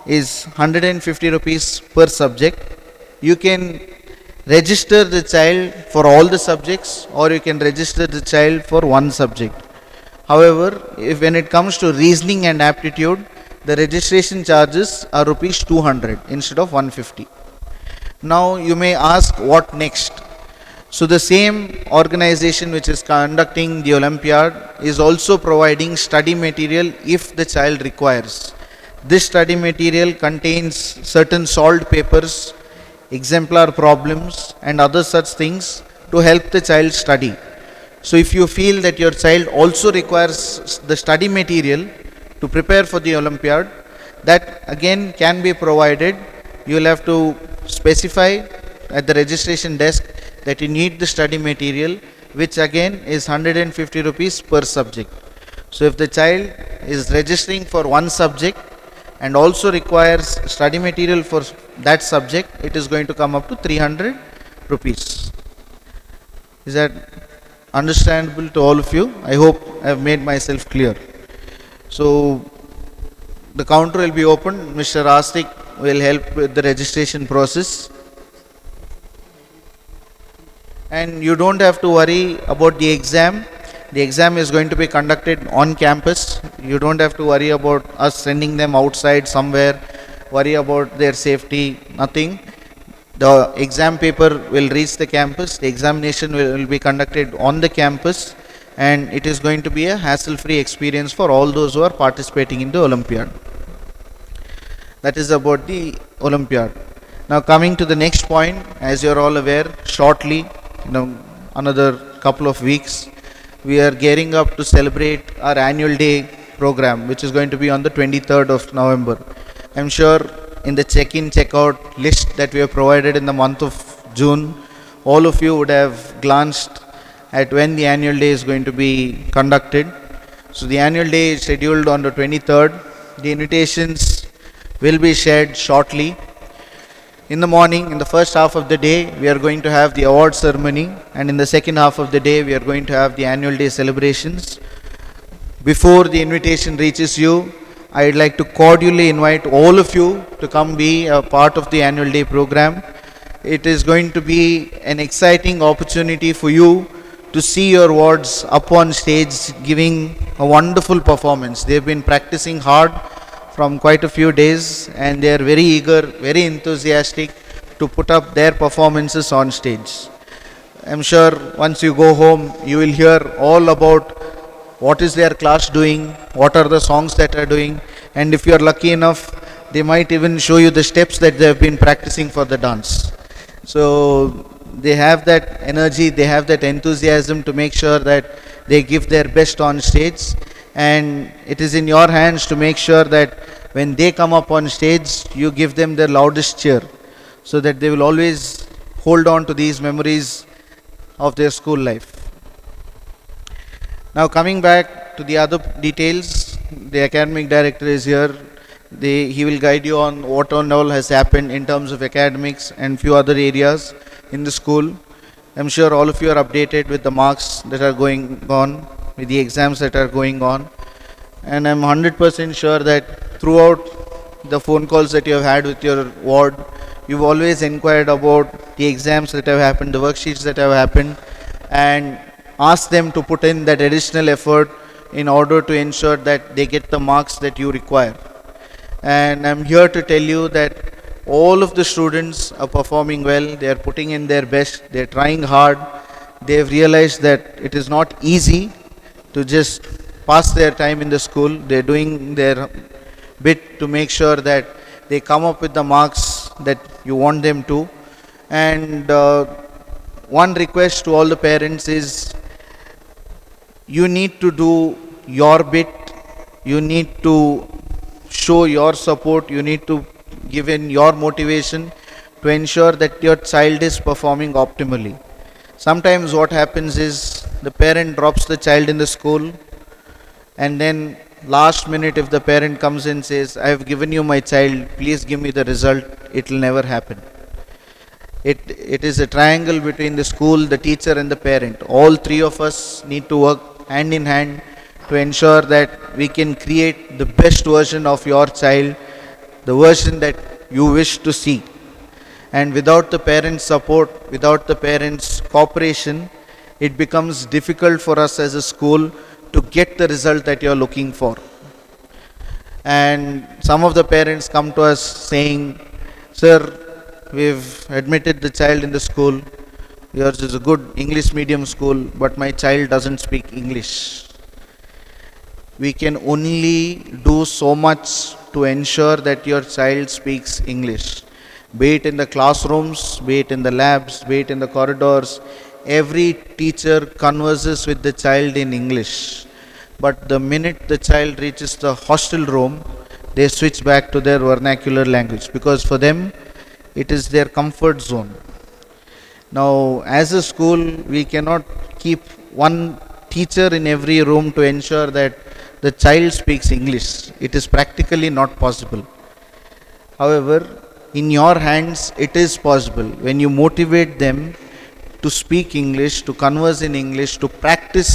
is 150 rupees per subject. You can register the child for all the subjects, or you can register the child for one subject. However, if when it comes to reasoning and aptitude, the registration charges are rupees 200 instead of 150. Now you may ask, what next? So the same organization which is conducting the Olympiad is also providing study material if the child requires. This study material contains certain solved papers, exemplar problems and other such things to help the child study. So if you feel that your child also requires the study material to prepare for the Olympiad, that again can be provided. You will have to specify at the registration desk that you need the study material, which again is 150 rupees per subject. So if the child is registering for one subject and also requires study material for that subject, it is going to come up to 300 rupees. Is that understandable to all of you? I hope I have made myself clear. So the counter will be open. Mr. Rastik will help with the registration process. And you don't have to worry about the exam. The exam is going to be conducted on campus. You don't have to worry about us sending them outside somewhere, worry about their safety, nothing. The exam paper will reach the campus. The examination will be conducted on the campus, and it is going to be a hassle-free experience for all those who are participating in the Olympiad. That is about the Olympiad. Now coming to the next point, as you are all aware, shortly, another couple of weeks, we are gearing up to celebrate our annual day program, which is going to be on the 23rd of November. I'm sure in the check-in, check-out list that we have provided in the month of June, all of you would have glanced at when the annual day is going to be conducted. So the annual day is scheduled on the 23rd. The invitations will be shared shortly. In the morning, in the first half of the day, we are going to have the award ceremony, and in the second half of the day, we are going to have the annual day celebrations. Before the invitation reaches you, I would like to cordially invite all of you to come be a part of the annual day program. It is going to be an exciting opportunity for you to see your wards up on stage giving a wonderful performance. They have been practicing hard from quite a few days, and they are very eager, very enthusiastic to put up their performances on stage. I'm sure once you go home, you will hear all about what is their class doing, what are the songs that are doing, and if you are lucky enough, they might even show you the steps that they have been practicing for the dance. So they have that energy, they have that enthusiasm to make sure that they give their best on stage, and it is in your hands to make sure that when they come up on stage, you give them the loudest cheer, so that they will always hold on to these memories of their school life. Now coming back to the other details, the academic director is here. He will guide you on what all has happened in terms of academics and few other areas in the school. I'm sure all of you are updated with the marks that are going on, with the exams that are going on. And I'm 100% sure that throughout the phone calls that you have had with your ward, you've always inquired about the exams that have happened, the worksheets that have happened, and asked them to put in that additional effort in order to ensure that they get the marks that you require. And I'm here to tell you that all of the students are performing well, they are putting in their best, they are trying hard. They have realized that it is not easy to just pass their time in the school. They are doing their bit to make sure that they come up with the marks that you want them to. And one request to all the parents is, you need to do your bit, you need to show your support, you need to give in your motivation to ensure that your child is performing optimally. Sometimes what happens is the parent drops the child in the school, and then last minute if the parent comes and says, I have given you my child, please give me the result, it will never happen. It is a triangle between the school, the teacher and the parent. All three of us need to work hand in hand to ensure that we can create the best version of your child the version that you wish to see. And without the parents' support, without the parents' cooperation, it becomes difficult for us as a school to get the result that you are looking for. And some of the parents come to us saying, "Sir, we've admitted the child in the school. Yours is a good English medium school, but my child doesn't speak English." We can only do so much to ensure that your child speaks English. Be it in the classrooms, be it in the labs, be it in the corridors, every teacher converses with the child in English. But the minute the child reaches the hostel room, they switch back to their vernacular language, because for them it is their comfort zone. Now, as a school, we cannot keep one teacher in every room to ensure that the child speaks English. It is practically not possible. However, in your hands, it is possible. When you motivate them to speak English, to converse in English, to practice,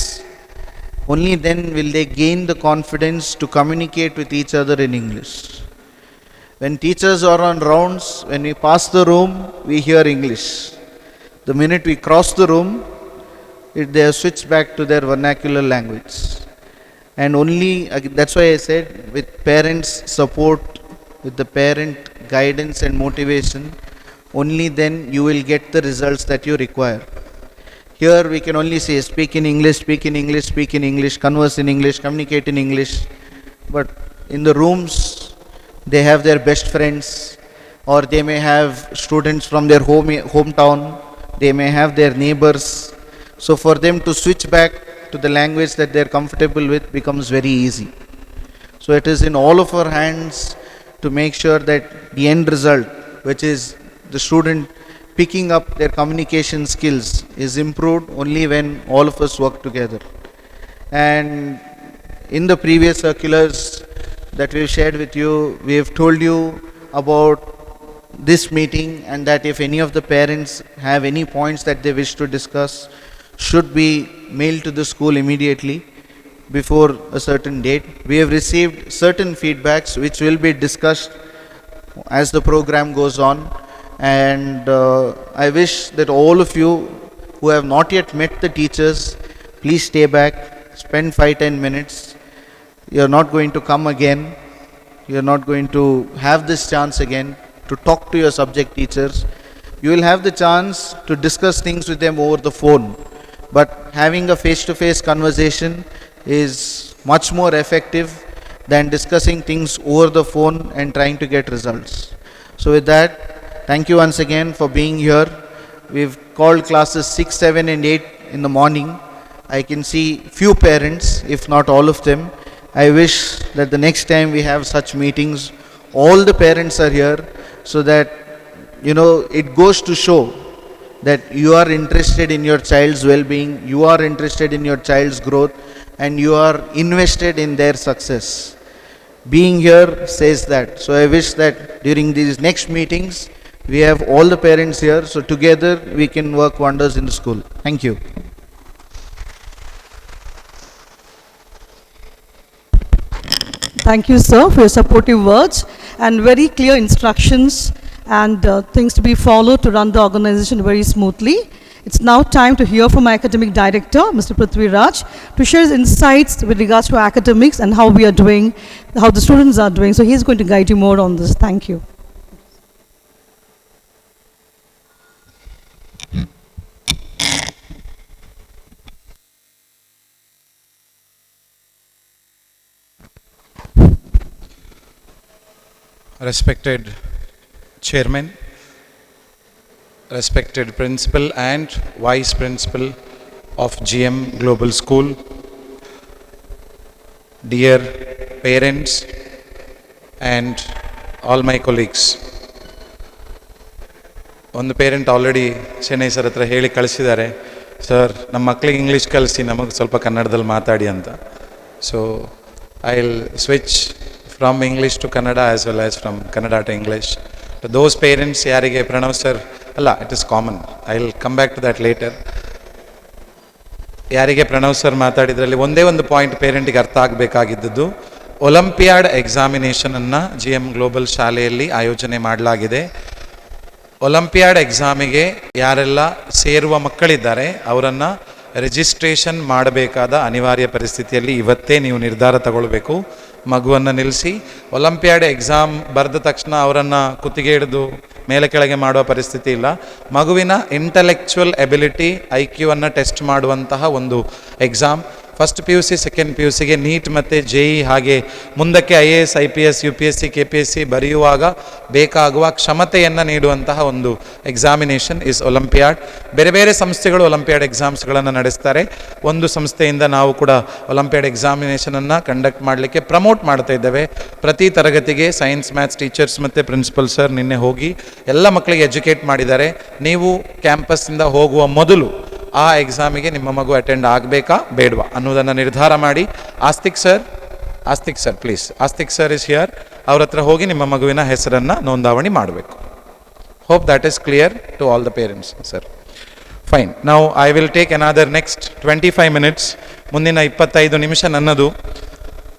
only then will they gain the confidence to communicate with each other in English. When teachers are on rounds, when we pass the room, we hear English. The minute we cross the room, they are switched back to their vernacular language. And only, that's why I said, with parents' support, with the parent guidance and motivation, only then you will get the results that you require. Here we can only say, speak in English, speak in English, speak in English, converse in English, communicate in English. But in the rooms, they have their best friends, or they may have students from their hometown, they may have their neighbors. So for them to switch back to the language that they are comfortable with becomes very easy. So it is in all of our hands to make sure that the end result, which is the student picking up their communication skills, is improved only when all of us work together. And in the previous circulars that we've shared with you, we have told you about this meeting, and that if any of the parents have any points that they wish to discuss, should be mailed to the school immediately before a certain date. We have received certain feedbacks which will be discussed as the program goes on, and I wish that all of you who have not yet met the teachers, please stay back, spend 5-10 minutes. You are not going to come again. You are not going to have this chance again to talk to your subject teachers. You will have the chance to discuss things with them over the phone. But having a face-to-face conversation is much more effective than discussing things over the phone and trying to get results. So with that, thank you once again for being here. We've called classes 6, 7 and 8 in the morning. I can see few parents, if not all of them. I wish that the next time we have such meetings, all the parents are here, so that, it goes to show that you are interested in your child's well-being, you are interested in your child's growth, and you are invested in their success. Being here says that. So I wish that during these next meetings, we have all the parents here, so together we can work wonders in the school. Thank you. Thank you, sir, for your supportive words and very clear instructions and things to be followed to run the organization very smoothly. It's now time to hear from our academic director, Mr. Prithvi Raj, to share his insights with regards to academics and how we are doing, how the students are doing. So he's going to guide you more on this. Thank you. Respected Chairman, respected Principal and Vice Principal of GM Global School, dear parents and all my colleagues. ಒಂದು parent already Chennai sir ಹತ್ರ ಹೇಳಿ ಕಳಿಸಿದ್ದಾರೆ, sir ನಮ್ಮ ಮಕ್ಕಳಿಗೆ English ಕಲಿಸಿ, ನಮಗೆ ಸ್ವಲ್ಪ ಕನ್ನಡದಲ್ಲಿ ಮಾತಾಡಿ ಅಂತ. So I will switch from English to Kannada as well as from Kannada to English. To those parents ಯಾರಿಗೆ ಪ್ರಣವ್ ಸರ್ ಅಲ್ಲ, it is common, I will come back to that later. ಯಾರಿಗೆ ಪ್ರಣವ್ ಸರ್ ಮಾತಾಡಿದ್ರಲ್ಲಿ ಒಂದೇ ಒಂದು ಪಾಯಿಂಟ್ ಪೇರೆಂಟಿಗೆ ಅರ್ಥ ಆಗಬೇಕಾಗಿದ್ದದ್ದು, ಒಲಿಂಪಿಯಾಡ್ ಎಕ್ಸಾಮಿನೇಷನನ್ನು GM ಗ್ಲೋಬಲ್ ಶಾಲೆಯಲ್ಲಿ ಆಯೋಜನೆ ಮಾಡಲಾಗಿದೆ. ಒಲಿಂಪಿಯಾಡ್ ಎಕ್ಸಾಮಿಗೆ ಯಾರೆಲ್ಲ ಸೇರುವ ಮಕ್ಕಳಿದ್ದಾರೆ ಅವರನ್ನು ರಿಜಿಸ್ಟ್ರೇಷನ್ ಮಾಡಬೇಕಾದ ಅನಿವಾರ್ಯ ಪರಿಸ್ಥಿತಿಯಲ್ಲಿ ಇವತ್ತೇ ನೀವು ನಿರ್ಧಾರ ತಗೊಳ್ಬೇಕು. ಮಗುವನ್ನು ನಿಲ್ಲಿಸಿ ಒಲಿಂಪಿಯಾಡ್ ಎಕ್ಸಾಮ್ ಬರೆದ ತಕ್ಷಣ ಅವರನ್ನು ಕುತ್ತಿಗೆ ಹಿಡಿದು ಮೇಲೆ ಕೆಳಗೆ ಮಾಡುವ ಪರಿಸ್ಥಿತಿ ಇಲ್ಲ. ಮಗುವಿನ ಇಂಟಲೆಕ್ಚುವಲ್ ಎಬಿಲಿಟಿ IQ ಟೆಸ್ಟ್ ಮಾಡುವಂತಹ ಒಂದು ಎಕ್ಸಾಮ್. ಫಸ್ಟ್ PUC ಸೆಕೆಂಡ್ PUCಗೆ ನೀಟ್ ಮತ್ತು JEE ಹಾಗೆ ಮುಂದಕ್ಕೆ IAS IPS UPSC KPSC ಬರೆಯುವಾಗ ಬೇಕಾಗುವ ಕ್ಷಮತೆಯನ್ನು ನೀಡುವಂತಹ ಒಂದು ಎಕ್ಸಾಮಿನೇಷನ್ ಇಸ್ ಒಲಿಂಪಿಯಾಡ್. ಬೇರೆ ಬೇರೆ ಸಂಸ್ಥೆಗಳು ಒಲಿಂಪಿಯಾಡ್ ಎಕ್ಸಾಮ್ಸ್ಗಳನ್ನು ನಡೆಸ್ತಾರೆ. ಒಂದು ಸಂಸ್ಥೆಯಿಂದ ನಾವು ಕೂಡ ಒಲಿಂಪಿಯಾಡ್ ಎಕ್ಸಾಮಿನೇಷನನ್ನು ಕಂಡಕ್ಟ್ ಮಾಡಲಿಕ್ಕೆ ಪ್ರಮೋಟ್ ಮಾಡ್ತಾ ಇದ್ದೇವೆ. ಪ್ರತಿ ತರಗತಿಗೆ ಸೈನ್ಸ್ ಮ್ಯಾಥ್ಸ್ ಟೀಚರ್ಸ್ ಮತ್ತು ಪ್ರಿನ್ಸಿಪಲ್ ಸರ್ ನಿನ್ನೆ ಹೋಗಿ ಎಲ್ಲ ಮಕ್ಕಳಿಗೆ ಎಜುಕೇಟ್ ಮಾಡಿದ್ದಾರೆ. ನೀವು ಕ್ಯಾಂಪಸ್ಸಿಂದ ಹೋಗುವ ಮೊದಲು ಆ ಎಕ್ಸಾಮಿಗೆ ನಿಮ್ಮ ಮಗು ಅಟೆಂಡ್ ಆಗಬೇಕಾ ಬೇಡವಾ ಅನ್ನೋದನ್ನು ನಿರ್ಧಾರ ಮಾಡಿ. Astik sir please, Astik sir is here. ಅವ್ರ ಹತ್ರ ಹೋಗಿ ನಿಮ್ಮ ಮಗುವಿನ ಹೆಸರನ್ನು ನೋಂದಾವಣಿ ಮಾಡಬೇಕು. Hope that is clear to all the parents sir. Fine. Now I will take another next 25 minutes. ಮುಂದಿನ 25 ನಿಮಿಷ ನನ್ನದು.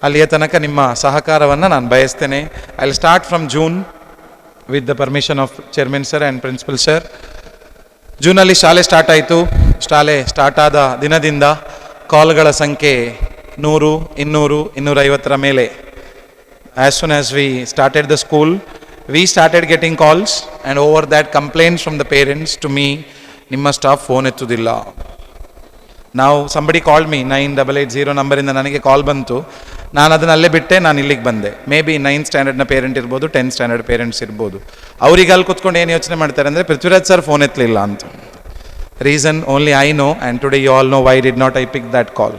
ಅಲ್ಲಿಯ ತನಕ ನಿಮ್ಮ ಸಹಕಾರವನ್ನು ನಾನು ಬಯಸ್ತೇನೆ. I will start from June with the permission of chairman sir and principal sir. ಜೂನಲ್ಲಿ ಶಾಲೆ ಸ್ಟಾರ್ಟ್ ಆಯಿತು. ಶಾಲೆ ಸ್ಟಾರ್ಟ್ ಆದ ದಿನದಿಂದ ಕಾಲ್ಗಳ ಸಂಖ್ಯೆ 100, 200, 250 ಮೇಲೆ. As soon as we started the school, we started getting calls and over that complaints from the parents to me, ನಿಮ್ಮ staff phone ಎತ್ತುವುದಿಲ್ಲ. ನಾವು ಸಂಬಡಿ ಕಾಲ್ಡ್ ಮೀ 9880 ನಂಬರಿಂದ ನನಗೆ ಕಾಲ್ ಬಂತು. ನಾನು ಅದನ್ನು ಅಲ್ಲೇ ಬಿಟ್ಟೆ, ನಾನು ಇಲ್ಲಿಗೆ ಬಂದೆ. ಮೇ ಬಿ 9th ಸ್ಟ್ಯಾಂಡರ್ಡ್ನ ಪೇರೆಂಟ್ ಇರ್ಬೋದು, 10th ಸ್ಟ್ಯಾಂಡರ್ಡ್ ಪೇರೆಂಟ್ಸ್ ಇರ್ಬೋದು. ಅವ್ರಿಗೆ ಅಲ್ಲಿ ಕೂತ್ಕೊಂಡು ಏನು ಯೋಚನೆ ಮಾಡ್ತಾರೆ ಅಂದರೆ ಪೃಥ್ವಿರಾಜ್ ಸರ್ ಫೋನ್ ಎತ್ತಲಿಲ್ಲ ಅಂತ. Reason only I know and today you all know why did not I pick that call.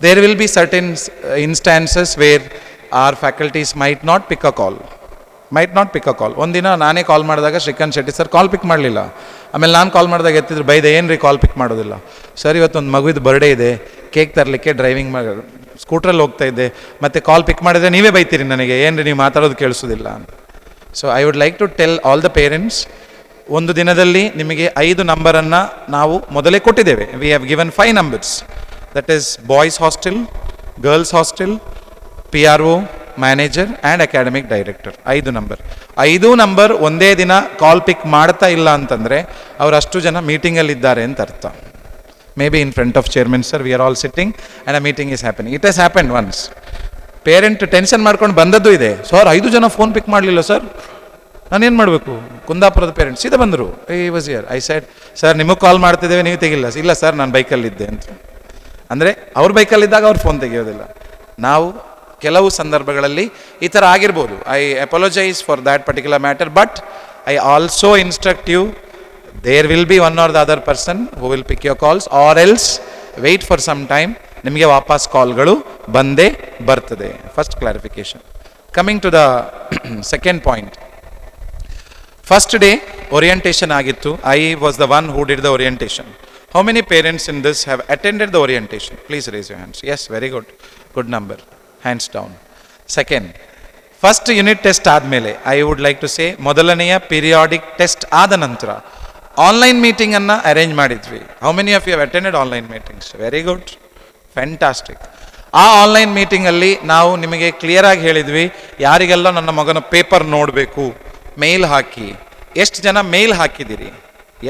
There will be certain instances where are faculties might not pick a call. ಒಂದಿನ ನಾನೇ call ಮಾಡಿದಾಗ Srikanth Shetty sir call pick ಮಾಡಲಿಲ್ಲ. ಆಮೇಲೆ ನಾನು ಕಾಲ್ ಮಾಡಿದಾಗ ಎತ್ತಿದ್ರು, ಬೈದೆ, ಏನು ರೀ ಕಾಲ್ ಪಿಕ್ ಮಾಡೋದಿಲ್ಲ? ಸರ್ ಇವತ್ತೊಂದು ಮಗುವಿದು ಬರ್ಡೇ ಇದೆ, ಕೇಕ್ ತರಲಿಕ್ಕೆ ಡ್ರೈವಿಂಗ್ ಸ್ಕೂಟ್ರಲ್ಲಿ ಹೋಗ್ತಾ ಇದ್ದೆ, ಮತ್ತು ಕಾಲ್ ಪಿಕ್ ಮಾಡಿದರೆ ನೀವೇ ಬೈತೀರಿ ನನಗೆ, ಏನು ರೀ ನೀವು ಮಾತಾಡೋದು ಕೇಳಿಸೋದಿಲ್ಲ ಅಂತ. So I would like to tell all the parents, ಒಂದು ದಿನದಲ್ಲಿ ನಿಮಗೆ 5 ನಂಬರನ್ನು ನಾವು ಮೊದಲೇ ಕೊಟ್ಟಿದ್ದೇವೆ. We have given 5 numbers. That is boys hostel, girls hostel, PRO, manager and academic director. 5 number ಒಂದೇ ದಿನ ಕಾಲ್ ಪಿಕ್ ಮಾಡ್ತಾ ಇಲ್ಲ ಅಂತಂದರೆ ಅವರು ಅಷ್ಟು ಜನ ಮೀಟಿಂಗಲ್ಲಿದ್ದಾರೆ ಅಂತ ಅರ್ಥ. May be in front of chairman sir we are all sitting and a meeting is happening. It has happened once. Parent tension ಮಾಡ್ಕೊಂಡು ಬಂದದ್ದು ಇದೆ. ಸರ್ 5 ಜನ ಫೋನ್ ಪಿಕ್ ಮಾಡಲಿಲ್ಲ ಸರ್, ನಾನೇನು ಮಾಡಬೇಕು? ಕುಂದಾಪುರದ ಪೇರೆಂಟ್ಸ್ ಸೀದಾ ಬಂದರು. Was here. I said, sir ನಿಮಗೆ ಕಾಲ್ ಮಾಡ್ತಿದ್ದೇವೆ, ನೀವು ತೆಗಿಲ್ಲ. ಇಲ್ಲ ಸರ್ ನಾನು ಬೈಕಲ್ಲಿದ್ದೆ ಅಂತ. ಅಂದರೆ ಅವ್ರ ಬೈಕಲ್ಲಿದ್ದಾಗ ಅವ್ರು ಫೋನ್ ತೆಗೆಯೋದಿಲ್ಲ. ನಾವು ಕೆಲವು ಸಂದರ್ಭಗಳಲ್ಲಿ ಈ ಥರ ಆಗಿರ್ಬೋದು. I apologise for that particular matter, but I also instruct you, there will be one or the other person who will pick your calls, or else wait for some time. ನಿಮಗೆ ವಾಪಸ್ ಕಾಲ್ಗಳು ಬಂದೇ ಬರ್ತದೆ. First clarification. Coming to the second point. First day orientation ಆಗಿತ್ತು. I was the one who did the orientation. How many parents in this have attended the orientation? Please raise your hands. Yes, very good, good number. Hands down. Second, first unit test ಆದಮೇಲೆ I would like to say, ಮೊದಲನೆಯ periodic test ಆದ ನಂತರ online ಮೀಟಿಂಗನ್ನು arrange ಮಾಡಿದ್ವಿ. How many of you have attended online meetings? Very good, fantastic. ಆ online ಮೀಟಿಂಗಲ್ಲಿ ನಾವು ನಿಮಗೆ ಕ್ಲಿಯರಾಗಿ ಹೇಳಿದ್ವಿ, ಯಾರಿಗೆಲ್ಲ ನನ್ನ ಮಗನ ಪೇಪರ್ ನೋಡಬೇಕು ಮೇಲ್ ಹಾಕಿ. ಎಷ್ಟು ಜನ ಮೇಲ್ ಹಾಕಿದ್ದೀರಿ?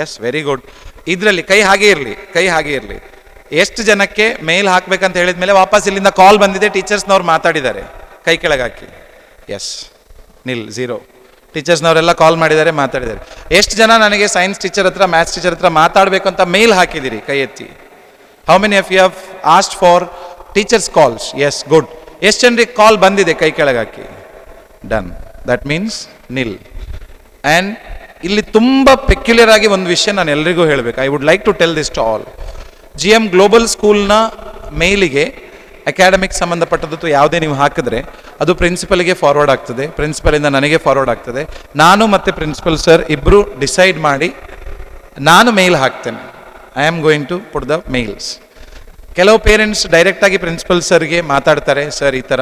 Yes, very good. ಇದರಲ್ಲಿ ಕೈ ಹಾಗೆ ಇರಲಿ. ಎಷ್ಟು ಜನಕ್ಕೆ ಮೇಲ್ ಹಾಕಬೇಕಂತ ಹೇಳಿದ ಮೇಲೆ ವಾಪಸ್ ಇಲ್ಲಿಂದ ಕಾಲ್ ಬಂದಿದೆ, ಟೀಚರ್ಸ್ನವ್ರು ಮಾತಾಡಿದ್ದಾರೆ? ಕೈ ಕೆಳಗೆ ಹಾಕಿ. ಎಸ್, ನಿಲ್, 0. ಟೀಚರ್ಸ್ನವರೆಲ್ಲ ಕಾಲ್ ಮಾಡಿದ್ದಾರೆ, ಮಾತಾಡಿದ್ದಾರೆ. ಎಷ್ಟು ಜನ ನನಗೆ ಸೈನ್ಸ್ ಟೀಚರ್ ಹತ್ರ, ಮ್ಯಾಥ್ಸ್ ಟೀಚರ್ ಹತ್ರ ಮಾತಾಡಬೇಕು ಅಂತ ಮೇಲ್ ಹಾಕಿದ್ದೀರಿ? ಕೈ ಎತ್ತಿ. How many of you have asked for teachers calls? Yes, good. ಎಷ್ಟು ಜನರಿಗೆ ಕಾಲ್ ಬಂದಿದೆ? ಕೈ ಕೆಳಗೆ ಹಾಕಿ. Done. That means nil. And ಇಲ್ಲಿ ತುಂಬ ಪೆಕ್ಯುಲರ್ ಆಗಿ ಒಂದು ವಿಷಯ ನಾನು ಎಲ್ರಿಗೂ ಹೇಳಬೇಕು. I would like to tell this to all. GM global ಸ್ಕೂಲ್ನ ಮೇಲಿಗೆ ಅಕಾಡೆಮಿಕ್ ಸಂಬಂಧಪಟ್ಟದ್ದು ಯಾವುದೇ ನೀವು ಹಾಕಿದ್ರೆ ಅದು ಪ್ರಿನ್ಸಿಪಲ್ಗೆ ಫಾರ್ವರ್ಡ್ ಆಗ್ತದೆ, ಪ್ರಿನ್ಸಿಪಲಿಂದ ನನಗೆ ಫಾರ್ವರ್ಡ್ ಆಗ್ತದೆ. ನಾನು ಮತ್ತು ಪ್ರಿನ್ಸಿಪಲ್ ಸರ್ ಇಬ್ಬರು ಡಿಸೈಡ್ ಮಾಡಿ ನಾನು ಮೇಲ್ ಹಾಕ್ತೇನೆ. I am going to put the mails. ಕೆಲವು ಪೇರೆಂಟ್ಸ್ ಡೈರೆಕ್ಟಾಗಿ ಪ್ರಿನ್ಸಿಪಲ್ ಸರ್ಗೆ ಮಾತಾಡ್ತಾರೆ, ಸರ್ ಈ ಥರ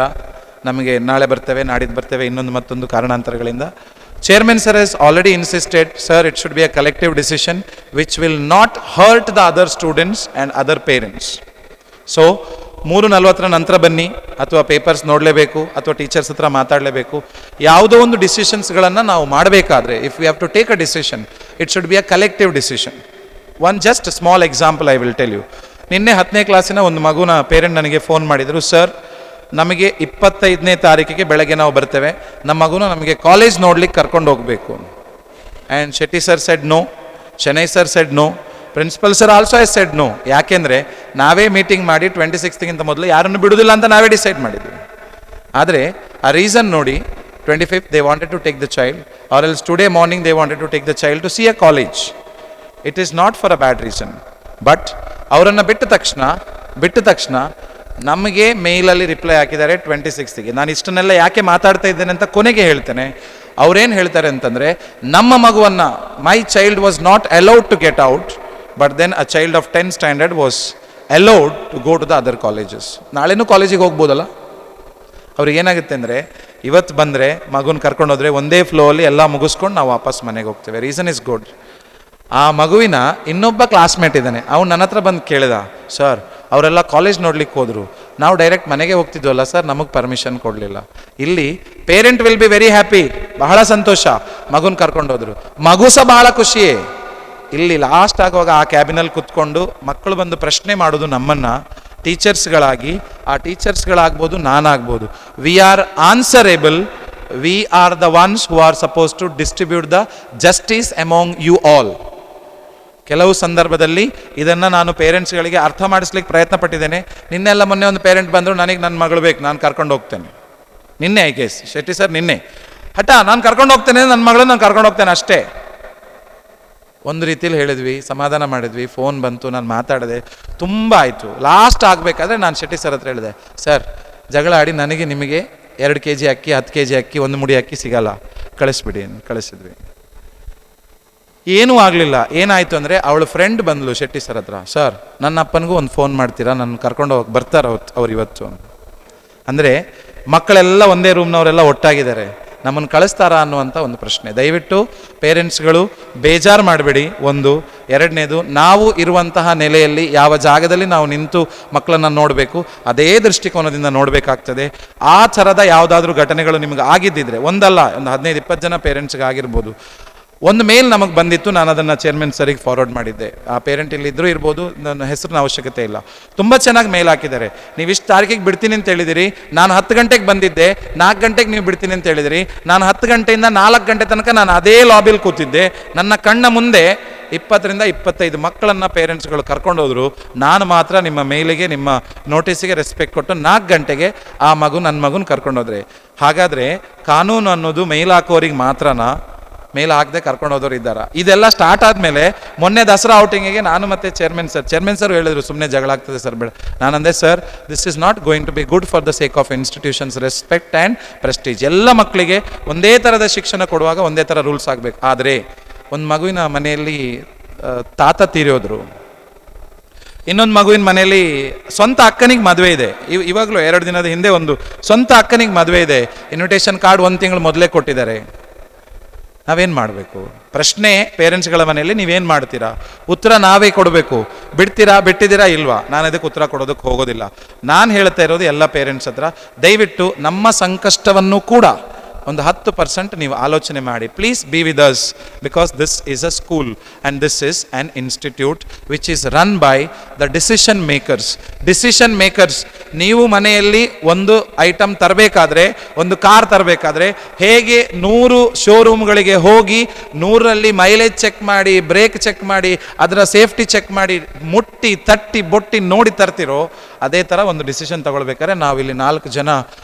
ನಮಗೆ ನಾಳೆ ಬರ್ತೇವೆ, ನಾಡಿದ್ದು ಬರ್ತೇವೆ, ಇನ್ನೊಂದು ಮತ್ತೊಂದು ಕಾರಣಾಂತರಗಳಿಂದ. Chairman sir has already insisted, sir, it should be a collective decision which will not hurt the other students and other parents. So, 3:40 ನಂತರ ಬನ್ನಿ, ಅಥವಾ ಪೇಪರ್ಸ್ ನೋಡಲೇಬೇಕು, ಅಥವಾ ಟೀಚರ್ಸ್ ಹತ್ರ ಮಾತಾಡಲೇಬೇಕು. ಯಾವುದೋ ಒಂದು ಡಿಸಿಷನ್ಸ್ಗಳನ್ನು ನಾವು ಮಾಡಬೇಕಾದ್ರೆ, if we have to take a decision, it should be a collective decision. One just small example I will tell you. ನಿನ್ನೆ 10ನೇ ಕ್ಲಾಸಿನ ಒಂದು ಮಗುನ ಪೇರೆಂಟ್ ನನಗೆ ಫೋನ್ ಮಾಡಿದರು, ಸರ್ ನಮಗೆ 25ನೇ ತಾರೀಕಿಗೆ ಬೆಳಗ್ಗೆ ನಾವು ಬರ್ತೇವೆ, ನಮ್ಮ ಮಗುನ ನಮಗೆ ಕಾಲೇಜ್ ನೋಡ್ಲಿಕ್ಕೆ ಕರ್ಕೊಂಡು ಹೋಗಬೇಕು. And Shetty sir said no, Shenoy sir said no, principal sir also I said no. ಯಾಕೆಂದರೆ ನಾವೇ ಮೀಟಿಂಗ್ ಮಾಡಿ 26ಗಿಂತ ಮೊದಲು ಯಾರನ್ನು ಬಿಡುವುದಿಲ್ಲ ಅಂತ ನಾವೇ ಡಿಸೈಡ್ ಮಾಡಿದ್ವಿ. ಆದರೆ ಆ ರೀಸನ್ ನೋಡಿ, 25th they wanted to take the child, or else today morning they wanted to take the child to see a college. It is not for a bad reason. But ಅವರನ್ನು ಬಿಟ್ಟ ತಕ್ಷಣ ನಮಗೆ ಮೇಲಲ್ಲಿ reply ಹಾಕಿದ್ದಾರೆ 26ಗೆ. ನಾನು ಇಷ್ಟನ್ನೆಲ್ಲ ಯಾಕೆ ಮಾತಾಡ್ತಾ ಇದ್ದೇನೆ ಅಂತ ಕೊನೆಗೆ ಹೇಳ್ತೇನೆ. ಅವ್ರೇನು ಹೇಳ್ತಾರೆ ಅಂತಂದರೆ, ನಮ್ಮ ಮಗುವನ್ನು, my child was not allowed to get out, but then a child of 10th standard was allowed to go to the other colleges. ನಾಳೆನೂ ಕಾಲೇಜಿಗೆ ಹೋಗ್ಬೋದಲ್ಲ? ಅವ್ರಿಗೆ ಏನಾಗುತ್ತೆ ಅಂದರೆ, ಇವತ್ತು ಬಂದರೆ ಮಗುನ ಕರ್ಕೊಂಡು ಹೋದರೆ ಒಂದೇ ಫ್ಲೋಲ್ಲಿ ಎಲ್ಲ ಮುಗಿಸ್ಕೊಂಡು ನಾವು ವಾಪಸ್ ಮನೆಗೆ ಹೋಗ್ತೇವೆ. Reason is good. ಆ ಮಗುವಿನ ಇನ್ನೊಬ್ಬ ಕ್ಲಾಸ್ಮೇಟ್ ಇದ್ದಾನೆ, ಅವ್ನು ನನ್ನ ಹತ್ರ ಬಂದು ಕೇಳಿದ, ಸರ್ ಅವರೆಲ್ಲ ಕಾಲೇಜ್ ನೋಡ್ಲಿಕ್ಕೆ ಹೋದರು, ನಾವು ಡೈರೆಕ್ಟ್ ಮನೆಗೆ ಹೋಗ್ತಿದ್ವಲ್ಲ ಸರ್, ನಮಗೆ ಪರ್ಮಿಷನ್ ಕೊಡಲಿಲ್ಲ. ಇಲ್ಲಿ parent will be very happy, ಬಹಳ ಸಂತೋಷ, ಮಗುನ ಕರ್ಕೊಂಡು ಹೋದ್ರು, ಮಗು ಸಹ ಬಹಳ ಖುಷಿಯೇ. ಇಲ್ಲಿ ಲಾಸ್ಟ್ ಆಗುವಾಗ ಆ ಕ್ಯಾಬಿನಲ್ಲಿ ಕುತ್ಕೊಂಡು ಮಕ್ಕಳು ಬಂದು ಪ್ರಶ್ನೆ ಮಾಡೋದು ನಮ್ಮನ್ನು, ಟೀಚರ್ಸ್ಗಳಾಗಿ, ಆ ಟೀಚರ್ಸ್ಗಳಾಗ್ಬೋದು, ನಾನಾಗ್ಬೋದು, we are answerable, we are the ones who are suppose to distribute the justice among you all. ಕೆಲವು ಸಂದರ್ಭದಲ್ಲಿ ಇದನ್ನು ನಾನು ಪೇರೆಂಟ್ಸ್ಗಳಿಗೆ ಅರ್ಥ ಮಾಡಿಸ್ಲಿಕ್ಕೆ ಪ್ರಯತ್ನ ಪಟ್ಟಿದ್ದೇನೆ. ನಿನ್ನೆಲ್ಲ ಮೊನ್ನೆ ಒಂದು ಪೇರೆಂಟ್ ಬಂದರು, ನನಗೆ ನನ್ನ ಮಗಳು ಬೇಕು, ನಾನು ಕರ್ಕೊಂಡು ಹೋಗ್ತೇನೆ. ನಿನ್ನೆ ಐ ಗೆಸ್ ಶೆಟ್ಟಿ ಸರ್ ನಿನ್ನೆ ಹಠ, ನಾನು ಕರ್ಕೊಂಡು ಹೋಗ್ತೇನೆ, ನನ್ನ ಮಗಳನ್ನ ನಾನು ಕರ್ಕೊಂಡು ಹೋಗ್ತೇನೆ ಅಷ್ಟೇ. ಒಂದು ರೀತಿಯಲ್ಲಿ ಹೇಳಿದ್ವಿ, ಸಮಾಧಾನ ಮಾಡಿದ್ವಿ, ಫೋನ್ ಬಂತು, ನಾನು ಮಾತಾಡಿದೆ, ತುಂಬ ಆಯಿತು. ಲಾಸ್ಟ್ ಆಗಬೇಕಾದ್ರೆ ನಾನು ಶೆಟ್ಟಿ ಸರ್ ಹತ್ರ ಹೇಳಿದೆ, ಸರ್ ಜಗಳ ಆಡಿ ನನಗೆ ನಿಮಗೆ 2 kg ಅಕ್ಕಿ, 10 kg ಅಕ್ಕಿ, 1 ಮುಡಿ ಅಕ್ಕಿ ಸಿಗಲ್ಲ, ಕಳಿಸ್ಬಿಡಿ. ಕಳಿಸಿದ್ವಿ. ಏನೂ ಆಗಲಿಲ್ಲ. ಏನಾಯಿತು ಅಂದರೆ, ಅವಳ ಫ್ರೆಂಡ್ ಬಂದಳು ಶೆಟ್ಟಿ ಸರ್ ಹತ್ರ, ಸರ್ ನನ್ನ ಅಪ್ಪನಿಗೂ ಒಂದು ಫೋನ್ ಮಾಡ್ತೀರಾ, ನನ್ನ ಕರ್ಕೊಂಡು ಹೋಗಿ ಬರ್ತಾರೆ ಅವ್ರು ಇವತ್ತು. ಅಂದರೆ ಮಕ್ಕಳೆಲ್ಲ ಒಂದೇ ರೂಮ್ನವರೆಲ್ಲ ಒಟ್ಟಾಗಿದ್ದಾರೆ, ನಮ್ಮನ್ನು ಕಳಿಸ್ತಾರಾ ಅನ್ನುವಂಥ ಒಂದು ಪ್ರಶ್ನೆ. ದಯವಿಟ್ಟು ಪೇರೆಂಟ್ಸ್ಗಳು ಬೇಜಾರು ಮಾಡಬೇಡಿ. ಒಂದು, ಎರಡನೇದು, ನಾವು ಇರುವಂತಹ ನೆಲೆಯಲ್ಲಿ ಯಾವ ಜಾಗದಲ್ಲಿ ನಾವು ನಿಂತು ಮಕ್ಕಳನ್ನು ನೋಡಬೇಕು, ಅದೇ ದೃಷ್ಟಿಕೋನದಿಂದ ನೋಡಬೇಕಾಗ್ತದೆ. ಆ ಥರದ ಯಾವುದಾದ್ರೂ ಘಟನೆಗಳು ನಿಮಗೆ ಆಗಿದ್ದಿದ್ರೆ, ಒಂದಲ್ಲ ಒಂದು 15-20 ಜನ ಪೇರೆಂಟ್ಸ್ಗೆ ಆಗಿರ್ಬೋದು. ಒಂದು ಮೇಲ್ ನಮಗೆ ಬಂದಿತ್ತು, ನಾನು ಅದನ್ನು ಚೇರ್ಮನ್ ಸರಿಗೆ ಫಾರ್ವರ್ಡ್ ಮಾಡಿದ್ದೆ. ಆ ಪೇರೆಂಟ್ ಇಲ್ಲಿ ಇದ್ರೂ ಇರ್ಬೋದು, ನನ್ನ ಹೆಸರಿನ ಅವಶ್ಯಕತೆ ಇಲ್ಲ. ತುಂಬ ಚೆನ್ನಾಗಿ ಮೇಲ್ ಹಾಕಿದ್ದಾರೆ. ನೀವು ಇಷ್ಟು ತಾರೀಕಿಗೆ ಬಿಡ್ತೀನಿ ಅಂತ ಹೇಳಿದಿರಿ, ನಾನು 10 ಗಂಟೆಗೆ ಬಂದಿದ್ದೆ, 4 ಗಂಟೆಗೆ ನೀವು ಬಿಡ್ತೀನಿ ಅಂತ ಹೇಳಿದಿರಿ, ನಾನು 10 ಗಂಟೆಯಿಂದ 4 ಗಂಟೆ ತನಕ ನಾನು ಅದೇ ಲಾಬಿಲಿ ಕೂತಿದ್ದೆ, ನನ್ನ ಕಣ್ಣ ಮುಂದೆ 20ರಿಂದ 25 ಮಕ್ಕಳನ್ನು ಪೇರೆಂಟ್ಸ್ಗಳು ಕರ್ಕೊಂಡು ಹೋದರು, ನಾನು ಮಾತ್ರ ನಿಮ್ಮ ಮೇಲಿಗೆ, ನಿಮ್ಮ ನೋಟಿಸಿಗೆ ರೆಸ್ಪೆಕ್ಟ್ ಕೊಟ್ಟು 4 ಗಂಟೆಗೆ ಆ ನನ್ನ ಮಗುನ ಕರ್ಕೊಂಡು ಹೋದ್ರೆ. ಹಾಗಾದರೆ ಕಾನೂನು ಅನ್ನೋದು ಮೇಲ್ ಹಾಕೋರಿಗೆ ಮಾತ್ರನಾ? ಮೇಲ್ ಹಾಕದೆ ಕರ್ಕೊಂಡು ಹೋದವ್ರು ಇದ್ದಾರಾ? ಇದೆಲ್ಲ ಸ್ಟಾರ್ಟ್ ಆದಮೇಲೆ ಮೊನ್ನೆ ದಸರಾ ಔಟಿಂಗಿಗೆ ನಾನು ಮತ್ತೆ ಚೇರ್ಮನ್ ಸರ್ ಹೇಳಿದ್ರು, ಸುಮ್ಮನೆ ಜಗಳ ಆಗ್ತದೆ ಸರ್ ಬೇಡ. ನಾನಂದೆ, sir this is not going to be good for the sake of institutions respect and prestige. ಎಲ್ಲ ಮಕ್ಕಳಿಗೆ ಒಂದೇ ಥರದ ಶಿಕ್ಷಣ ಕೊಡುವಾಗ ಒಂದೇ ಥರ ರೂಲ್ಸ್ ಆಗಬೇಕು. ಆದರೆ ಒಂದು ಮಗುವಿನ ಮನೆಯಲ್ಲಿ ತಾತ ತೀರೋದ್ರು, ಇನ್ನೊಂದು ಮಗುವಿನ ಮನೆಯಲ್ಲಿ ಸ್ವಂತ ಅಕ್ಕನಿಗೆ ಮದುವೆ ಇದೆ. ಇವಾಗಲೂ 2 ದಿನದ ಹಿಂದೆ ಒಂದು ಸ್ವಂತ ಅಕ್ಕನಿಗೆ ಮದುವೆ ಇದೆ. ಇನ್ವಿಟೇಷನ್ ಕಾರ್ಡ್ 1 ತಿಂಗಳು ಮೊದಲೇ ಕೊಟ್ಟಿದ್ದಾರೆ. ನಾವೇನು ಮಾಡಬೇಕು? ಪ್ರಶ್ನೆ ಪೇರೆಂಟ್ಸ್ಗಳ ಮನೆಯಲ್ಲಿ ನೀವೇನು ಮಾಡ್ತೀರಾ? ಉತ್ತರ ನಾವೇ ಕೊಡಬೇಕು. ಬಿಟ್ಟಿದ್ದೀರಾ ಇಲ್ವಾ? ನಾನು ಅದಕ್ಕೆ ಉತ್ತರ ಕೊಡೋದಕ್ಕೆ ಹೋಗೋದಿಲ್ಲ. ನಾನು ಹೇಳ್ತಾ ಇರೋದು ಎಲ್ಲ ಪೇರೆಂಟ್ಸ್ ಹತ್ರ, ದಯವಿಟ್ಟು ನಮ್ಮ ಸಂಕಷ್ಟವನ್ನು ಕೂಡ ಒಂದು 10% ನೀವು ಆಲೋಚನೆ ಮಾಡಿ. Please be with us, because this is a school and this is an institute which is run by the decision makers. ನೀವು ಮನೆಯಲ್ಲಿ ಒಂದು ಐಟಮ್ ತರಬೇಕಾದ್ರೆ, ಒಂದು ಕಾರ್ ತರಬೇಕಾದ್ರೆ, ಹೇಗೆ 100 ಶೋರೂಮ್ಗಳಿಗೆ ಹೋಗಿ 100ರಲ್ಲಿ ಮೈಲೇಜ್ ಚೆಕ್ ಮಾಡಿ, ಬ್ರೇಕ್ ಚೆಕ್ ಮಾಡಿ, ಅದರ ಸೇಫ್ಟಿ ಚೆಕ್ ಮಾಡಿ, ಮುಟ್ಟಿ ತಟ್ಟಿ ಬೊಟ್ಟಿ ನೋಡಿ ತರ್ತಿರೋ, ಅದೇ ಥರ ಒಂದು ಡಿಸಿಷನ್ ತಗೊಳ್ಬೇಕಾದ್ರೆ ನಾವಿಲ್ಲಿ 4 ಜನ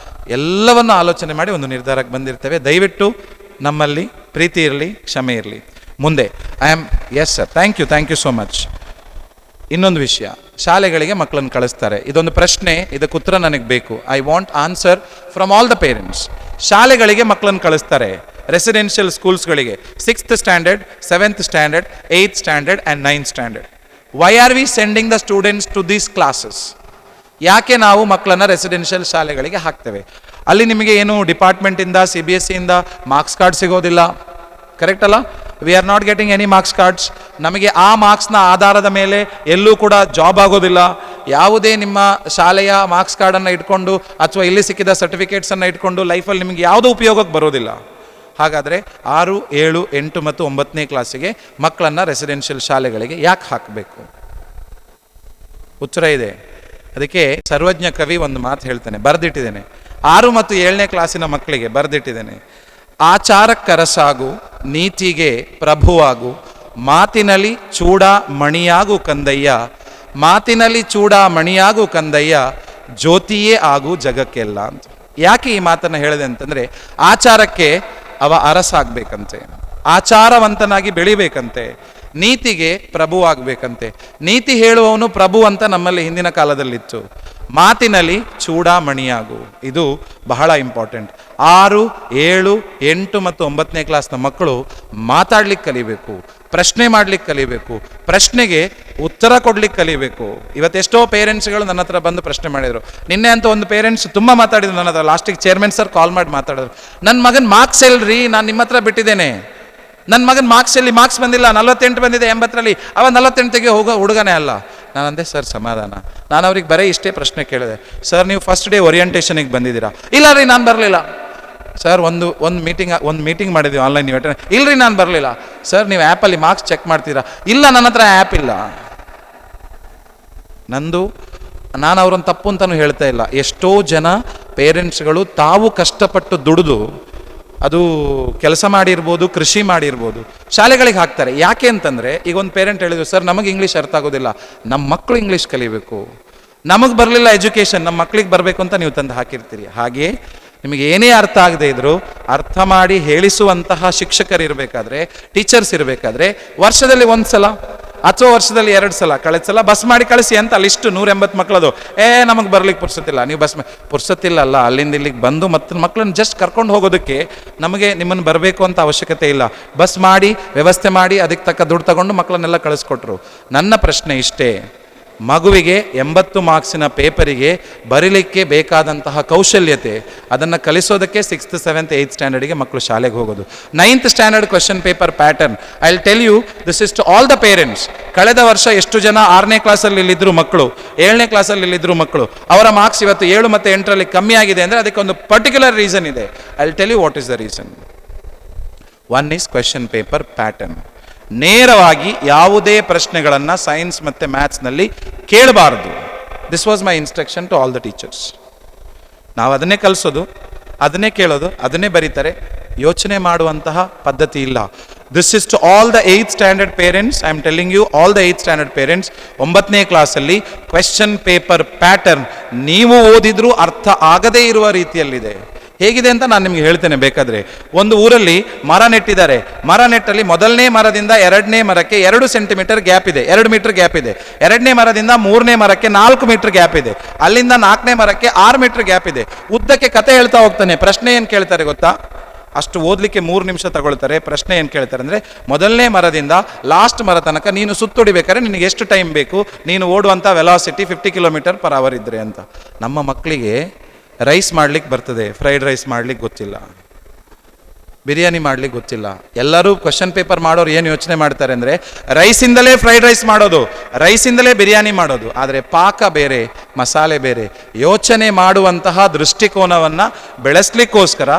ಎಲ್ಲವನ್ನು ಆಲೋಚನೆ ಮಾಡಿ ಒಂದು ನಿರ್ಧಾರಕ್ಕೆ ಬಂದಿರ್ತೇವೆ. ದಯವಿಟ್ಟು ನಮ್ಮಲ್ಲಿ ಪ್ರೀತಿ ಇರಲಿ, ಕ್ಷಮೆ ಇರಲಿ. ಮುಂದೆ yes sir, thank you so much. ಇನ್ನೊಂದು ವಿಷಯ, ಶಾಲೆಗಳಿಗೆ ಮಕ್ಕಳನ್ನು ಕಳಿಸ್ತಾರೆ. ಇದೊಂದು ಪ್ರಶ್ನೆ, ಇದಕ್ಕೆ ಉತ್ತರ ನನಗೆ ಬೇಕು. I want answer from all the parents. ಶಾಲೆಗಳಿಗೆ ಮಕ್ಕಳನ್ನು ಕಳಿಸ್ತಾರೆ, ರೆಸಿಡೆನ್ಷಿಯಲ್ ಸ್ಕೂಲ್ಸ್ಗಳಿಗೆ, 6th standard, 7th standard, 8th standard and 9th standard. Why are we sending the students to these classes? ಯಾಕೆ ನಾವು ಮಕ್ಕಳನ್ನು ರೆಸಿಡೆನ್ಷಿಯಲ್ ಶಾಲೆಗಳಿಗೆ ಹಾಕ್ತೇವೆ? ಅಲ್ಲಿ ನಿಮಗೆ ಏನು ಡಿಪಾರ್ಟ್ಮೆಂಟಿಂದ, CBSE ಇಂದ ಮಾರ್ಕ್ಸ್ ಕಾರ್ಡ್ ಸಿಗೋದಿಲ್ಲ, ಕರೆಕ್ಟ್ ಅಲ್ಲ? We are not getting any marks cards. ನಮಗೆ ಆ ಮಾರ್ಕ್ಸ್ನ ಆಧಾರದ ಮೇಲೆ ಎಲ್ಲೂ ಕೂಡ ಜಾಬ್ ಆಗೋದಿಲ್ಲ. ಯಾವುದೇ ನಿಮ್ಮ ಶಾಲೆಯ ಮಾರ್ಕ್ಸ್ ಕಾರ್ಡನ್ನು ಇಟ್ಕೊಂಡು ಅಥವಾ ಇಲ್ಲಿ ಸಿಕ್ಕಿದ ಸರ್ಟಿಫಿಕೇಟ್ಸನ್ನು ಇಟ್ಕೊಂಡು ಲೈಫಲ್ಲಿ ನಿಮಗೆ ಯಾವುದೂ ಉಪಯೋಗಕ್ಕೆ ಬರೋದಿಲ್ಲ. ಹಾಗಾದರೆ 6, 7, 8 ಮತ್ತು 9ನೇ ಕ್ಲಾಸಿಗೆ ಮಕ್ಕಳನ್ನು ರೆಸಿಡೆನ್ಷಿಯಲ್ ಶಾಲೆಗಳಿಗೆ ಯಾಕೆ ಹಾಕಬೇಕು? ಉತ್ತರ ಇದೆ. ಅದಕ್ಕೆ ಸರ್ವಜ್ಞ ಕವಿ ಒಂದು ಮಾತು ಹೇಳ್ತಾನೆ, ಬರೆದಿಟ್ಟಿದ್ದೇನೆ. 6 ಮತ್ತು 7ನೇ ಕ್ಲಾಸಿನ ಮಕ್ಕಳಿಗೆ ಬರೆದಿಟ್ಟಿದ್ದೇನೆ. ಆಚಾರಕ್ಕರಸಾಗು, ನೀತಿಗೆ ಪ್ರಭುವಾಗು, ಮಾತಿನಲ್ಲಿ ಚೂಡ ಮಣಿಯಾಗು ಕಂದಯ್ಯ, ಮಾತಿನಲ್ಲಿ ಚೂಡ ಮಣಿಯಾಗು ಕಂದಯ್ಯ, ಜ್ಯೋತಿಯೇ ಆಗು ಜಗಕ್ಕೆಲ್ಲ ಅಂತ. ಯಾಕೆ ಈ ಮಾತನ್ನು ಹೇಳಿದೆ ಅಂತಂದರೆ, ಆಚಾರಕ್ಕೆ ಅವ ಅರಸಾಗಬೇಕಂತೆ, ಆಚಾರವಂತನಾಗಿ ಬೆಳಿಬೇಕಂತೆ, ನೀತಿಗೆ ಪ್ರಭು ಆಗಬೇಕಂತೆ. ನೀತಿ ಹೇಳುವವನು ಪ್ರಭು ಅಂತ ನಮ್ಮಲ್ಲಿ ಹಿಂದಿನ ಕಾಲದಲ್ಲಿತ್ತು. ಮಾತಿನಲ್ಲಿ ಚೂಡಾಮಣಿಯಾಗು, ಇದು ಬಹಳ ಇಂಪಾರ್ಟೆಂಟ್. 6, 7, 8 ಮತ್ತು 9ನೇ ಕ್ಲಾಸ್ನ ಮಕ್ಕಳು ಮಾತಾಡ್ಲಿಕ್ಕೆ ಕಲಿಬೇಕು, ಪ್ರಶ್ನೆ ಮಾಡ್ಲಿಕ್ಕೆ ಕಲಿಬೇಕು, ಪ್ರಶ್ನೆಗೆ ಉತ್ತರ ಕೊಡ್ಲಿಕ್ಕೆ ಕಲಿಬೇಕು. ಇವತ್ತೆಷ್ಟೋ ಪೇರೆಂಟ್ಸ್ಗಳು ನನ್ನ ಹತ್ರ ಬಂದು ಪ್ರಶ್ನೆ ಮಾಡಿದರು. ನಿನ್ನೆ ಅಂತ ಒಂದು ಪೇರೆಂಟ್ಸ್ ತುಂಬ ಮಾತಾಡಿದ್ರು ನನ್ನ ಹತ್ರ. ಲಾಸ್ಟಿಗೆ ಚೇರ್ಮನ್ ಸರ್ ಕಾಲ್ ಮಾಡಿ ಮಾತಾಡಿದ್ರು, ನನ್ನ ಮಗನ ಮಾರ್ಕ್ಸ್ ಎಲ್ರಿ, ನಾನು ನಿಮ್ಮ ಹತ್ರ ಬಿಟ್ಟಿದ್ದೇನೆ, ನನ್ನ ಮಗನ ಮಾರ್ಕ್ಸಲ್ಲಿ ಮಾರ್ಕ್ಸ್ ಬಂದಿಲ್ಲ, 48 ಬಂದಿದೆ 80ರಲ್ಲಿ, ಅವ 48ಗೆ ಹೋಗೋ ಹುಡುಗನೇ ಅಲ್ಲ. ನಾನು ಅಂದೆ, ಸರ್ ಸಮಾಧಾನ. ನಾನು ಅವ್ರಿಗೆ ಬರೀ ಇಷ್ಟೇ ಪ್ರಶ್ನೆ ಕೇಳಿದೆ, ಸರ್ ನೀವು ಫಸ್ಟ್ ಡೇ ಓರಿಯೆಂಟೇಷನಿಗೆ ಬಂದಿದ್ದೀರಾ? ಇಲ್ಲ ರೀ ನಾನು ಬರಲಿಲ್ಲ. ಸರ್ ಒಂದು ಮೀಟಿಂಗ್ ಮಾಡಿದ್ವಿ ಆನ್ಲೈನ್, ನೀವು ಇಲ್ಲರಿ ನಾನು ಬರಲಿಲ್ಲ. ಸರ್ ನೀವು ಆ್ಯಪಲ್ಲಿ ಮಾರ್ಕ್ಸ್ ಚೆಕ್ ಮಾಡ್ತೀರಾ? ಇಲ್ಲ ನನ್ನ ಹತ್ರ ಆ್ಯಪ್ ಇಲ್ಲ. ನಾನು ಅವ್ರನ್ನ ತಪ್ಪು ಅಂತಲೂ ಹೇಳ್ತಾ ಇಲ್ಲ. ಎಷ್ಟೋ ಜನ ಪೇರೆಂಟ್ಸ್ಗಳು ತಾವು ಕಷ್ಟಪಟ್ಟು ದುಡಿದು, ಅದು ಕೆಲಸ ಮಾಡಿರ್ಬೋದು, ಕೃಷಿ ಮಾಡಿರ್ಬೋದು, ಶಾಲೆಗಳಿಗೆ ಹಾಕ್ತಾರೆ. ಯಾಕೆ ಅಂತಂದರೆ, ಈಗ ಒಂದು ಪೇರೆಂಟ್ ಹೇಳಿದ್ರು, ಸರ್ ನಮಗೆ ಇಂಗ್ಲೀಷ್ ಅರ್ಥ ಆಗೋದಿಲ್ಲ, ನಮ್ಮ ಮಕ್ಕಳು ಇಂಗ್ಲೀಷ್ ಕಲಿಬೇಕು, ನಮಗೆ ಬರಲಿಲ್ಲ ಎಜುಕೇಷನ್, ನಮ್ಮ ಮಕ್ಕಳಿಗೆ ಬರಬೇಕು ಅಂತ ನೀವು ತಂದು ಹಾಕಿರ್ತೀರಿ. ಹಾಗೆ ನಿಮಗೆ ಏನೇ ಅರ್ಥ ಆಗದೆ ಇದ್ದರೂ ಅರ್ಥ ಮಾಡಿ ಹೇಳಿಸುವಂತಹ ಶಿಕ್ಷಕರು ಇರಬೇಕಾದ್ರೆ, ಟೀಚರ್ಸ್ ಇರಬೇಕಾದ್ರೆ, ವರ್ಷದಲ್ಲಿ 1 ಸಲ ಅಥವಾ ವರ್ಷದಲ್ಲಿ 2 ಸಲ, ಕಳೆದ ಸಲ ಬಸ್ ಮಾಡಿ ಕಳಿಸಿ ಅಂತ ಲಿಸ್ಟು 180 ಮಕ್ಕಳದು. ನಮಗೆ ಬರ್ಲಿಕ್ಕೆ ಪುರ್ಸತ್ತಿಲ್ಲ, ನೀವು ಬಸ್ ಪುರ್ಸತ್ತಿಲ್ಲ ಅಲ್ಲ, ಅಲ್ಲಿಂದ ಇಲ್ಲಿಗೆ ಬಂದು ಮತ್ತು ಮಕ್ಕಳನ್ನ ಜಸ್ಟ್ ಕರ್ಕೊಂಡು ಹೋಗೋದಕ್ಕೆ ನಮಗೆ ನಿಮ್ಮನ್ನು ಬರಬೇಕು ಅಂತ ಅವಶ್ಯಕತೆ ಇಲ್ಲ. ಬಸ್ ಮಾಡಿ ವ್ಯವಸ್ಥೆ ಮಾಡಿ ಅದಕ್ಕೆ ತಕ್ಕ ದುಡ್ಡು ತಗೊಂಡು ಮಕ್ಕಳನ್ನೆಲ್ಲ ಕಳಿಸ್ಕೊಟ್ರು. ನನ್ನ ಪ್ರಶ್ನೆ ಇಷ್ಟೇ, ಮಗುವಿಗೆ 80 ಮಾರ್ಕ್ಸಿನ ಪೇಪರಿಗೆ ಬರೀಲಿಕ್ಕೆ ಬೇಕಾದಂತಹ ಕೌಶಲ್ಯತೆ, ಅದನ್ನು ಕಲಿಸೋದಕ್ಕೆ 6th, 7th, 8th ಸ್ಟ್ಯಾಂಡರ್ಡಿಗೆ ಮಕ್ಕಳು ಶಾಲೆಗೆ ಹೋಗೋದು. 9th standard question paper pattern, I will tell you this is to all the parents. ಕಳೆದ ವರ್ಷ ಎಷ್ಟು ಜನ 6ನೇ ಕ್ಲಾಸಲ್ಲಿ ಇಲ್ಲಿದ್ರು ಮಕ್ಕಳು, 7ನೇ ಕ್ಲಾಸಲ್ಲಿ ಇಲ್ಲಿದ್ರು ಮಕ್ಕಳು, ಅವರ ಮಾರ್ಕ್ಸ್ ಇವತ್ತು 7 ಮತ್ತು 8ರಲ್ಲಿ ಕಮ್ಮಿ ಆಗಿದೆ ಅಂದರೆ ಅದಕ್ಕೆ ಒಂದು ಪರ್ಟಿಕ್ಯುಲರ್ ರೀಸನ್ ಇದೆ. I will tell you what is the reason. One is question paper pattern. ನೇರವಾಗಿ ಯಾವುದೇ ಪ್ರಶ್ನೆಗಳನ್ನು ಸೈನ್ಸ್ ಮತ್ತು ಮ್ಯಾಥ್ಸ್ನಲ್ಲಿ ಕೇಳಬಾರ್ದು. This was my instruction to all the teachers. ನಾವು ಅದನ್ನೇ ಕಲಿಸೋದು, ಅದನ್ನೇ ಕೇಳೋದು, ಅದನ್ನೇ ಬರೀತಾರೆ, ಯೋಚನೆ ಮಾಡುವಂತಹ ಪದ್ಧತಿ ಇಲ್ಲ. This is to all the 8th standard parents. I am telling you, all the 8th standard parents, 9ನೇ ಕ್ಲಾಸಲ್ಲಿ ಕ್ವೆಶ್ಚನ್ ಪೇಪರ್ ಪ್ಯಾಟರ್ನ್ ನೀವು ಓದಿದ್ರೂ ಅರ್ಥ ಆಗದೇ ಇರುವ ರೀತಿಯಲ್ಲಿದೆ. ಹೇಗಿದೆ ಅಂತ ನಾನು ನಿಮಗೆ ಹೇಳ್ತೇನೆ ಬೇಕಾದರೆ. ಒಂದು ಊರಲ್ಲಿ ಮರ ನೆಟ್ಟಿದ್ದಾರೆ. ಮರ ನೆಟ್ಟಲ್ಲಿ ಮೊದಲನೇ ಮರದಿಂದ 2ನೇ ಮರಕ್ಕೆ 2 ಸೆಂಟಿಮೀಟರ್ ಗ್ಯಾಪ್ ಇದೆ, 2 ಮೀಟರ್ ಗ್ಯಾಪ್ ಇದೆ. 2ನೇ ಮರದಿಂದ 3ನೇ ಮರಕ್ಕೆ 4 ಮೀಟರ್ ಗ್ಯಾಪ್ ಇದೆ. ಅಲ್ಲಿಂದ 4ನೇ ಮರಕ್ಕೆ 6 ಮೀಟರ್ ಗ್ಯಾಪ್ ಇದೆ. ಉದ್ದಕ್ಕೆ ಕತೆ ಹೇಳ್ತಾ ಹೋಗ್ತಾನೆ. ಪ್ರಶ್ನೆ ಏನು ಕೇಳ್ತಾರೆ ಗೊತ್ತಾ? ಅಷ್ಟು ಓದಲಿಕ್ಕೆ 3 ನಿಮಿಷ ತಗೊಳ್ತಾರೆ. ಪ್ರಶ್ನೆ ಏನು ಕೇಳ್ತಾರೆ ಅಂದರೆ, ಮೊದಲನೇ ಮರದಿಂದ ಲಾಸ್ಟ್ ಮರ ತನಕ ನೀನು ಸುತ್ತೊಡಿಬೇಕಾದ್ರೆ ನಿನಗೆ ಎಷ್ಟು ಟೈಮ್ ಬೇಕು, ನೀನು ಓಡುವಂಥ ವೆಲಾಸಿಟಿ 50 km/h ಇದ್ದರೆ ಅಂತ. ನಮ್ಮ ಮಕ್ಕಳಿಗೆ ರೈಸ್ ಮಾಡ್ಲಿಕ್ಕೆ ಬರ್ತದೆ, ಫ್ರೈಡ್ ರೈಸ್ ಮಾಡ್ಲಿಕ್ಕೆ ಗೊತ್ತಿಲ್ಲ, ಬಿರಿಯಾನಿ ಮಾಡ್ಲಿಕ್ಕೆ ಗೊತ್ತಿಲ್ಲ. ಎಲ್ಲರೂ ಕ್ವಶನ್ ಪೇಪರ್ ಮಾಡೋರು ಏನು ಯೋಚನೆ ಮಾಡ್ತಾರೆ ಅಂದರೆ, ರೈಸಿಂದಲೇ ಫ್ರೈಡ್ ರೈಸ್ ಮಾಡೋದು, ರೈಸಿಂದಲೇ ಬಿರಿಯಾನಿ ಮಾಡೋದು. ಆದರೆ ಪಾಕ ಬೇರೆ, ಮಸಾಲೆ ಬೇರೆ. ಯೋಚನೆ ಮಾಡುವಂತಹ ದೃಷ್ಟಿಕೋನವನ್ನು ಬೆಳೆಸಲಿಕ್ಕೋಸ್ಕರ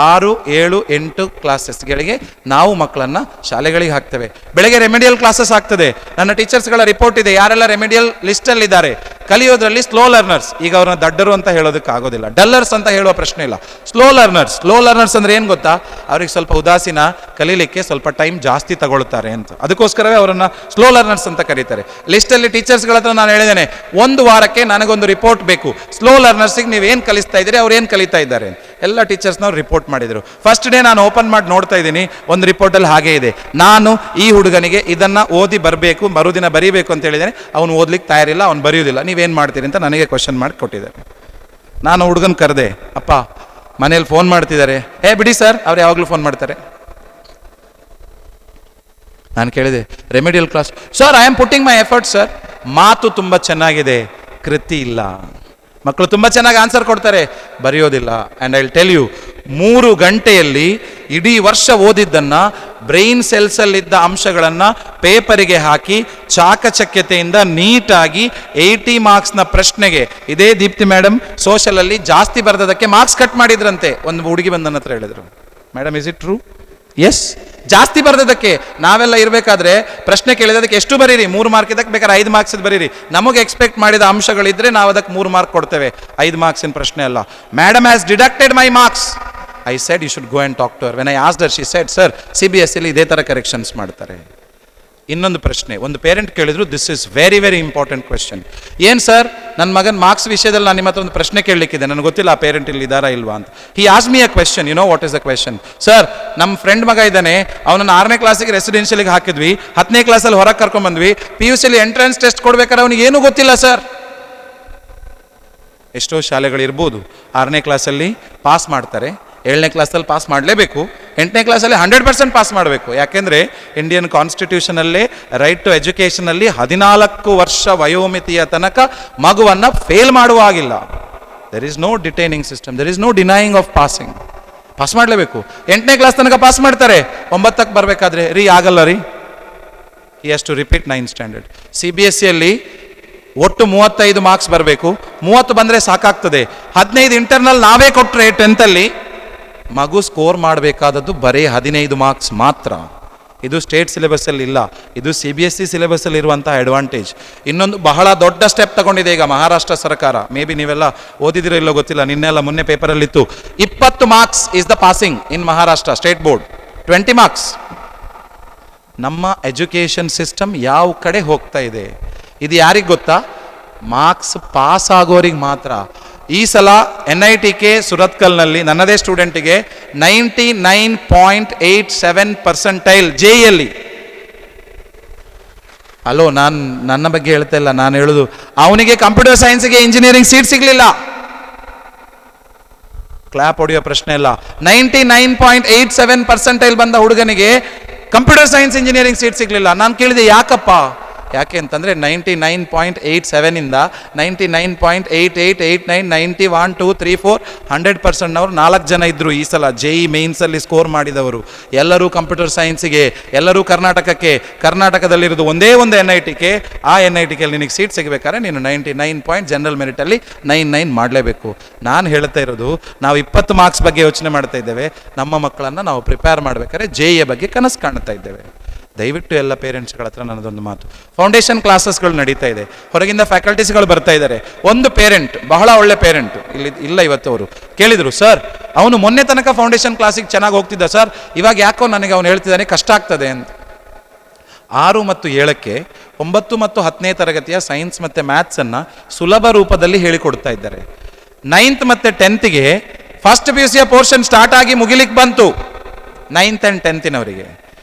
6, 7, 8 ಕ್ಲಾಸಸ್ಗಳಿಗೆ ನಾವು ಮಕ್ಕಳನ್ನು ಶಾಲೆಗಳಿಗೆ ಹಾಕ್ತೇವೆ. ಬೆಳಗ್ಗೆ ರೆಮಿಡಿಯಲ್ ಕ್ಲಾಸಸ್ ಆಗ್ತದೆ. ನನ್ನ ಟೀಚರ್ಸ್ಗಳ ರಿಪೋರ್ಟ್ ಇದೆ, ಯಾರೆಲ್ಲ ರೆಮಿಡಿಯಲ್ ಲಿಸ್ಟಲ್ಲಿದ್ದಾರೆ. ಕಲಿಯೋದ್ರಲ್ಲಿ ಸ್ಲೋ ಲರ್ನರ್ಸ್, ಈಗ ಅವ್ರನ್ನ ದಡ್ಡರು ಅಂತ ಹೇಳೋದಕ್ಕೆ ಆಗೋದಿಲ್ಲ, ಡಲ್ಲರ್ಸ್ ಅಂತ ಹೇಳುವ ಪ್ರಶ್ನೆ ಇಲ್ಲ. ಸ್ಲೋ ಲರ್ನರ್ಸ್ ಅಂದ್ರೆ ಏನು ಗೊತ್ತಾ? ಅವ್ರಿಗೆ ಸ್ವಲ್ಪ ಉದಾಸೀನ, ಕಲೀಲಿಕ್ಕೆ ಸ್ವಲ್ಪ ಟೈಮ್ ಜಾಸ್ತಿ ತಗೊಳ್ತಾರೆ ಅಂತ. ಅದಕ್ಕೋಸ್ಕರವೇ ಅವರನ್ನು ಸ್ಲೋ ಲರ್ನರ್ಸ್ ಅಂತ ಕರೀತಾರೆ. ಲಿಸ್ಟಲ್ಲಿ ಟೀಚರ್ಸ್ಗಳ ಹತ್ರ ನಾನು ಹೇಳಿದ್ದೇನೆ, 1 ವಾರಕ್ಕೆ ನನಗೊಂದು ರಿಪೋರ್ಟ್ ಬೇಕು, ಸ್ಲೋ ಲರ್ನರ್ಸಿಗೆ ನೀವೇನು ಕಲಿಸ್ತಾ ಇದ್ದೀರಿ, ಅವ್ರು ಏನು ಕಲಿತಾ ಇದ್ದಾರೆ. ಎಲ್ಲ ಟೀಚರ್ಸ್ನವ್ರು ರಿಪೋರ್ಟ್ ಮಾಡಿದರು. ಫಸ್ಟ್ ಡೇ ನಾನು ಓಪನ್ ಮಾಡಿ ನೋಡ್ತಾ ಇದ್ದೀನಿ, ಒಂದು ರಿಪೋರ್ಟಲ್ಲಿ ಹಾಗೇ ಇದೆ, ನಾನು ಈ ಹುಡುಗನಿಗೆ ಇದನ್ನು ಓದಿ ಬರಬೇಕು, ಮರುದಿನ ಬರೀಬೇಕು ಅಂತ ಹೇಳಿದ್ದೇನೆ, ಅವನು ಓದ್ಲಿಕ್ಕೆ ತಯಾರಿಲ್ಲ, ಅವ್ನು ಬರೆಯೋದಿಲ್ಲ, ನೀವೇನು ಮಾಡ್ತೀರಿ ಅಂತ ನನಗೆ ಕ್ವಶನ್ ಮಾಡಿ ಕೊಟ್ಟಿದ್ದಾರೆ. ನಾನು ಹುಡುಗನ ಕರೆದೆ, ಅಪ್ಪ ಮನೇಲಿ ಫೋನ್ ಮಾಡ್ತಿದ್ದಾರೆ. ಬಿಡಿ ಸರ್, ಅವ್ರು ಯಾವಾಗಲೂ ಫೋನ್ ಮಾಡ್ತಾರೆ. ನಾನು ಕೇಳಿದೆ, remedial class sir, I am putting my effort sir. ಮಾತು ತುಂಬ ಚೆನ್ನಾಗಿದೆ, ಕೃತಿ ಇಲ್ಲ. ಮಕ್ಕಳು ತುಂಬ ಚೆನ್ನಾಗಿ ಆನ್ಸರ್ ಕೊಡ್ತಾರೆ, ಬರೆಯೋದಿಲ್ಲ. And I will tell you, 3 ಗಂಟೆಯಲ್ಲಿ ಇಡೀ ವರ್ಷ ಓದಿದ್ದನ್ನು ಬ್ರೈನ್ ಸೆಲ್ಸಲ್ಲಿದ್ದ ಅಂಶಗಳನ್ನು ಪೇಪರಿಗೆ ಹಾಕಿ ಚಾಕಚಕ್ಯತೆಯಿಂದ ನೀಟಾಗಿ 80 ಮಾರ್ಕ್ಸ್ನ ಪ್ರಶ್ನೆಗೆ, ಇದೇ ದೀಪ್ತಿ ಮೇಡಮ್ ಸೋಷಲಲ್ಲಿ ಜಾಸ್ತಿ ಬರೆದದಕ್ಕೆ ಮಾರ್ಕ್ಸ್ ಕಟ್ ಮಾಡಿದ್ರಂತೆ. ಒಂದು ಹುಡುಗಿ ಬಂದು ನನ್ನ ಹತ್ರ ಹೇಳಿದ್ರು, madam is it true? Yes, ಜಾಸ್ತಿ ಬರೆದದಕ್ಕೆ. ನಾವೆಲ್ಲ ಇರಬೇಕಾದ್ರೆ ಪ್ರಶ್ನೆ ಕೇಳಿದಕ್ಕೆ ಎಷ್ಟು ಬರೀರಿ, 3 ಮಾರ್ಕ್ ಇದಕ್ಕೆ ಬೇಕಾದ್ರೆ 5 ಮಾರ್ಕ್ಸ್ ಬರೀರಿ. ನಮಗೆ ಎಕ್ಸ್ಪೆಕ್ಟ್ ಮಾಡಿದ ಅಂಶಗಳಿದ್ರೆ ನಾವು ಅದಕ್ಕೆ 3 ಮಾರ್ಕ್ ಕೊಡ್ತೇವೆ, 5 ಮಾರ್ಕ್ಸಿನ ಪ್ರಶ್ನೆ ಅಲ್ಲ. Madam has deducted my marks. I said you should go and talk to her. When I asked her, she said, sir, CBSE ಇದೇ ಥರ ಕರೆಕ್ಷನ್ಸ್ ಮಾಡ್ತಾರೆ. ಇನ್ನೊಂದು ಪ್ರಶ್ನೆ, ಒಂದು ಪೇರೆಂಟ್ ಕೇಳಿದ್ರು, this is very very important question. ಏನು ಸರ್, ನನ್ನ ಮಗನ ಮಾರ್ಕ್ಸ್ ವಿಷಯದಲ್ಲಿ ನಾನು ನಿಮ್ಮ ಹತ್ರ ಒಂದು ಪ್ರಶ್ನೆ ಕೇಳಲಿಕ್ಕಿದೆ, ನನಗೆ ಗೊತ್ತಿಲ್ಲ ಆ ಪೇರೆಂಟ್ ಇಲ್ಲಿ ಇದ್ದಾರಾ ಇಲ್ವಾ ಅಂತ. He ask me a question, you know what is the question? Sir, ನಮ್ಮ ಫ್ರೆಂಡ್ ಮಗ ಇದ್ದಾನೆ, ಅವನನ್ನು 6ನೇ ಕ್ಲಾಸಿಗೆ ರೆಸಿಡೆನ್ಷಿಯಲ್ಗೆ ಹಾಕಿದ್ವಿ, 10ನೇ ಕ್ಲಾಸಲ್ಲಿ ಹೊರಗೆ ಕರ್ಕೊಂಡ್ಬಂದ್ವಿ, PUCಲಿ ಎಂಟ್ರೆನ್ಸ್ ಟೆಸ್ಟ್ ಕೊಡ್ಬೇಕಾದ್ರೆ ಅವನಿಗೆ ಏನೂ ಗೊತ್ತಿಲ್ಲ ಸರ್. ಎಷ್ಟೋ ಶಾಲೆಗಳಿರ್ಬೋದು 6ನೇ ಕ್ಲಾಸಲ್ಲಿ ಪಾಸ್ ಮಾಡ್ತಾರೆ, 7ನೇ ಕ್ಲಾಸಲ್ಲಿ ಪಾಸ್ ಮಾಡಲೇಬೇಕು, 8ನೇ ಕ್ಲಾಸಲ್ಲಿ 100% ಪಾಸ್ ಮಾಡಬೇಕು. ಯಾಕೆಂದರೆ ಇಂಡಿಯನ್ ಕಾನ್ಸ್ಟಿಟ್ಯೂಷನಲ್ಲೇ ರೈಟ್ ಟು ಎಜುಕೇಷನಲ್ಲಿ 14 ವರ್ಷ ವಯೋಮಿತಿಯ ತನಕ ಮಗುವನ್ನು ಫೇಲ್ ಮಾಡುವ ಆಗಿಲ್ಲ. There is no detaining system, there is no denying of passing. Pass ಮಾಡಲೇಬೇಕು. 8ನೇ ಕ್ಲಾಸ್ ತನಕ ಪಾಸ್ ಮಾಡ್ತಾರೆ, 9ಕ್ಕೆ ಬರಬೇಕಾದ್ರೆ ರೀ ಆಗಲ್ಲ ರೀ, he has to repeat 9th standard. CBSEಯಲ್ಲಿ ಒಟ್ಟು 35 ಮಾರ್ಕ್ಸ್ ಬರಬೇಕು, 30 ಬಂದರೆ ಸಾಕಾಗ್ತದೆ. 15 ಇಂಟರ್ನಲ್ ನಾವೇ ಕೊಟ್ಟರೆ 10th ಮಗು ಸ್ಕೋರ್ ಮಾಡಬೇಕಾದದ್ದು ಬರೀ 15 ಮಾರ್ಕ್ಸ್ ಮಾತ್ರ. ಇದು ಸ್ಟೇಟ್ ಸಿಲೆಬಸ್ಸಲ್ಲಿ ಇಲ್ಲ, ಇದು CBSE ಸಿಲೆಬಸ್ಸಲ್ಲಿ ಇರುವಂಥ ಅಡ್ವಾಂಟೇಜ್. ಇನ್ನೊಂದು ಬಹಳ ದೊಡ್ಡ ಸ್ಟೆಪ್ ತಗೊಂಡಿದೆ ಈಗ ಮಹಾರಾಷ್ಟ್ರ ಸರ್ಕಾರ. ಮೇ ಬಿ ನೀವೆಲ್ಲ ಓದಿದಿರೋ ಇಲ್ಲೋ ಗೊತ್ತಿಲ್ಲ, ನಿನ್ನೆಲ್ಲ ಮೊನ್ನೆ ಪೇಪರಲ್ಲಿತ್ತು. 20 marks is the passing in Maharashtra state board, 20 marks. ನಮ್ಮ ಎಜುಕೇಷನ್ ಸಿಸ್ಟಮ್ ಯಾವ ಕಡೆ ಹೋಗ್ತಾ ಇದೆ ಇದು ಯಾರಿಗೆ ಗೊತ್ತಾ? ಮಾರ್ಕ್ಸ್ ಪಾಸ್ ಆಗೋರಿಗೆ ಮಾತ್ರ. ಈ ಸಲ NITK ಸುರತ್ಕಲ್ನಲ್ಲಿ ನನ್ನದೇ ಸ್ಟೂಡೆಂಟಿಗೆ 99.87% JEಯಲ್ಲಿ. ಅಲೋ, ನನ್ನ ಬಗ್ಗೆ ಹೇಳ್ತಾ ಇಲ್ಲ, ನಾನು ಹೇಳೋದು ಅವನಿಗೆ ಕಂಪ್ಯೂಟರ್ ಸೈನ್ಸ್ಗೆ ಇಂಜಿನಿಯರಿಂಗ್ ಸೀಟ್ ಸಿಗಲಿಲ್ಲ. ಕ್ಲಾಪ್ ಹೊಡೆಯೋ ಪ್ರಶ್ನೆ ಇಲ್ಲ. 99.87% ಬಂದ ಹುಡುಗನಿಗೆ ಕಂಪ್ಯೂಟರ್ ಸೈನ್ಸ್ ಇಂಜಿನಿಯರಿಂಗ್ ಸೀಟ್ ಸಿಗಲಿಲ್ಲ. ನಾನು ಕೇಳಿದೆ ಯಾಕಪ್ಪ? ಯಾಕೆ ಅಂತಂದರೆ 99.87ಇಂದ 99.8889 90 1 2 3 4 100%ನವರು 4 ಜನ ಇದ್ದರು ಈ ಸಲ JEE ಮೇನ್ಸಲ್ಲಿ ಸ್ಕೋರ್ ಮಾಡಿದವರು. ಎಲ್ಲರೂ ಕಂಪ್ಯೂಟರ್ ಸೈನ್ಸಿಗೆ, ಎಲ್ಲರೂ ಕರ್ನಾಟಕಕ್ಕೆ. ಕರ್ನಾಟಕದಲ್ಲಿರೋದು ಒಂದೇ ಒಂದು NITK. ಆ NITKಲ್ಲಿ ನಿನಗೆ ಸೀಟ್ ಸಿಗಬೇಕಾದ್ರೆ ನೀನು 99 ಜನರಲ್ ಮೆರಿಟಲ್ಲಿ 99 ಮಾಡಲೇಬೇಕು. ನಾನು ಹೇಳ್ತಾ ಇರೋದು, ನಾವು 20 ಮಾರ್ಕ್ಸ್ ಬಗ್ಗೆ ಯೋಚನೆ ಮಾಡ್ತಾ ಇದ್ದೇವೆ, ನಮ್ಮ ಮಕ್ಕಳನ್ನು ನಾವು ಪ್ರಿಪೇರ್ ಮಾಡಬೇಕಾದ್ರೆ JEE ಬಗ್ಗೆ ಕನಸು ಕಾಣ್ತಾ ಇದ್ದೇವೆ. ದಯವಿಟ್ಟು ಎಲ್ಲ ಪೇರೆಂಟ್ಸ್ಗಳ ಹತ್ರ ನನ್ನದೊಂದು ಮಾತು, ಫೌಂಡೇಶನ್ ಕ್ಲಾಸಸ್ಗಳು ನಡೀತಾ ಇದೆ, ಹೊರಗಿಂದ ಫ್ಯಾಕಲ್ಟೀಸ್ಗಳು ಬರ್ತಾ ಇದ್ದಾರೆ. ಒಂದು ಪೇರೆಂಟ್, ಬಹಳ ಒಳ್ಳೆ ಪೇರೆಂಟ್ ಇಲ್ಲ ಇವತ್ತು, ಅವರು ಕೇಳಿದರು, ಸರ್ ಅವನು ಮೊನ್ನೆ ತನಕ ಫೌಂಡೇಶನ್ ಕ್ಲಾಸಿಗೆ ಚೆನ್ನಾಗಿ ಹೋಗ್ತಿದ್ದ ಸರ್, ಇವಾಗ ಯಾಕೋ ನನಗೆ ಅವನು ಹೇಳ್ತಿದ್ದಾನೆ ಕಷ್ಟ ಆಗ್ತದೆ ಅಂತ. 6 ಮತ್ತು 7ಕ್ಕೆ 9 ಮತ್ತು 10ನೇ ತರಗತಿಯ ಸೈನ್ಸ್ ಮತ್ತು ಮ್ಯಾಥ್ಸನ್ನು ಸುಲಭ ರೂಪದಲ್ಲಿ ಹೇಳಿಕೊಡ್ತಾ ಇದ್ದಾರೆ. 9th ಮತ್ತು 10thಗೆ ಫಸ್ಟ್ PUCಯ ಪೋರ್ಷನ್ ಸ್ಟಾರ್ಟ್ ಆಗಿ ಮುಗಿಲಿಕ್ಕೆ ಬಂತು 9th and 10thನವರಿಗೆ.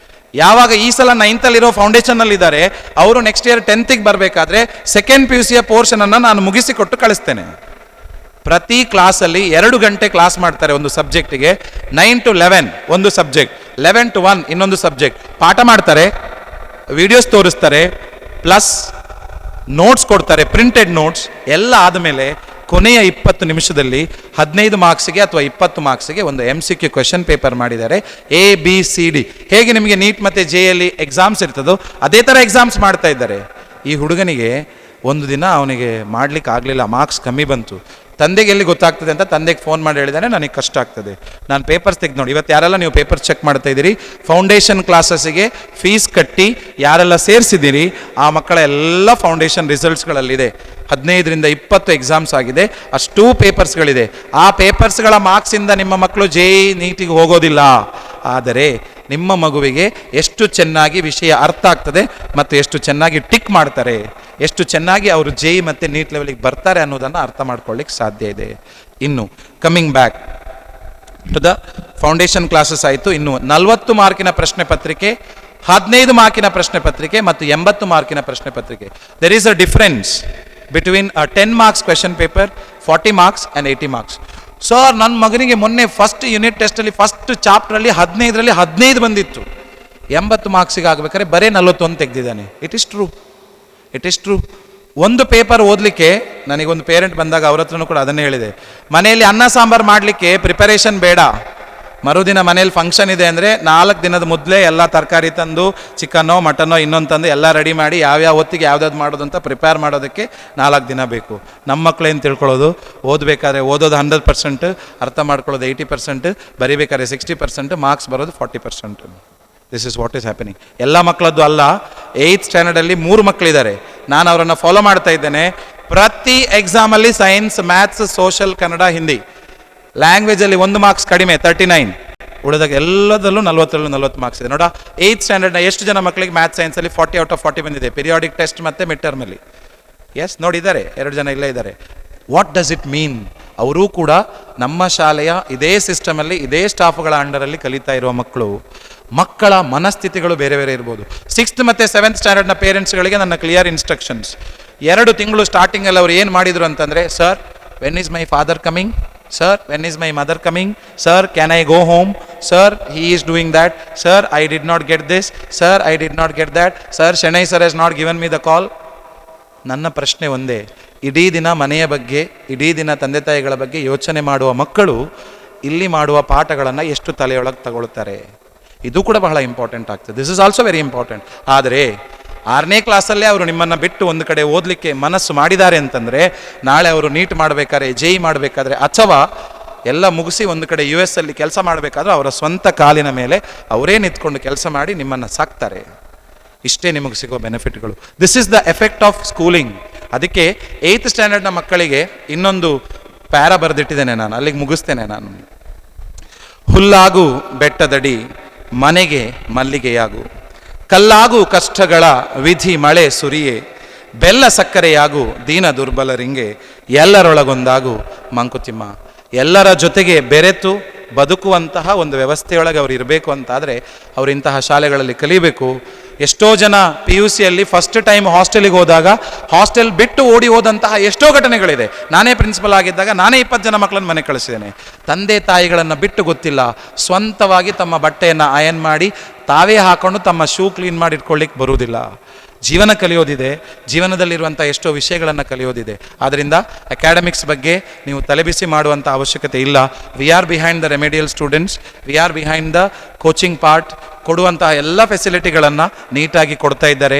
ಯಾವಾಗ ಈ ಸಲ 9thಲ್ಲಿರೋ ಫೌಂಡೇಶನ್ನಲ್ಲಿದ್ದಾರೆ, ಅವರು ನೆಕ್ಸ್ಟ್ ಇಯರ್ 10thಗೆ ಬರಬೇಕಾದ್ರೆ ಸೆಕೆಂಡ್ PUCಯ ಪೋರ್ಷನನ್ನು ನಾನು ಮುಗಿಸಿಕೊಟ್ಟು ಕಳಿಸ್ತೇನೆ. ಪ್ರತಿ ಕ್ಲಾಸಲ್ಲಿ 2 ಗಂಟೆ ಕ್ಲಾಸ್ ಮಾಡ್ತಾರೆ ಒಂದು ಸಬ್ಜೆಕ್ಟಿಗೆ. 9 to 11 ಒಂದು ಸಬ್ಜೆಕ್ಟ್, 11 to 1 ಇನ್ನೊಂದು ಸಬ್ಜೆಕ್ಟ್. ಪಾಠ ಮಾಡ್ತಾರೆ, ವಿಡಿಯೋಸ್ ತೋರಿಸ್ತಾರೆ, ಪ್ಲಸ್ ನೋಟ್ಸ್ ಕೊಡ್ತಾರೆ, ಪ್ರಿಂಟೆಡ್ ನೋಟ್ಸ್ ಎಲ್ಲ ಆದಮೇಲೆ ಕೊನೆಯ 20 ನಿಮಿಷದಲ್ಲಿ 15 ಮಾರ್ಕ್ಸಿಗೆ ಅಥವಾ 20 ಮಾರ್ಕ್ಸಿಗೆ ಒಂದು MCQ ಕ್ವೆಶನ್ ಪೇಪರ್ ಮಾಡಿದ್ದಾರೆ. ABCD ಹೇಗೆ ನಿಮಗೆ ನೀಟ್ ಮತ್ತು JEಯಲ್ಲಿ ಎಕ್ಸಾಮ್ಸ್ ಇರ್ತದೋ ಅದೇ ಥರ ಎಕ್ಸಾಮ್ಸ್ ಮಾಡ್ತಾ ಇದ್ದಾರೆ. ಈ ಹುಡುಗನಿಗೆ ಒಂದು ದಿನ ಅವನಿಗೆ ಮಾಡಲಿಕ್ಕೆ ಆಗಲಿಲ್ಲ, ಮಾರ್ಕ್ಸ್ ಕಮ್ಮಿ ಬಂತು. ತಂದೆಗೆ ಎಲ್ಲಿ ಗೊತ್ತಾಗ್ತದೆ ಅಂತ ತಂದೆಗೆ ಫೋನ್ ಮಾಡಿ ಹೇಳಿದಾನೆ, ನನಗೆ ಕಷ್ಟ ಆಗ್ತದೆ, ನಾನು ಪೇಪರ್ಸ್ ತೆಗೆದು ನೋಡಿ. ಇವತ್ತು ಯಾರೆಲ್ಲ ನೀವು ಪೇಪರ್ಸ್ ಚೆಕ್ ಮಾಡ್ತಾ ಇದ್ದೀರಿ, ಫೌಂಡೇಶನ್ ಕ್ಲಾಸಸ್ಸಿಗೆ ಫೀಸ್ ಕಟ್ಟಿ ಯಾರೆಲ್ಲ ಸೇರಿಸಿದ್ದೀರಿ ಆ ಮಕ್ಕಳ ಎಲ್ಲ ಫೌಂಡೇಶನ್ ರಿಸಲ್ಟ್ಸ್ಗಳಲ್ಲಿದೆ. 15ರಿಂದ 20 ಎಕ್ಸಾಮ್ಸ್ ಆಗಿದೆ, ಅಷ್ಟೂ ಪೇಪರ್ಸ್ಗಳಿದೆ. ಆ ಪೇಪರ್ಸ್ಗಳ ಮಾರ್ಕ್ಸಿಂದ ನಿಮ್ಮ ಮಕ್ಕಳು JEE ನೀಟಿಗೆ ಹೋಗೋದಿಲ್ಲ. ಆದರೆ ನಿಮ್ಮ ಮಗುವಿಗೆ ಎಷ್ಟು ಚೆನ್ನಾಗಿ ವಿಷಯ ಅರ್ಥ ಆಗ್ತದೆ ಮತ್ತು ಎಷ್ಟು ಚೆನ್ನಾಗಿ ಟಿಕ್ ಮಾಡ್ತಾರೆ, ಎಷ್ಟು ಚೆನ್ನಾಗಿ ಅವರು JEE ಮತ್ತು ನೀಟ್ ಲೆವೆಲಿಗೆ ಬರ್ತಾರೆ ಅನ್ನೋದನ್ನು ಅರ್ಥ ಮಾಡ್ಕೊಳ್ಳಿಕ್ಕೆ ಸಾಧ್ಯ ಇದೆ. ಇನ್ನು coming back to the foundation classes ಆಯಿತು. ಇನ್ನು 40 ಮಾರ್ಕಿನ ಪ್ರಶ್ನೆ ಪತ್ರಿಕೆ, 15 ಮಾರ್ಕಿನ ಪ್ರಶ್ನೆ ಪತ್ರಿಕೆ ಮತ್ತು 80 ಮಾರ್ಕಿನ ಪ್ರಶ್ನೆ ಪತ್ರಿಕೆ. There is a difference between 10 marks question paper, 40 marks and 80 marks. Sir, ನನ್ನ ಮಗನಿಗೆ ಮೊನ್ನೆ ಫಸ್ಟ್ ಯೂನಿಟ್ ಟೆಸ್ಟಲ್ಲಿ ಫಸ್ಟ್ ಚಾಪ್ಟ್ರಲ್ಲಿ 15ರಲ್ಲಿ 15 ಬಂದಿತ್ತು, 80 ಮಾರ್ಕ್ಸಿಗೆ ಆಗಬೇಕಾದ್ರೆ ಬರೀ 41 ತೆಗೆದಿದ್ದಾನೆ. It is true, it is true. ಒಂದು ಪೇಪರ್ ಓದಲಿಕ್ಕೆ ನನಗೊಂದು ಪೇರೆಂಟ್ ಬಂದಾಗ ಅವ್ರ ಹತ್ರನೂ ಕೂಡ ಅದನ್ನೇ ಹೇಳಿದೆ, ಮನೆಯಲ್ಲಿ ಅನ್ನ ಸಾಂಬಾರು ಮಾಡಲಿಕ್ಕೆ ಪ್ರಿಪರೇಷನ್ ಬೇಡ, ಮರುದಿನ ಮನೇಲಿ ಫಂಕ್ಷನ್ ಇದೆ ಅಂದರೆ 4 ದಿನದ ಮೊದಲೇ ಎಲ್ಲ ತರಕಾರಿ ತಂದು ಚಿಕನ್ನೋ ಮಟನ್ನೋ ಇನ್ನೊಂದು ತಂದು ಎಲ್ಲ ರೆಡಿ ಮಾಡಿ ಯಾವ್ಯಾವ ಹೊತ್ತಿಗೆ ಯಾವ್ದಾವ್ದು ಮಾಡೋದು ಅಂತ ಪ್ರಿಪೇರ್ ಮಾಡೋದಕ್ಕೆ 4 ದಿನ ಬೇಕು. ನಮ್ಮ ಮಕ್ಕಳೇನು ತಿಳ್ಕೊಳ್ಳೋದು, ಓದಬೇಕಾದ್ರೆ ಓದೋದು 100%, ಅರ್ಥ ಮಾಡ್ಕೊಳ್ಳೋದು 80%, ಬರೀಬೇಕಾದ್ರೆ 60%, ಮಾರ್ಕ್ಸ್ ಬರೋದು 40%. This is what is happening. ಎಲ್ಲ ಮಕ್ಕಳದ್ದು ಅಲ್ಲ. 8th ಸ್ಟ್ಯಾಂಡರ್ಡಲ್ಲಿ 3 ಮಕ್ಕಳಿದ್ದಾರೆ, ನಾನು ಅವರನ್ನು ಫಾಲೋ ಮಾಡ್ತಾ ಇದ್ದೇನೆ. ಪ್ರತಿ ಎಕ್ಸಾಮಲ್ಲಿ science, maths, social, Kannada, Hindi, ಲ್ಯಾಂಗ್ವೇಜಲ್ಲಿ 1 ಮಾರ್ಕ್ಸ್ ಕಡಿಮೆ 39, ಉಳಿದಾಗ ಎಲ್ಲದಲ್ಲೂ 40 ಮಾರ್ಕ್ಸ್ ಇದೆ. ನೋಡ 8th ಸ್ಟ್ಯಾಂಡರ್ಡ್ನ ಎಷ್ಟು ಜನ ಮಕ್ಕಳಿಗೆ ಮ್ಯಾಥ್ಸ್ ಸೈನ್ಸಲ್ಲಿ 40 ಔಟ್ ಆಫ್ 40 ಬಂದಿದೆ, ಪಿರಿಯಾಡಿಕ್ ಟೆಸ್ಟ್ ಮತ್ತು ಮಿಡ್ ಟರ್ಮಲ್ಲಿ. ಎಸ್, ನೋಡಿದ್ದಾರೆ, 2 ಜನ ಇಲ್ಲೇ ಇದ್ದಾರೆ. What does it mean? ಅವರೂ ಕೂಡ ನಮ್ಮ ಶಾಲೆಯ ಇದೇ ಸಿಸ್ಟಮಲ್ಲಿ ಇದೇ ಸ್ಟಾಫ್ಗಳ ಅಂಡರಲ್ಲಿ ಕಲಿತಾ ಇರುವ ಮಕ್ಕಳು. ಮಕ್ಕಳ ಮನಸ್ಥಿತಿಗಳು ಬೇರೆ ಬೇರೆ ಇರ್ಬೋದು. 6th ಮತ್ತು 7th ಸ್ಟ್ಯಾಂಡರ್ಡ್ನ ಪೇರೆಂಟ್ಸ್ಗಳಿಗೆ ನನ್ನ ಕ್ಲಿಯರ್ ಇನ್ಸ್ಟ್ರಕ್ಷನ್ಸ್. 2 ತಿಂಗಳು ಸ್ಟಾರ್ಟಿಂಗಲ್ಲಿ ಅವ್ರು ಏನು ಮಾಡಿದರು ಅಂತಂದರೆ, sir when is my father coming, sir when is my mother coming, sir can I go home, sir he is doing that, sir I did not get this, sir I did not get that, sir Shenoy sir has not given me the call. ನನ್ನ ಪ್ರಶ್ನೆ ಒಂದೇ, ಇಡೀ ದಿನ ಮನೆಯ ಬಗ್ಗೆ, ಇಡೀ ದಿನ ತಂದೆ ತಾಯಿಗಳ ಬಗ್ಗೆ ಯೋಚನೆ ಮಾಡುವ ಮಕ್ಕಳು ಇಲ್ಲಿ ಮಾಡುವ ಪಾಠಗಳನ್ನು ಎಷ್ಟು ತಲೆಯೊಳಗೆ ತಗೊಳ್ತಾರೆ? ಇದು ಕೂಡ ಬಹಳ ಇಂಪಾರ್ಟೆಂಟ್ ಆಗ್ತದೆ. This is also very important. ಆದರೆ 6ನೇ ಕ್ಲಾಸಲ್ಲೇ ಅವರು ನಿಮ್ಮನ್ನು ಬಿಟ್ಟು ಒಂದು ಕಡೆ ಓದಲಿಕ್ಕೆ ಮನಸ್ಸು ಮಾಡಿದ್ದಾರೆ ಅಂತಂದರೆ, ನಾಳೆ ಅವರು ನೀಟ್ ಮಾಡಬೇಕಾದ್ರೆ, JEE ಮಾಡಬೇಕಾದ್ರೆ, ಅಥವಾ ಎಲ್ಲ ಮುಗಿಸಿ ಒಂದು ಕಡೆ US ಅಲ್ಲಿ ಕೆಲಸ ಮಾಡಬೇಕಾದ್ರೂ ಅವರ ಸ್ವಂತ ಕಾಲಿನ ಮೇಲೆ ಅವರೇ ನಿಂತ್ಕೊಂಡು ಕೆಲಸ ಮಾಡಿ ನಿಮ್ಮನ್ನು ಸಾಕ್ತಾರೆ. ಇಷ್ಟೇ ನಿಮಗೆ ಸಿಗೋ ಬೆನಿಫಿಟ್ಗಳು. This is the effect of schooling. ಅದಕ್ಕೆ 8th ಸ್ಟ್ಯಾಂಡರ್ಡ್ನ ಮಕ್ಕಳಿಗೆ ಇನ್ನೊಂದು ಪ್ಯಾರಾ ಬರೆದಿಟ್ಟಿದ್ದೇನೆ ನಾನು, ಅಲ್ಲಿಗೆ ಮುಗಿಸ್ತೇನೆ ನಾನು. ಹುಲ್ಲಾಗು ಬೆಟ್ಟದಡಿ, ಮನೆಗೆ ಮಲ್ಲಿಗೆಯಾಗು, ಕಲ್ಲಾಗು ಕಷ್ಟಗಳ ವಿಧಿ ಮಳೆ ಸುರಿಯೇ, ಬೆಲ್ಲ ಸಕ್ಕರೆಯಾಗು ದೀನ ದುರ್ಬಲರಿಂಗೆ, ಎಲ್ಲರೊಳಗೊಂದಾಗು ಮಂಕುತಿಮ್ಮ. ಎಲ್ಲರ ಜೊತೆಗೆ ಬೆರೆತು ಬದುಕುವಂತಹ ಒಂದು ವ್ಯವಸ್ಥೆಯೊಳಗೆ ಅವ್ರು ಇರಬೇಕು ಅಂತಾದರೆ ಅವ್ರು ಇಂತಹ ಶಾಲೆಗಳಲ್ಲಿ ಕಲಿಬೇಕು. ಎಷ್ಟೋ ಜನ PUCಯಲ್ಲಿ ಫಸ್ಟ್ ಟೈಮ್ ಹಾಸ್ಟೆಲಿಗೆ ಹೋದಾಗ ಹಾಸ್ಟೆಲ್ ಬಿಟ್ಟು ಓಡಿ ಹೋದಂತಹ ಎಷ್ಟೋ ಘಟನೆಗಳಿದೆ. ನಾನೇ ಪ್ರಿನ್ಸಿಪಲ್ ಆಗಿದ್ದಾಗ ನಾನೇ 20 ಜನ ಮಕ್ಕಳನ್ನು ಮನೆ ಕಳಿಸಿದ್ದೇನೆ. ತಂದೆ ತಾಯಿಗಳನ್ನು ಬಿಟ್ಟು ಗೊತ್ತಿಲ್ಲ, ಸ್ವಂತವಾಗಿ ತಮ್ಮ ಬಟ್ಟೆಯನ್ನು ಅಯನ್ ಮಾಡಿ ತಾವೇ ಹಾಕೊಂಡು ತಮ್ಮ ಶೂ ಕ್ಲೀನ್ ಮಾಡಿ ಇಟ್ಕೊಳ್ಳಿಕ್ಕೆ ಬರುವುದಿಲ್ಲ. ಜೀವನ ಕಲಿಯೋದಿದೆ, ಜೀವನದಲ್ಲಿರುವಂಥ ಎಷ್ಟೋ ವಿಷಯಗಳನ್ನು ಕಲಿಯೋದಿದೆ. ಆದ್ದರಿಂದ ಅಕಾಡೆಮಿಕ್ಸ್ ಬಗ್ಗೆ ನೀವು ತಲೆಬಿಸಿ ಮಾಡುವಂಥ ಅವಶ್ಯಕತೆ ಇಲ್ಲ. We are behind the remedial students, we are behind the coaching part. ಕೊಡುವಂತಹ ಎಲ್ಲ ಫೆಸಿಲಿಟಿಗಳನ್ನು ನೀಟಾಗಿ ಕೊಡ್ತಾ ಇದ್ದಾರೆ.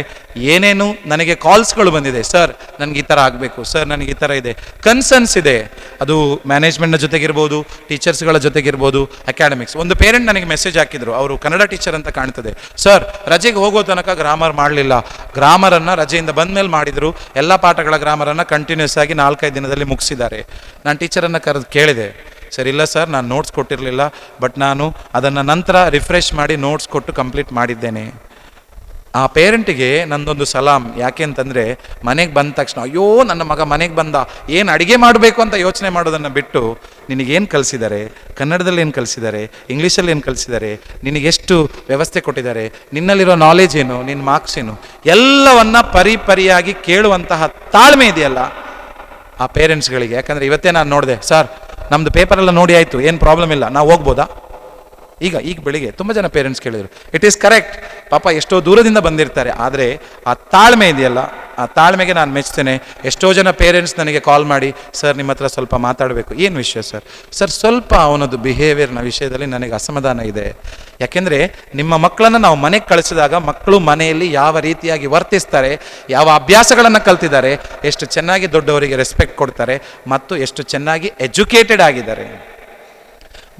ಏನೇನು ನನಗೆ ಕಾಲ್ಸ್ಗಳು ಬಂದಿದೆ, ಸರ್ ನನಗೆ ಈ ಥರ ಆಗಬೇಕು, ಸರ್ ನನಗೆ ಈ ಥರ ಇದೆ, ಕನ್ಸರ್ನ್ಸ್ ಇದೆ. ಅದು ಮ್ಯಾನೇಜ್ಮೆಂಟ್ನ ಜೊತೆಗಿರ್ಬೋದು, ಟೀಚರ್ಸ್ಗಳ ಜೊತೆಗಿರ್ಬೋದು, ಅಕಾಡೆಮಿಕ್ಸ್. ಒಂದು ಪೇರೆಂಟ್ ನನಗೆ ಮೆಸೇಜ್ ಹಾಕಿದ್ರು, ಅವರು ಕನ್ನಡ ಟೀಚರ್ ಅಂತ ಕಾಣ್ತದೆ, ಸರ್ ರಜೆಗೆ ಹೋಗೋ ತನಕ ಗ್ರಾಮರ್ ಮಾಡಲಿಲ್ಲ, ಗ್ರಾಮರನ್ನು ರಜೆಯಿಂದ ಬಂದ ಮೇಲೆ ಮಾಡಿದರು, ಎಲ್ಲ ಪಾಠಗಳ ಗ್ರಾಮರನ್ನು ಕಂಟಿನ್ಯೂಸ್ ಆಗಿ 4-5 ದಿನದಲ್ಲಿ ಮುಗಿಸಿದ್ದಾರೆ. ನಾನು ಟೀಚರನ್ನು ಕೇಳಿದೆ, ಸರ್ ಇಲ್ಲ ಸರ್ ನಾನು ನೋಟ್ಸ್ ಕೊಟ್ಟಿರಲಿಲ್ಲ, ಬಟ್ ನಾನು ಅದನ್ನು ನಂತರ ರಿಫ್ರೆಶ್ ಮಾಡಿ ನೋಟ್ಸ್ ಕೊಟ್ಟು ಕಂಪ್ಲೀಟ್ ಮಾಡಿದ್ದೇನೆ. ಆ ಪೇರೆಂಟಿಗೆ ನಂದೊಂದು ಸಲಾಮ್. ಯಾಕೆ ಅಂತಂದರೆ, ಮನೆಗೆ ಬಂದ ತಕ್ಷಣ ಅಯ್ಯೋ ನನ್ನ ಮಗ ಮನೆಗೆ ಬಂದ, ಏನು ಅಡುಗೆ ಮಾಡಬೇಕು ಅಂತ ಯೋಚನೆ ಮಾಡೋದನ್ನು ಬಿಟ್ಟು ನಿನಗೇನು ಕಲಿಸಿದ್ದಾರೆ, ಕನ್ನಡದಲ್ಲಿ ಏನು ಕಲಿಸಿದ್ದಾರೆ, ಇಂಗ್ಲೀಷಲ್ಲಿ ಏನು ಕಲಿಸಿದ್ದಾರೆ, ನಿನಗೆಷ್ಟು ವ್ಯವಸ್ಥೆ ಕೊಟ್ಟಿದ್ದಾರೆ, ನಿನ್ನಲ್ಲಿರೋ ನಾಲೆಜ್ ಏನು, ನಿನ್ನ ಮಾರ್ಕ್ಸ್ ಏನು, ಎಲ್ಲವನ್ನ ಪರಿಯಾಗಿ ಕೇಳುವಂತಹ ತಾಳ್ಮೆ ಇದೆಯಲ್ಲ ಆ ಪೇರೆಂಟ್ಸ್ಗಳಿಗೆ. ಯಾಕಂದರೆ ಇವತ್ತೇ ನಾನು ನೋಡಿದೆ, ಸರ್ ನಮ್ಮದು ಪೇಪರೆಲ್ಲ ನೋಡಿ ಆಯಿತು, ಏನು ಪ್ರಾಬ್ಲಮ್ ಇಲ್ಲ, ನಾವು ಹೋಗ್ಬೋದಾ? ಈಗ ಬೆಳಿಗ್ಗೆ ತುಂಬ ಜನ ಪೇರೆಂಟ್ಸ್ ಕೇಳಿದರು. ಇಟ್ ಈಸ್ ಕರೆಕ್ಟ್, ಪಾಪ ಎಷ್ಟೋ ದೂರದಿಂದ ಬಂದಿರ್ತಾರೆ, ಆದರೆ ಆ ತಾಳ್ಮೆ ಇದೆಯಲ್ಲ, ಆ ತಾಳ್ಮೆಗೆ ನಾನು ಮೆಚ್ತೇನೆ. ಎಷ್ಟೋ ಜನ ಪೇರೆಂಟ್ಸ್ ನನಗೆ ಕಾಲ್ ಮಾಡಿ, ಸರ್ ನಿಮ್ಮ ಹತ್ರ ಸ್ವಲ್ಪ ಮಾತಾಡಬೇಕು. ಏನು ವಿಷಯ ಸರ್? ಸರ್ ಸ್ವಲ್ಪ ಅವನದು ಬಿಹೇವಿಯರ್ನ ವಿಷಯದಲ್ಲಿ ನನಗೆ ಅಸಮಾಧಾನ ಇದೆ. ಯಾಕೆಂದರೆ ನಿಮ್ಮ ಮಕ್ಕಳನ್ನು ನಾವು ಮನೆಗೆ ಕಳಿಸಿದಾಗ ಮಕ್ಕಳು ಮನೆಯಲ್ಲಿ ಯಾವ ರೀತಿಯಾಗಿ ವರ್ತಿಸ್ತಾರೆ, ಯಾವ ಅಭ್ಯಾಸಗಳನ್ನು ಕಲ್ತಿದ್ದಾರೆ, ಎಷ್ಟು ಚೆನ್ನಾಗಿ ದೊಡ್ಡವರಿಗೆ ರೆಸ್ಪೆಕ್ಟ್ ಕೊಡ್ತಾರೆ ಮತ್ತು ಎಷ್ಟು ಚೆನ್ನಾಗಿ ಎಜುಕೇಟೆಡ್ ಆಗಿದ್ದಾರೆ.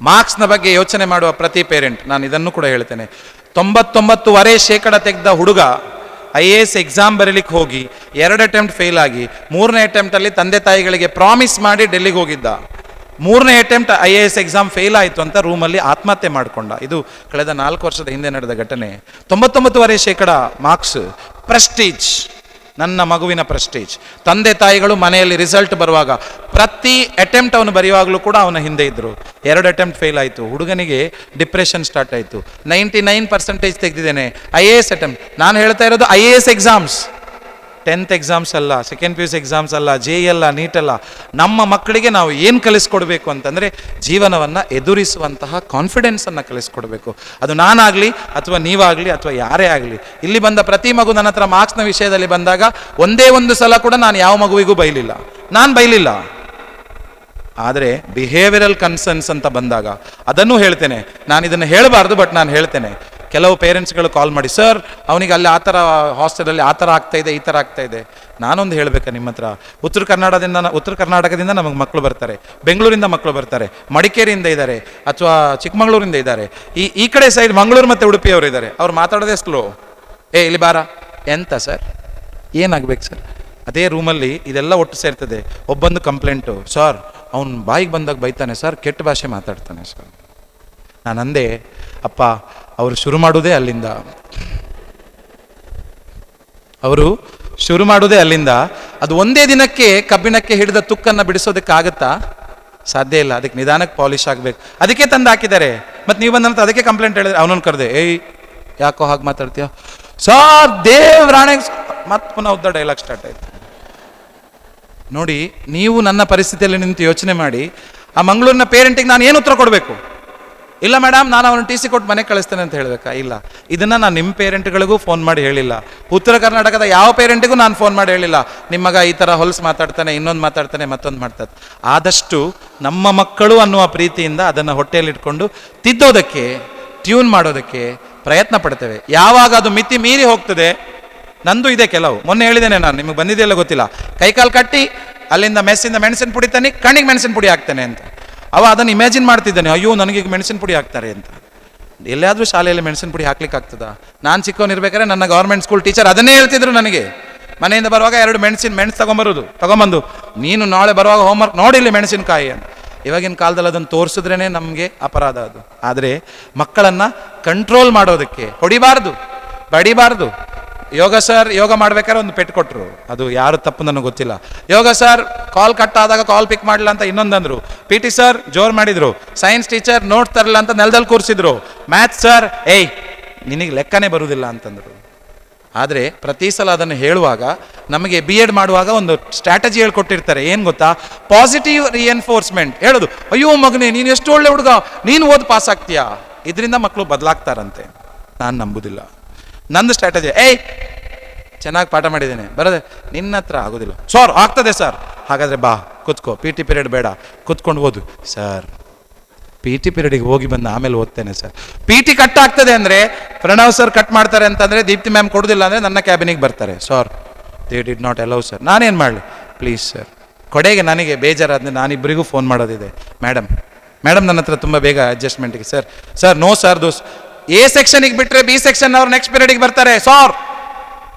ಮಾರ್ಕ್ಸ್ನ ಬಗ್ಗೆ ಯೋಚನೆ ಮಾಡುವ ಪ್ರತಿ ಪೇರೆಂಟ್, ನಾನು ಇದನ್ನು ಕೂಡ ಹೇಳ್ತೇನೆ, 99.9% ತೆಗೆದ ಹುಡುಗ IAS ಎಕ್ಸಾಮ್ ಬರೀಲಿಕ್ಕೆ ಹೋಗಿ 2 ಅಟೆಂಪ್ಟ್ ಫೇಲ್ ಆಗಿ 3ನೇ ಅಟೆಂಪ್ಟಲ್ಲಿ ತಂದೆ ತಾಯಿಗಳಿಗೆ ಪ್ರಾಮಿಸ್ ಮಾಡಿ ಡೆಲ್ಲಿಗೆ ಹೋಗಿದ್ದ. 3ನೇ ಅಟೆಂಪ್ಟ್ IAS ಎಕ್ಸಾಮ್ ಫೇಲ್ ಆಯಿತು ಅಂತ ರೂಮಲ್ಲಿ ಆತ್ಮಹತ್ಯೆ ಮಾಡಿಕೊಂಡ. ಇದು ಕಳೆದ 4 ವರ್ಷದ ಹಿಂದೆ ನಡೆದ ಘಟನೆ. 99% ಮಾರ್ಕ್ಸ್, ಪ್ರೆಸ್ಟೀಜ್, ನನ್ನ ಮಗುವಿನ ಪ್ರೆಸ್ಟೀಜ್. ತಂದೆ ತಾಯಿಗಳು ಮನೆಯಲ್ಲಿ ರಿಸಲ್ಟ್ ಬರುವಾಗ ಪ್ರತಿ ಅಟೆಂಪ್ಟ್ ಅವನು ಬರೆಯುವಾಗಲೂ ಕೂಡ ಅವನ ಹಿಂದೆ ಇದ್ದರು. 2 ಅಟೆಂಪ್ಟ್ ಫೇಲ್ ಆಯಿತು, ಹುಡುಗನಿಗೆ ಡಿಪ್ರೆಷನ್ ಸ್ಟಾರ್ಟ್ ಆಯಿತು. 99% ತೆಗೆದಿದ್ದೇನೆ IAS ಅಟೆಂಪ್ಟ್. ನಾನು ಹೇಳ್ತಾ ಇರೋದು IAS ಎಕ್ಸಾಮ್ಸ್, 10th ಎಕ್ಸಾಮ್ಸ್ ಅಲ್ಲ, ಸೆಕೆಂಡ್ PUC ಎಕ್ಸಾಮ್ಸ್ ಅಲ್ಲ, JEE ಅಲ್ಲ, ನೀಟ್ ಅಲ್ಲ. ನಮ್ಮ ಮಕ್ಕಳಿಗೆ ನಾವು ಏನು ಕಲಿಸ್ಕೊಡ್ಬೇಕು ಅಂತಂದರೆ ಜೀವನವನ್ನು ಎದುರಿಸುವಂತಹ ಕಾನ್ಫಿಡೆನ್ಸನ್ನು ಕಲಿಸ್ಕೊಡ್ಬೇಕು. ಅದು ನಾನಾಗಲಿ ಅಥವಾ ನೀವಾಗಲಿ ಅಥವಾ ಯಾರೇ ಆಗಲಿ, ಇಲ್ಲಿ ಬಂದ ಪ್ರತಿ ಮಗು ನನ್ನ ಹತ್ರ ಮಾರ್ಕ್ಸ್ನ ವಿಷಯದಲ್ಲಿ ಬಂದಾಗ ಒಂದೇ ಒಂದು ಸಲ ಕೂಡ ನಾನು ಯಾವ ಮಗುವಿಗೂ ಬೈಲಿಲ್ಲ, ನಾನು ಬೈಲಿಲ್ಲ. ಆದರೆ ಬಿಹೇವಿಯರಲ್ ಕನ್ಸರ್ನ್ಸ್ ಅಂತ ಬಂದಾಗ ಅದನ್ನು ಹೇಳ್ತೇನೆ. ನಾನು ಇದನ್ನು ಹೇಳಬಾರ್ದು, ಬಟ್ ನಾನು ಹೇಳ್ತೇನೆ. ಕೆಲವು ಪೇರೆಂಟ್ಸ್ಗಳು ಕಾಲ್ ಮಾಡಿ, ಸರ್ ಅವನಿಗೆ ಅಲ್ಲಿ ಆ ಥರ ಹಾಸ್ಟೆಲಲ್ಲಿ ಆ ಥರ ಆಗ್ತಾ ಇದೆ, ಈ ಥರ ಆಗ್ತಾ ಇದೆ. ನಾನೊಂದು ಹೇಳಬೇಕಾ ನಿಮ್ಮ ಹತ್ರ, ಉತ್ತರ ಕರ್ನಾಟಕದಿಂದ ನಮಗೆ ಮಕ್ಕಳು ಬರ್ತಾರೆ, ಬೆಂಗಳೂರಿಂದ ಮಕ್ಕಳು ಬರ್ತಾರೆ, ಮಡಿಕೇರಿಯಿಂದ ಇದ್ದಾರೆ, ಅಥವಾ ಚಿಕ್ಕಮಗಳೂರಿಂದ ಇದ್ದಾರೆ, ಈ ಕಡೆ ಸೈಡ್ ಮಂಗಳೂರು ಮತ್ತು ಉಡುಪಿಯವರು ಇದ್ದಾರೆ. ಅವ್ರು ಮಾತಾಡೋದೇ ಸ್ಲೋ. ಇಲ್ಲಿ ಬಾರ, ಎಂತ ಸರ್, ಏನಾಗಬೇಕು ಸರ್? ಅದೇ ರೂಮಲ್ಲಿ ಇದೆಲ್ಲ ಒಟ್ಟು ಸೇರ್ತದೆ. ಒಬ್ಬೊಂದು ಕಂಪ್ಲೇಂಟು, ಸರ್ ಅವ್ನು ಬಾಯಿಗೆ ಬಂದಾಗ ಬೈತಾನೆ ಸರ್, ಕೆಟ್ಟ ಭಾಷೆ ಮಾತಾಡ್ತಾನೆ ಸರ್. ನಾನು ಅಂದೆ, ಅಪ್ಪ ಅವರು ಶುರು ಮಾಡೋದೇ ಅಲ್ಲಿಂದ, ಅದು ಒಂದೇ ದಿನಕ್ಕೆ ಕಬ್ಬಿಣಕ್ಕೆ ಹಿಡಿದ ತುಕ್ಕನ್ನು ಬಿಡಿಸೋದಕ್ಕಾಗತ್ತಾ? ಸಾಧ್ಯ ಇಲ್ಲ. ಅದಕ್ಕೆ ನಿಧಾನಕ್ಕೆ ಪಾಲಿಶ್ ಆಗಬೇಕು. ಅದಕ್ಕೆ ತಂದು ಹಾಕಿದ್ದಾರೆ. ಮತ್ತು ನೀವು ಬಂದಂತ ಅದಕ್ಕೆ ಕಂಪ್ಲೇಂಟ್ ಹೇಳಿದ್ರೆ ಅವನನ್ನು ಕರೆದೆ, ಯಾಕೋ ಹಾಗೆ ಮಾತಾಡ್ತೀಯ ಸರ್, ದೇವ್ರಾಣೆ, ಮತ್ತೆ ಪುನಃ ಉದ್ದ ಡೈಲಾಗ್ ಸ್ಟಾರ್ಟ್ ಆಯ್ತು. ನೋಡಿ, ನೀವು ನನ್ನ ಪರಿಸ್ಥಿತಿಯಲ್ಲಿ ನಿಂತು ಯೋಚನೆ ಮಾಡಿ, ಆ ಮಂಗಳೂರಿನ ಪೇರೆಂಟಿಗೆ ನಾನು ಏನು ಉತ್ತರ ಕೊಡಬೇಕು? ಇಲ್ಲ ಮೇಡಮ್, ನಾನು ಅವನು ಟಿ ಸಿ ಕೊಟ್ಟು ಮನೆಗೆ ಕಳಿಸ್ತೇನೆ ಅಂತ ಹೇಳಬೇಕಾ? ಇಲ್ಲ. ಇದನ್ನು ನಾನು ನಿಮ್ಮ ಪೇರೆಂಟ್ಗಳಿಗೂ ಫೋನ್ ಮಾಡಿ ಹೇಳಿಲ್ಲ, ಉತ್ತರ ಕರ್ನಾಟಕದ ಯಾವ ಪೇರೆಂಟಿಗೂ ನಾನು ಫೋನ್ ಮಾಡಿ ಹೇಳಿಲ್ಲ, ನಿಮ್ಮ ಮಗ ಈ ಥರ ಹೊಲಸು ಮಾತಾಡ್ತಾನೆ, ಇನ್ನೊಂದು ಮಾತಾಡ್ತಾನೆ, ಮತ್ತೊಂದು ಮಾಡ್ತಾರೆ. ಆದಷ್ಟು ನಮ್ಮ ಮಕ್ಕಳು ಅನ್ನುವ ಪ್ರೀತಿಯಿಂದ ಅದನ್ನು ಹೊಟ್ಟೆಯಲ್ಲಿ ಇಟ್ಕೊಂಡು ತಿದ್ದೋದಕ್ಕೆ, ಟ್ಯೂನ್ ಮಾಡೋದಕ್ಕೆ ಪ್ರಯತ್ನ ಪಡ್ತೇವೆ. ಯಾವಾಗ ಅದು ಮಿತಿ ಮೀರಿ ಹೋಗ್ತದೆ, ನಂದು ಇದೆ ಕೆಲವು, ಮೊನ್ನೆ ಹೇಳಿದ್ದೇನೆ ನಾನು, ನಿಮಗೆ ಬಂದಿದೆಯಲ್ಲ ಗೊತ್ತಿಲ್ಲ, ಕೈಕಾಲು ಕಟ್ಟಿ ಅಲ್ಲಿಂದ ಮೆಸ್ಸಿಂದ ಮೆಣಸಿನ ಪುಡಿ ತನ್ನಿ, ಕಣ್ಣಿಗೆ ಮೆಣಸಿನ ಪುಡಿ ಹಾಕ್ತೇನೆ ಅಂತ. ಅದನ್ನು ಇಮ್ಯಾಜಿನ್ ಮಾಡ್ತಿದ್ದಾನೆ, ಅಯ್ಯೋ ನನಗೀಗ ಮೆಣಸಿನ ಪುಡಿ ಹಾಕ್ತಾರೆ ಅಂತ. ಎಲ್ಲಾದರೂ ಶಾಲೆಯಲ್ಲಿ ಮೆಣಸಿನ ಪುಡಿ ಹಾಕ್ಲಿಕ್ಕೆ ಆಗ್ತದಾ? ನಾನು ಚಿಕ್ಕವನಿರ್ಬೇಕಾದ್ರೆ ನನ್ನ ಗೌರ್ಮೆಂಟ್ ಸ್ಕೂಲ್ ಟೀಚರ್ ಅದನ್ನೇ ಹೇಳ್ತಿದ್ರು ನನಗೆ. ಮನೆಯಿಂದ ಬರುವಾಗ 2 ಮೆಣಸು ತಗೊಂಬರೋದು, ನೀನು ನಾಳೆ ಬರುವಾಗ ಹೋಮ್ವರ್ಕ್ ನೋಡಿಲ್ಲಿ ಮೆಣಸಿನಕಾಯಿ ಅಂತ. ಇವಾಗಿನ ಕಾಲದಲ್ಲಿ ಅದನ್ನು ತೋರಿಸಿದ್ರೇ ನಮಗೆ ಅಪರಾಧ ಅದು. ಆದರೆ ಮಕ್ಕಳನ್ನು ಕಂಟ್ರೋಲ್ ಮಾಡೋದಕ್ಕೆ ಹೊಡಿಬಾರ್ದು, ಬಡಿಬಾರ್ದು. ಯೋಗ ಸರ್ ಯೋಗ ಮಾಡ್ಬೇಕಾದ್ರೆ ಒಂದು ಪೆಟ್ಟು ಕೊಟ್ಟರು, ಅದು ಯಾರು ತಪ್ಪು ನನಗೆ ಗೊತ್ತಿಲ್ಲ. ಯೋಗ ಸರ್ ಕಾಲ್ ಕಟ್ ಆದಾಗ ಕಾಲ್ ಪಿಕ್ ಮಾಡಲಿಲ್ಲ ಅಂತ ಇನ್ನೊಂದಂದ್ರು. PT ಸರ್ ಜೋರು ಮಾಡಿದ್ರು. ಸೈನ್ಸ್ ಟೀಚರ್ ನೋಟ್ಸ್ ತರಲ್ಲ ಅಂತ ನೆಲದಲ್ಲಿ ಕೂರಿಸಿದ್ರು. ಮ್ಯಾಥ್ಸ್ ಸರ್ ನಿನಗೆ ಲೆಕ್ಕನೇ ಬರುವುದಿಲ್ಲ ಅಂತಂದರು. ಆದರೆ ಪ್ರತಿ ಸಲ ಅದನ್ನು ಹೇಳುವಾಗ, ನಮಗೆ B.Ed ಮಾಡುವಾಗ ಒಂದು ಸ್ಟ್ರಾಟಜಿ ಹೇಳ್ಕೊಟ್ಟಿರ್ತಾರೆ, ಏನು ಗೊತ್ತಾ? ಪಾಸಿಟಿವ್ ರಿಎನ್ಫೋರ್ಸ್ಮೆಂಟ್ ಹೇಳೋದು. ಅಯ್ಯೋ ಮಗನೇ, ನೀನು ಎಷ್ಟು ಒಳ್ಳೆ ಹುಡುಗ, ನೀನು ಓದಿ ಪಾಸ್ ಆಗ್ತೀಯಾ. ಇದರಿಂದ ಮಕ್ಕಳು ಬದಲಾಗ್ತಾರಂತೆ. ನಾನು ನಂಬುದಿಲ್ಲ. ನಂದು ಸ್ಟ್ರಾಟಜಿ, ಚೆನ್ನಾಗಿ ಪಾಠ ಮಾಡಿದ್ದೇನೆ, ಬರೋದೆ ನಿನ್ನ ಹತ್ರ ಆಗೋದಿಲ್ಲ. ಸರ್ ಆಗ್ತದೆ ಸರ್, ಹಾಗಾದರೆ ಬಾ ಕೂತ್ಕೋ, PT ಪೀರಿಯಡ್ ಬೇಡ, ಕೂತ್ಕೊಂಡು ಓದು. ಸರ್ PT ಪೀರಿಯಡಿಗೆ ಹೋಗಿ ಬಂದು ಆಮೇಲೆ ಓದ್ತೇನೆ ಸರ್. PT ಕಟ್ ಆಗ್ತದೆ ಅಂದರೆ, ಪ್ರಣವ್ ಸರ್ ಕಟ್ ಮಾಡ್ತಾರೆ ಅಂತಂದರೆ, ದೀಪ್ತಿ ಮ್ಯಾಮ್ ಕೊಡೋದಿಲ್ಲ ಅಂದರೆ ನನ್ನ ಕ್ಯಾಬಿನಿಗೆ ಬರ್ತಾರೆ. Sir they did not allow sir. ನಾನೇನು ಮಾಡಲಿ ಪ್ಲೀಸ್ ಸರ್. ಕೊಡೆಗೆ ನನಗೆ ಬೇಜಾರಾದ್ರೆ ನಾನಿಬ್ಬರಿಗೂ ಫೋನ್ ಮಾಡೋದಿದೆ, ಮೇಡಮ್ ನನ್ನ ಹತ್ರ ತುಂಬ ಬೇಗ ಅಡ್ಜಸ್ಟ್ಮೆಂಟಿಗೆ. Sir no sir, those A ಸೆಕ್ಷನಿಗೆ ಬಿಟ್ಟರೆ B ಸೆಕ್ಷನ್ ಅವ್ರು ನೆಕ್ಸ್ಟ್ ಪೀರಿಯಡಿಗೆ ಬರ್ತಾರೆ. Sir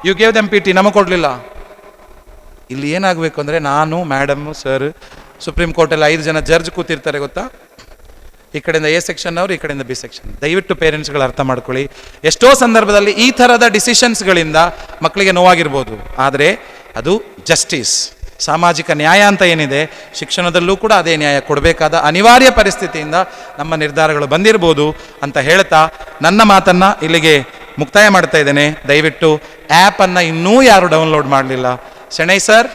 you gave them PT, ನಮಗೆ ಕೊಡಲಿಲ್ಲ. ಇಲ್ಲಿ ಏನಾಗಬೇಕು ಅಂದರೆ, ನಾನು ಮೇಡಮ್ ಸರ್, ಸುಪ್ರೀಂ ಕೋರ್ಟಲ್ಲಿ 5 ಜನ ಜಡ್ಜ್ ಕೂತಿರ್ತಾರೆ ಗೊತ್ತಾ, ಈ ಕಡೆಯಿಂದ A ಸೆಕ್ಷನ್ ಅವರು, ಈ ಕಡೆಯಿಂದ B ಸೆಕ್ಷನ್. ದಯವಿಟ್ಟು ಪೇರೆಂಟ್ಸ್ಗಳು ಅರ್ಥ ಮಾಡ್ಕೊಳ್ಳಿ. ಎಷ್ಟೋ ಸಂದರ್ಭದಲ್ಲಿ ಈ ಥರದ ಡಿಸಿಷನ್ಸ್ಗಳಿಂದ ಮಕ್ಕಳಿಗೆ ನೋವಾಗಿರ್ಬೋದು, ಆದರೆ ಅದು ಜಸ್ಟಿಸ್, ಸಾಮಾಜಿಕ ನ್ಯಾಯ ಅಂತ ಏನಿದೆ, ಶಿಕ್ಷಣದಲ್ಲೂ ಕೂಡ ಅದೇ ನ್ಯಾಯ ಕೊಡಬೇಕಾದ ಅನಿವಾರ್ಯ ಪರಿಸ್ಥಿತಿಯಿಂದ ನಮ್ಮ ನಿರ್ಧಾರಗಳು ಬಂದಿರ್ಬೋದು ಅಂತ ಹೇಳ್ತಾ ನನ್ನ ಮಾತನ್ನು ಇಲ್ಲಿಗೆ ಮುಕ್ತಾಯ ಮಾಡ್ತಾ ಇದ್ದೇನೆ. ದಯವಿಟ್ಟು ಆ್ಯಪನ್ನು ಇನ್ನೂ ಯಾರು ಡೌನ್ಲೋಡ್ ಮಾಡಲಿಲ್ಲ, ಶೆಣೈ ಸರ್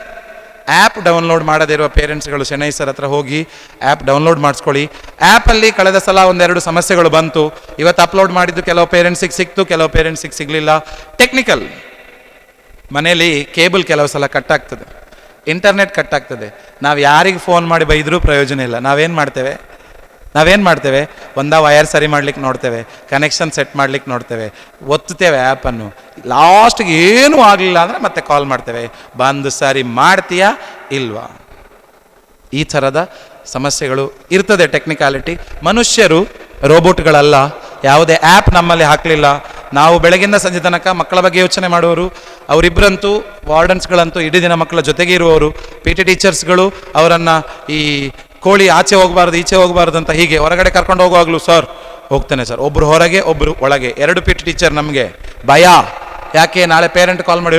ಆ್ಯಪ್ ಡೌನ್ಲೋಡ್ ಮಾಡದಿರುವ ಪೇರೆಂಟ್ಸ್ಗಳು ಶೆಣೈ ಸರ್ ಹತ್ರ ಹೋಗಿ ಆ್ಯಪ್ ಡೌನ್ಲೋಡ್ ಮಾಡಿಸ್ಕೊಳ್ಳಿ. ಆ್ಯಪಲ್ಲಿ ಕಳೆದ ಸಲ 1-2 ಸಮಸ್ಯೆಗಳು ಬಂತು. ಇವತ್ತು ಅಪ್ಲೋಡ್ ಮಾಡಿದ್ದು ಕೆಲವು ಪೇರೆಂಟ್ಸಿಗೆ ಸಿಕ್ತು, ಕೆಲವು ಪೇರೆಂಟ್ಸಿಗೆ ಸಿಗಲಿಲ್ಲ. ಟೆಕ್ನಿಕಲ್, ಮನೇಲಿ ಕೇಬಲ್ ಕೆಲವು ಸಲ ಕಟ್ ಆಗ್ತದೆ, ಇಂಟರ್ನೆಟ್ ಕಟ್ ಆಗ್ತದೆ. ನಾವು ಯಾರಿಗೆ ಫೋನ್ ಮಾಡಿ ಬೈದರೂ ಪ್ರಯೋಜನ ಇಲ್ಲ. ನಾವೇನು ಮಾಡ್ತೇವೆ, ಒಂದಾ ವಯರ್ ಸರಿ ಮಾಡ್ಲಿಕ್ಕೆ ನೋಡ್ತೇವೆ, ಕನೆಕ್ಷನ್ ಸೆಟ್ ಮಾಡ್ಲಿಕ್ಕೆ ನೋಡ್ತೇವೆ, ಒತ್ತುತ್ತೇವೆ ಆ್ಯಪನ್ನು. ಲಾಸ್ಟ್ಗೆ ಏನೂ ಆಗಲಿಲ್ಲ ಅಂದರೆ ಮತ್ತೆ ಕಾಲ್ ಮಾಡ್ತೇವೆ, ಬಂದು ಸರಿ ಮಾಡ್ತೀಯಾ ಇಲ್ವಾ. ಈ ಥರದ ಸಮಸ್ಯೆಗಳು ಇರ್ತದೆ. ಟೆಕ್ನಿಕಾಲಿಟಿ. ಮನುಷ್ಯರು ರೋಬೋಟ್ಗಳಲ್ಲ. ಯಾವುದೇ ಆ್ಯಪ್ ನಮ್ಮಲ್ಲಿ ಹಾಕಲಿಲ್ಲ. ನಾವು ಬೆಳಗಿಂದ ಸಂಜೆ ತನಕ ಮಕ್ಕಳ ಬಗ್ಗೆ ಯೋಚನೆ ಮಾಡುವವರು, ಅವರಿಬ್ಬರಂತೂ ವಾರ್ಡನ್ಸ್ಗಳಂತೂ ಇಡೀ ದಿನ ಮಕ್ಕಳ ಜೊತೆಗೆ ಇರುವವರು. PT ಟೀಚರ್ಸ್ಗಳು ಅವರನ್ನು ಈ ಕೋಳಿ ಆಚೆ ಹೋಗಬಾರ್ದು ಈಚೆ ಹೋಗಬಾರ್ದು ಅಂತ ಹೀಗೆ ಹೊರಗಡೆ ಕರ್ಕೊಂಡು ಹೋಗುವಾಗಲೂ ಸರ್ ಹೋಗ್ತೇನೆ ಸರ್, ಒಬ್ಬರು ಹೊರಗೆ ಒಬ್ಬರು ಒಳಗೆ, 2 PT ಟೀಚರ್. ನಮಗೆ ಭಯ. ಯಾಕೆ? ನಾಳೆ ಪೇರೆಂಟ್ ಕಾಲ್ ಮಾಡಿ,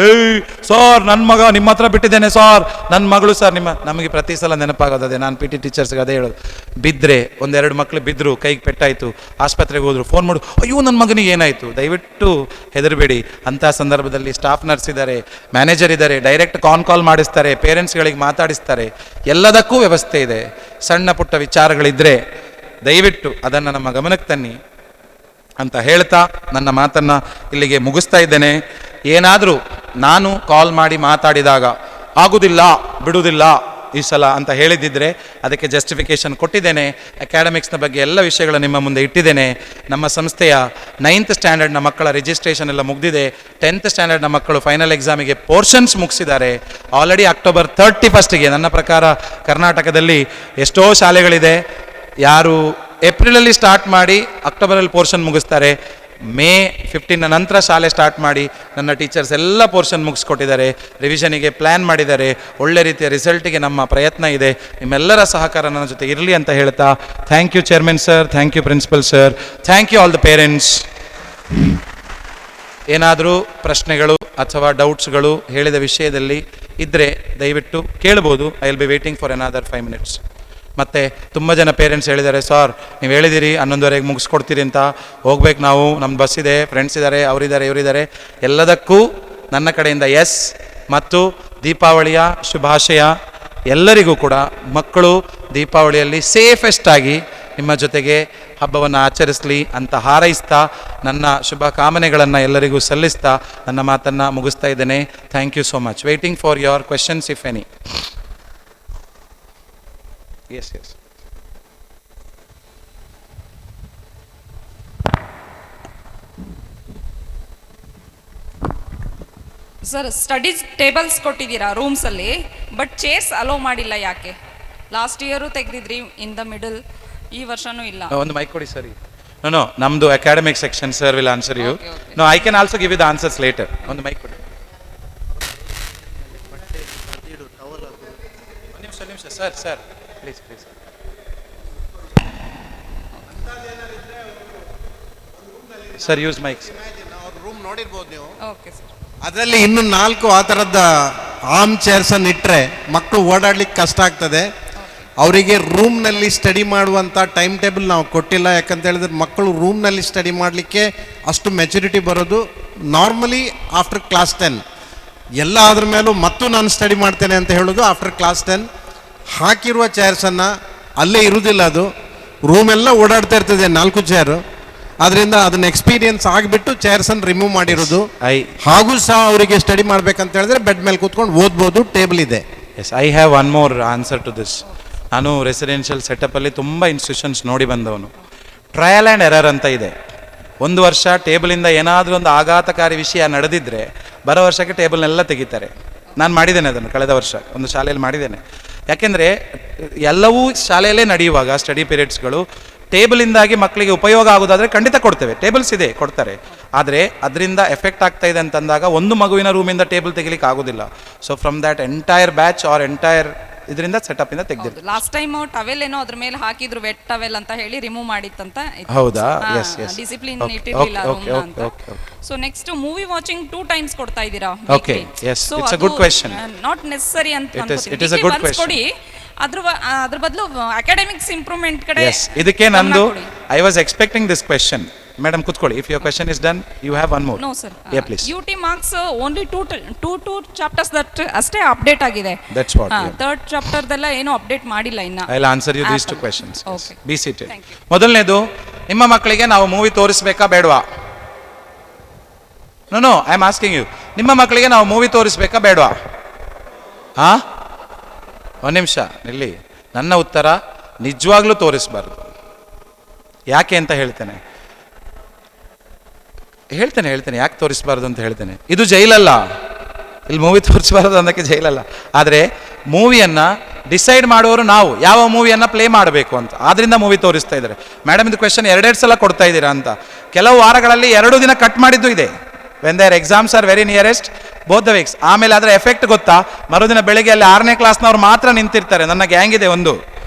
ಸರ್ ನನ್ನ ಮಗ ನಿಮ್ಮ ಹತ್ರ ಬಿಟ್ಟಿದ್ದೇನೆ ಸರ್, ನನ್ನ ಮಗಳು ಸರ್ ನಮಗೆ ಪ್ರತಿ ಸಲ ನೆನಪಾಗೋದೇ. ನಾನು PT ಟೀಚರ್ಸ್ಗೆ ಅದೇ ಹೇಳೋದು. ಬಿದ್ದರೆ 1-2 ಮಕ್ಕಳು ಬಿದ್ದರು, ಕೈಗೆ ಪೆಟ್ಟಾಯಿತು, ಆಸ್ಪತ್ರೆಗೆ ಹೋದ್ರು, ಫೋನ್ ಮಾಡು, ಅಯ್ಯೋ ನನ್ನ ಮಗನಿಗೆ ಏನಾಯಿತು. ದಯವಿಟ್ಟು ಹೆದರಬೇಡಿ. ಅಂಥ ಸಂದರ್ಭದಲ್ಲಿ ಸ್ಟಾಫ್ ನರ್ಸ್ ಇದ್ದಾರೆ, ಮ್ಯಾನೇಜರ್ ಇದ್ದಾರೆ, ಡೈರೆಕ್ಟ್ ಕಾಲ್ ಮಾಡಿಸ್ತಾರೆ, ಪೇರೆಂಟ್ಸ್ಗಳಿಗೆ ಮಾತಾಡಿಸ್ತಾರೆ. ಎಲ್ಲದಕ್ಕೂ ವ್ಯವಸ್ಥೆ ಇದೆ. ಸಣ್ಣ ಪುಟ್ಟ ವಿಚಾರಗಳಿದ್ದರೆ ದಯವಿಟ್ಟು ಅದನ್ನು ನಮ್ಮ ಗಮನಕ್ಕೆ ತನ್ನಿ ಅಂತ ಹೇಳ್ತಾ ನನ್ನ ಮಾತನ್ನು ಇಲ್ಲಿಗೆ ಮುಗಿಸ್ತಾ ಇದ್ದೇನೆ. ಏನಾದರೂ ನಾನು ಕಾಲ್ ಮಾಡಿ ಮಾತಾಡಿದಾಗ ಆಗುವುದಿಲ್ಲ, ಬಿಡುವುದಿಲ್ಲ, ಈ ಸಲ ಅಂತ ಹೇಳಿದ್ದಿದ್ರೆ ಅದಕ್ಕೆ ಜಸ್ಟಿಫಿಕೇಶನ್ ಕೊಟ್ಟಿದ್ದೇನೆ. ಅಕಾಡೆಮಿಕ್ಸ್ನ ಬಗ್ಗೆ ಎಲ್ಲ ವಿಷಯಗಳು ನಿಮ್ಮ ಮುಂದೆ ಇಟ್ಟಿದ್ದೇನೆ. ನಮ್ಮ ಸಂಸ್ಥೆಯ 9th ಸ್ಟ್ಯಾಂಡರ್ಡ್ನ ಮಕ್ಕಳ ರಿಜಿಸ್ಟ್ರೇಷನ್ ಎಲ್ಲ ಮುಗಿದಿದೆ. 10th ಸ್ಟ್ಯಾಂಡರ್ಡ್ನ ಮಕ್ಕಳು ಫೈನಲ್ ಎಕ್ಸಾಮಿಗೆ ಪೋರ್ಷನ್ಸ್ ಮುಗಿಸಿದ್ದಾರೆ ಆಲ್ರೆಡಿ. ಅಕ್ಟೋಬರ್ 31ಗೆ ನನ್ನ ಪ್ರಕಾರ ಕರ್ನಾಟಕದಲ್ಲಿ ಎಷ್ಟೋ ಶಾಲೆಗಳಿದೆ, ಯಾರು ಏಪ್ರಿಲಲ್ಲಿ ಸ್ಟಾರ್ಟ್ ಮಾಡಿ ಅಕ್ಟೋಬರಲ್ಲಿ ಪೋರ್ಷನ್ ಮುಗಿಸ್ತಾರೆ, ಮೇ 15ನ ನಂತರ ಶಾಲೆ ಸ್ಟಾರ್ಟ್ ಮಾಡಿ ನನ್ನ ಟೀಚರ್ಸ್ ಎಲ್ಲ ಪೋರ್ಷನ್ ಮುಗಿಸ್ಕೊಟ್ಟಿದ್ದಾರೆ, ರಿವಿಷನಿಗೆ ಪ್ಲ್ಯಾನ್ ಮಾಡಿದ್ದಾರೆ. ಒಳ್ಳೆ ರೀತಿಯ ರಿಸಲ್ಟಿಗೆ ನಮ್ಮ ಪ್ರಯತ್ನ ಇದೆ. ನಿಮ್ಮೆಲ್ಲರ ಸಹಕಾರ ನನ್ನ ಜೊತೆ ಇರಲಿ ಅಂತ ಹೇಳ್ತಾ, thank you chairman sir, thank you principal sir, thank you all the parents. ಏನಾದರೂ ಪ್ರಶ್ನೆಗಳು ಅಥವಾ ಡೌಟ್ಸ್ಗಳು ಹೇಳಿದ ವಿಷಯದಲ್ಲಿ ಇದ್ದರೆ ದಯವಿಟ್ಟು ಕೇಳ್ಬೋದು. I will be waiting for another 5 minutes. ಮತ್ತು ತುಂಬ ಜನ ಪೇರೆಂಟ್ಸ್ ಹೇಳಿದ್ದಾರೆ, ಸರ್ ನೀವು ಹೇಳಿದಿರಿ 11:30ಗೆ ಮುಗಿಸ್ಕೊಡ್ತೀರಿ ಅಂತ, ಹೋಗ್ಬೇಕು ನಾವು, ನಮ್ಮ ಬಸ್ ಇದೆ, ಫ್ರೆಂಡ್ಸ್ ಇದ್ದಾರೆ, ಅವರಿದ್ದಾರೆ, ಇವರಿದ್ದಾರೆ. ಎಲ್ಲದಕ್ಕೂ ನನ್ನ ಕಡೆಯಿಂದ ಎಸ್. ಮತ್ತು ದೀಪಾವಳಿಯ ಶುಭಾಶಯ ಎಲ್ಲರಿಗೂ ಕೂಡ. ಮಕ್ಕಳು ದೀಪಾವಳಿಯಲ್ಲಿ ಸೇಫೆಸ್ಟ್ ಆಗಿ ನಿಮ್ಮ ಜೊತೆಗೆ ಹಬ್ಬವನ್ನು ಆಚರಿಸಲಿ ಅಂತ ಹಾರೈಸ್ತಾ, ನನ್ನ ಶುಭ ಕಾಮನೆಗಳನ್ನು ಎಲ್ಲರಿಗೂ ಸಲ್ಲಿಸ್ತಾ ನನ್ನ ಮಾತನ್ನು ಮುಗಿಸ್ತಾ ಇದ್ದೇನೆ. Thank you so much. Waiting for your questions if any. Yes. Sir, studies tables ಕೊಟ್ಟಿದ್ದೀರಾ ರೂಮ್ಸಲ್ಲಿ, ಬಟ್ ಚೇರ್ಸ್ ಅಲೋ ಮಾಡಿಲ್ಲ, ಯಾಕೆ? ಲಾಸ್ಟ್ ಇಯರು ತೆಗೆದಿದ್ರಿ ಇನ್ ದ ಮಿಡಲ್, ಈ ವರ್ಷನೂ ಇಲ್ಲ. ಒಂದು ಮೈಕ್ ಕೊಡಿ ಸರಿ. ನೋ ನಮ್ದು academic section sir will answer you. No, I can also give you the answers later. ಒಂದು ಮೈಕ್ ಕೊಡಿ. ಒಂದು ನಿಮಿಷ sir please. Sir use mike. Room ನೋಡಿರ್ಬೋದು ನೀವು. Okay sir. ಅದರಲ್ಲಿ ಇನ್ನು 4 ಆ ಥರದ ಆರ್ಮ್ ಚೇರ್ಸ್ ಅನ್ನು ಇಟ್ಟರೆ ಮಕ್ಕಳು ಓಡಾಡ್ಲಿಕ್ಕೆ ಕಷ್ಟ ಆಗ್ತದೆ. ಅವರಿಗೆ ರೂಮ್ನಲ್ಲಿ ಸ್ಟಡಿ ಮಾಡುವಂಥ ಟೈಮ್ ಟೇಬಲ್ ನಾವು ಕೊಟ್ಟಿಲ್ಲ. ಯಾಕಂತ ಹೇಳಿದ್ರೆ ಮಕ್ಕಳು ರೂಮ್ನಲ್ಲಿ ಸ್ಟಡಿ ಮಾಡಲಿಕ್ಕೆ ಅಷ್ಟು ಮೆಚುರಿಟಿ ಬರೋದು ನಾರ್ಮಲಿ ಆಫ್ಟರ್ ಕ್ಲಾಸ್ 10. ಎಲ್ಲ ಅದ್ರ ಮೇಲೂ ಮತ್ತು ನಾನು ಸ್ಟಡಿ ಮಾಡ್ತೇನೆ ಅಂತ ಹೇಳೋದು ಆಫ್ಟರ್ ಕ್ಲಾಸ್ 10. ಹಾಕಿರುವ ಚೇರ್ಸನ್ನು ಅಲ್ಲೇ ಇರುವುದಿಲ್ಲ, ಅದು ರೂಮೆಲ್ಲ ಓಡಾಡ್ತಾ ಇರ್ತದೆ 4 ಚೇರು. ಅದರಿಂದ ಅದನ್ನ ಎಕ್ಸ್ಪೀರಿಯನ್ಸ್ ಆಗಿಬಿಟ್ಟು ಚೇರ್ಸನ್ನು ರಿಮೂವ್ ಮಾಡಿರೋದು. ಹಾಗೂ ಸಹ ಅವರಿಗೆ ಸ್ಟಡಿ ಮಾಡ್ಬೇಕಂತ ಹೇಳಿದ್ರೆ ಬೆಡ್ ಮೇಲೆ ಕೂತ್ಕೊಂಡು ಓದ್ಬೋದು, ಟೇಬಲ್ ಇದೆ. Yes, I have one more answer to this. ನಾನು ರೆಸಿಡೆನ್ಷಿಯಲ್ ಸೆಟಪ್ಪಲ್ಲಿ ತುಂಬ ಇನ್ಸ್ಟಿಟ್ಯೂಷನ್ಸ್ ನೋಡಿ ಬಂದವನು. ಟ್ರಯಲ್ ಆ್ಯಂಡ್ ಎರರ್ ಅಂತ ಇದೆ. ಒಂದು ವರ್ಷ ಟೇಬಲಿಂದ ಏನಾದರೂ ಒಂದು ಆಘಾತಕಾರಿ ವಿಷಯ ನಡೆದಿದ್ದರೆ ಬರೋ ವರ್ಷಕ್ಕೆ ಟೇಬಲ್ನೆಲ್ಲ ತೆಗಿತಾರೆ. ನಾನು ಮಾಡಿದ್ದೇನೆ ಅದನ್ನು, ಕಳೆದ ವರ್ಷ ಒಂದು ಶಾಲೆಯಲ್ಲಿ ಮಾಡಿದ್ದೇನೆ. ಯಾಕೆಂದರೆ ಎಲ್ಲವೂ ಶಾಲೆಯಲ್ಲೇ ನಡೆಯುವಾಗ ಸ್ಟಡಿ ಪೀರಿಯಡ್ಸ್ಗಳು ಟೇಬಲಿಂದಾಗಿ ಮಕ್ಕಳಿಗೆ ಉಪಯೋಗ ಆಗೋದಾದರೆ ಖಂಡಿತ ಕೊಡ್ತೇವೆ, ಟೇಬಲ್ಸ್ ಇದೆ ಕೊಡ್ತಾರೆ. ಆದರೆ ಅದರಿಂದ ಎಫೆಕ್ಟ್ ಆಗ್ತಾ ಇದೆ ಅಂತಂದಾಗ ಒಂದು ಮಗುವಿನ ರೂಮಿಂದ ಟೇಬಲ್ ತೆಗಿಲಿಕ್ಕೆ ಆಗೋದಿಲ್ಲ. So from that entire batch or entire ಇದರಿಂದ ಸೆಟಪ್ ಇಂದ ತೆಗೆದಿದ್ದು. ಲಾಸ್ಟ್ ಟೈಮ್ ಟವೆಲ್ ಏನೋ ಅದ್ರ ಮೇಲೆ ಹಾಕಿದ್ರು, ವೆಟ್ ಟವೆಲ್ ಅಂತ ಹೇಳಿ ರಿಮೂವ್ ಮಾಡಿತ್ತಂತ. ಹೌದಾ? S S. ಡಿಸಿಪ್ಲಿನ್ ಇಟ್ಟಿರಲಿಲ್ಲ ಅಂತ. So next movie watching 2 times ಕೊಡ್ತಾ ಇದ್ದೀರಾ? Okay, yes, it's a good question. Not necessary ಅಂತ it is a good question. ಕೊಡಿ, ಅದ್ರ ಬದಲು ಅಕಾಡೆಮಿಕ್ಸ್ ಇಂಪ್ರೂವ್ಮೆಂಟ್ ಕಡೆ. ಎಸ್, ಇದಕ್ಕೆ ನಂದು I was expecting this question. Madam ಕುತ್ಕೊಳ್ಳಿ. If your question is done you have one more. No sir, yeah please. UT marks only 2 chapters that ಅಷ್ಟೇ update ಆಗಿದೆ. That's what. Third ಚಾಪ್ಟರ್ದೆಲ್ಲ ಏನೋ update ಮಾಡಿಲ್ಲ ಇನ್ನ. I will answer you these 2 questions. Okay. Be seated. ಮೊದಲನೇದು, ನಿಮ್ಮ ಮಕ್ಕಳಿಗೆ ನಾವು ಮೂವಿ ತೋರಿಸಬೇಕಾ ಬೇಡವಾ? No I am asking you. ನಿಮ್ಮ ಮಕ್ಕಳಿಗೆ ನಾವು ಮೂವಿ ತೋರಿಸಬೇಕಾ ಬೇಡವಾ? ಒಂದು ನಿಮಿಷ ನಿಲ್ಲಿ. ನನ್ನ ಉತ್ತರ ನಿಜವಾಗ್ಲೂ ತೋರಿಸಬಾರ್ದು. ಯಾಕೆ ಅಂತ ಹೇಳ್ತೇನೆ ಯಾಕೆ ತೋರಿಸಬಾರ್ದು ಅಂತ ಹೇಳ್ತೇನೆ. ಇದು ಜೈಲಲ್ಲ, ಇಲ್ಲಿ ಮೂವಿ ತೋರಿಸಬಾರ್ದು ಅನ್ನೋಕ್ಕೆ ಜೈಲಲ್ಲ. ಆದರೆ ಮೂವಿಯನ್ನು ಡಿಸೈಡ್ ಮಾಡುವವರು ನಾವು, ಯಾವ ಮೂವಿಯನ್ನು ಪ್ಲೇ ಮಾಡಬೇಕು ಅಂತ. ಆದ್ದರಿಂದ ಮೂವಿ ತೋರಿಸ್ತಾ ಇದ್ದಾರೆ. ಮೇಡಮ್ ಇದು ಕ್ವೆಶ್ಚನ್ 2 ಸಲ ಕೊಡ್ತಾ ಇದ್ದೀರಾ ಅಂತ. ಕೆಲವು ವಾರಗಳಲ್ಲಿ 2 ದಿನ ಕಟ್ ಮಾಡಿದ್ದು ಇದೆ. When their exams are very nearest both the weeks. ಆಮೇಲೆ ಅದರ ಎಫೆಕ್ಟ್ ಗೊತ್ತಾ? ಮರುದಿನ ಬೆಳಿಗ್ಗೆ ಅಲ್ಲಿ 6ನೇ ಕ್ಲಾಸ್ನವ್ರು ಮಾತ್ರ ನಿಂತಿರ್ತಾರೆ. ನನ್ನ ಗ್ಯಾಂಗ್ ಇದೆ ಒಂದು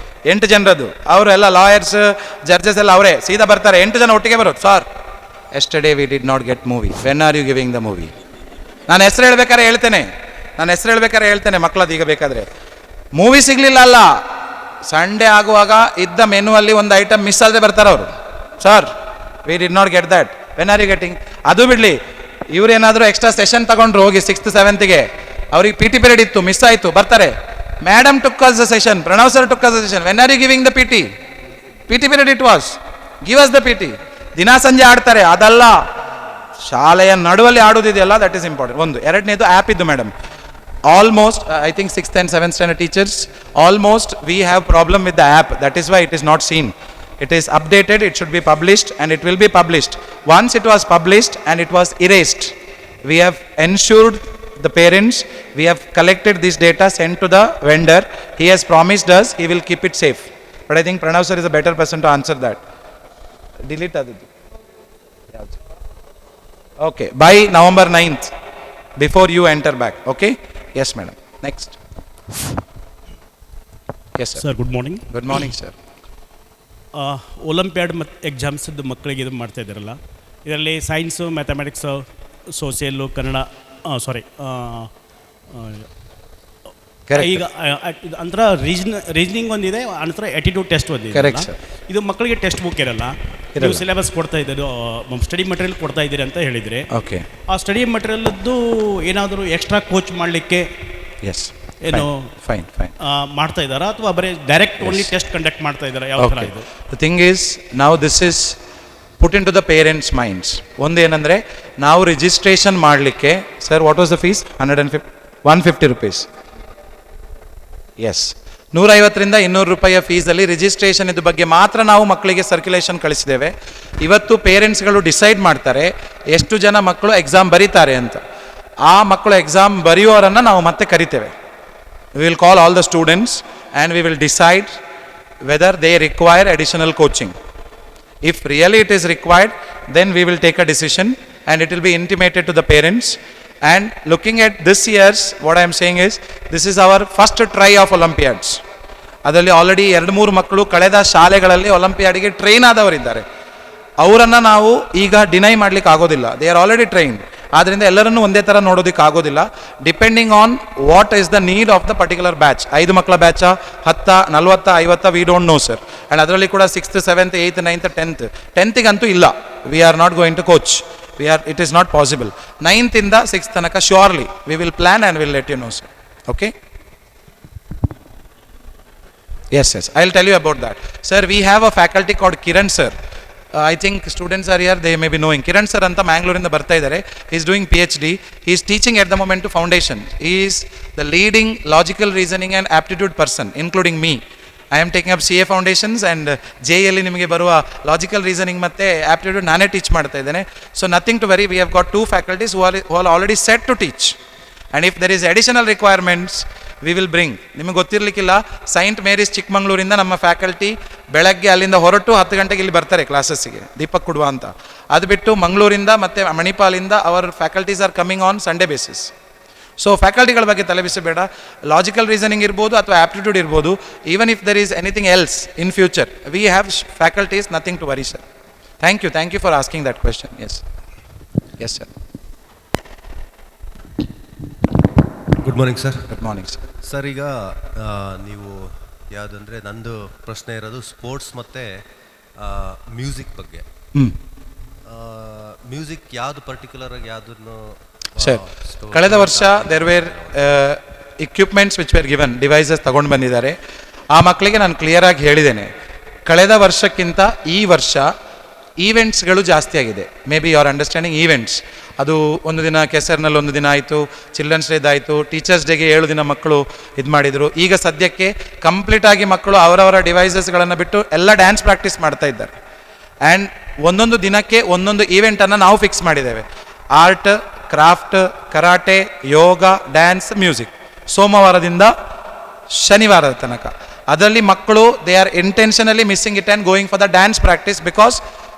8 ಜನರದ್ದು. ಅವರು ಎಲ್ಲ ಲಾಯರ್ಸ್, ಜಡ್ಜಸ್ ಎಲ್ಲ ಅವರೇ. ಸೀದಾ ಬರ್ತಾರೆ, 8 ಜನ ಒಟ್ಟಿಗೆ ಬರೋದು. Sir, yesterday we did not get movie, when are you giving the movie? ನಾನು ಹೆಸರು ಹೇಳ್ಬೇಕಾದ್ರೆ ಹೇಳ್ತೇನೆ ಮಕ್ಕಳದ್ದು. ಈಗ ಬೇಕಾದರೆ ಮೂವಿ ಸಿಗಲಿಲ್ಲ ಅಲ್ಲ, ಸಂಡೇ ಆಗುವಾಗ ಇದ್ದ ಮೆನುವಲ್ಲಿ ಒಂದು ಐಟಮ್ ಮಿಸ್ ಆದರೆ ಬರ್ತಾರೆ ಅವರು. Sir, we did not get that, when are you getting? ಅದು ಬಿಡಲಿ, ಇವರೇನಾದರೂ ಎಕ್ಸ್ಟ್ರಾ ಸೆಷನ್ ತಗೊಂಡ್ರು ಹೋಗಿ 6th 7th ಅವ್ರಿಗೆ PT ಪೀರಿಯಡ್ ಇತ್ತು, ಮಿಸ್ ಆಯಿತು, ಬರ್ತಾರೆ. Madam took us the session, Pranav sir took us the session, when are you giving the PT period it was, give us the PT. ದಿನ ಸಂಜೆ ಆಡ್ತಾರೆ. ಅದಲ್ಲ, ಶಾಲೆಯ ನಡುವಲ್ಲಿ ಆಡೋದಿದೆಯಲ್ಲ, ದಟ್ ಈಸ್ ಇಂಪಾರ್ಟೆಂಟ್. ಒಂದು. ಎರಡನೇದು ಆ್ಯಪ್ ಇದ್ದು madam, almost I think 6th and 7th standard teachers, almost we have problem with the app. That is why it is not seen. It is updated, it should be published, and it will be published. Once it was published and it was erased, we have ensured the parents, we have collected this data, sent to the vendor. He has promised us he will keep it safe. But I think Pranav sir is a better person to answer that. Delete aditya. Okay, by November 9th, before you enter back. Okay? Yes, madam. Next. Yes, sir. Sir good morning. Good morning, sir. Olympiad ಮತ್ತು ಎಕ್ಸಾಮ್ಸದ್ದು ಮಕ್ಕಳಿಗೆ ಇದು ಮಾಡ್ತಾ ಇದ್ದಾರಲ್ಲ, ಇದರಲ್ಲಿ science, mathematics, social, Kannada, ಸಾರಿ Correct. ಈಗ ಅಂತರ reasoning ಒಂದಿದೆ, ಅಂತರ ಆ್ಯಟಿಟ್ಯೂಡ್ ಟೆಸ್ಟ್ ಒಂದಿದೆ. Correct, sir. ಇದು ಮಕ್ಕಳಿಗೆ ಟೆಸ್ಟ್ ಬುಕ್ ಇರಲ್ಲ, ನೀವು ಸಿಲೆಬಸ್ ಕೊಡ್ತಾ ಇದ್ದೀರಿ, ಸ್ಟಡಿ ಮಟೀರಿಯಲ್ ಕೊಡ್ತಾ ಇದ್ದೀರಿ ಅಂತ ಹೇಳಿದರೆ, Okay. ಆ ಸ್ಟಡಿ ಮಟೀರಿಯಲ್ದು ಏನಾದರೂ ಎಕ್ಸ್ಟ್ರಾ ಕೋಚ್ ಮಾಡಲಿಕ್ಕೆ Yes. ಏನು Fine, fine. ಮಾಡ್ತಾ ಇದ್ದಾರಾ, ಅಥವಾ ಬರೀ ಡೈರೆಕ್ಟ್ ಓನ್ಲಿ ಟೆಸ್ಟ್ ಕಂಡಕ್ಟ್ ಮಾಡ್ತಾ ಇದ್ದಾರಾ, ಯಾವ ಥರ Okay. ಇದು? The thing is, now this is put into the parents' minds. ಒಂದು ಏನಂದರೆ, ನಾವು ರಿಜಿಸ್ಟ್ರೇಷನ್ ಮಾಡಲಿಕ್ಕೆ, sir what was the fees? 150 rupees. Yes, 150ರಿಂದ 200 ರೂಪಾಯಿಯ ಫೀಸಲ್ಲಿ ರಿಜಿಸ್ಟ್ರೇಷನ್ ಇದ್ರ ಬಗ್ಗೆ ಮಾತ್ರ ನಾವು ಮಕ್ಕಳಿಗೆ ಸರ್ಕ್ಯುಲೇಷನ್ ಕಳಿಸಿದ್ದೇವೆ. ಇವತ್ತು ಪೇರೆಂಟ್ಸ್ಗಳು ಡಿಸೈಡ್ ಮಾಡ್ತಾರೆ ಎಷ್ಟು ಜನ ಮಕ್ಕಳು ಎಕ್ಸಾಮ್ ಬರೀತಾರೆ ಅಂತ. ಆ ಮಕ್ಕಳು ಎಕ್ಸಾಮ್ ಬರೆಯೋರನ್ನು ನಾವು ಮತ್ತೆ ಕರಿತೇವೆ. We will call all the students and we will decide whether they require additional coaching. If really it is required, then we will take a decision and it will be intimated to the parents. And looking at this year's, what I am saying is, this is our first try of Olympiads. ಅದರಲ್ಲಿ already 2-3 ಮಕ್ಕಳು ಕಳೆದ ಶಾಲೆಗಳಲ್ಲಿ ಒಲಿಂಪಿಯಾಡ್ಗೆ train ಆದವರಿದ್ದಾರೆ. ಅವರನ್ನು ನಾವು ಈಗ deny ಮಾಡಲಿಕ್ಕೆ ಆಗೋದಿಲ್ಲ. They are already trained. ಆದ್ದರಿಂದ ಎಲ್ಲರನ್ನೂ ಒಂದೇ ಥರ ನೋಡೋದಕ್ಕೆ ಆಗೋದಿಲ್ಲ. Depending on what is the need of the particular batch. 5 ಮಕ್ಕಳ batch, 10, 40, 50, we don't know sir. And ಅದರಲ್ಲಿ ಕೂಡ 6th, 7th, 8th, 9th, 10th. 10th ಇಲ್ಲ, we are not going to coach. It is not possible. 9th ಇಂದ 6th ತನಕ surely we will plan and will let you know, sir. Okay? Yes, I'll tell you about that. Sir, we have a faculty called Kiran sir. I think students are here, they may be knowing. Kiran sir anta Mangalore inda barta idare. He is doing PhD. He is teaching at the moment to foundation. He is the leading logical reasoning and aptitude person, including me. I am taking up CA foundations and JEಯಲ್ಲಿ ನಿಮಗೆ ಬರುವ logical reasoning ಮತ್ತು aptitude ನಾನೇ teach ಮಾಡ್ತಾ ಇದ್ದೇನೆ. So nothing to worry, we have got 2 faculties who are already set to teach. And if there is additional requirements, we will bring. ನಿಮಗೆ ಗೊತ್ತಿರಲಿಕ್ಕಿಲ್ಲ, Saint Mary's ಚಿಕ್ಕಮಂಗ್ಳೂರಿಂದ ನಮ್ಮ faculty ಬೆಳಗ್ಗೆ ಅಲ್ಲಿಂದ ಹೊರಟು 10 ಗಂಟೆಗೆ ಇಲ್ಲಿ ಬರ್ತಾರೆ ಕ್ಲಾಸಸ್ಸಿಗೆ, ದೀಪಕ್ ಕುಡುವ ಅಂತ. ಅದು ಬಿಟ್ಟು ಮಂಗಳೂರಿಂದ ಮತ್ತು ಮಣಿಪಾಲಿಂದ our faculties are coming on Sunday basis. So ಫ್ಯಾಕಲ್ಟಿಗಳ ಬಗ್ಗೆ ತಲೆಬಿಸಬೇಡ. ಲಾಜಿಕಲ್ ರೀಸನಿಂಗ್ ಇರ್ಬೋದು ಅಥವಾ ಆಪ್ಟಿಟ್ಯೂಡ್ ಇರ್ಬೋದು. Even if there is anything else in future, we have faculties, nothing to worry sir. Thank you for asking that question. Yes sir. Good morning sir. Good morning sir. Sir, ಈಗ ನೀವು ಯಾವುದಂದರೆ, ನಂದು ಪ್ರಶ್ನೆ ಇರೋದು sports ಮತ್ತು music ಬಗ್ಗೆ. Music ಯಾವುದು particular ಆಗಿ ಯಾವುದನ್ನು? ಸರ್, ಕಳೆದ ವರ್ಷ there were equipments which were given, devices ತಗೊಂಡು ಬಂದಿದ್ದಾರೆ. ಆ ಮಕ್ಕಳಿಗೆ ನಾನು ಕ್ಲಿಯರಾಗಿ ಹೇಳಿದ್ದೇನೆ, ಕಳೆದ ವರ್ಷಕ್ಕಿಂತ ಈ ವರ್ಷ ಈವೆಂಟ್ಸ್ಗಳು ಜಾಸ್ತಿ ಆಗಿದೆ. Maybe you are understanding events. ಅದು ಒಂದು ದಿನ ಕೆಸರ್ನಲ್ಲಿ ಒಂದು ದಿನ ಆಯಿತು, ಚಿಲ್ಡ್ರನ್ಸ್ ಡೇದು ಆಯಿತು, ಟೀಚರ್ಸ್ ಡೇಗೆ 7 ದಿನ ಮಕ್ಕಳು ಇದು ಮಾಡಿದರು. ಈಗ ಸದ್ಯಕ್ಕೆ ಕಂಪ್ಲೀಟಾಗಿ ಮಕ್ಕಳು ಅವರವರ ಡಿವೈಸಸ್ಗಳನ್ನು ಬಿಟ್ಟು ಎಲ್ಲ ಡ್ಯಾನ್ಸ್ ಪ್ರಾಕ್ಟೀಸ್ ಮಾಡ್ತಾ ಇದ್ದಾರೆ. ಆ್ಯಂಡ್ ಒಂದೊಂದು ದಿನಕ್ಕೆ ಒಂದೊಂದು ಈವೆಂಟನ್ನು ನಾವು ಫಿಕ್ಸ್ ಮಾಡಿದ್ದೇವೆ. ಆರ್ಟ್, ಕ್ರಾಫ್ಟ್, ಕರಾಟೆ, ಯೋಗ, ಡ್ಯಾನ್ಸ್, ಮ್ಯೂಸಿಕ್, ಸೋಮವಾರದಿಂದ ಶನಿವಾರದ ತನಕ. ಅದರಲ್ಲಿ ಮಕ್ಕಳು they are intentionally missing it and going for the dance practice because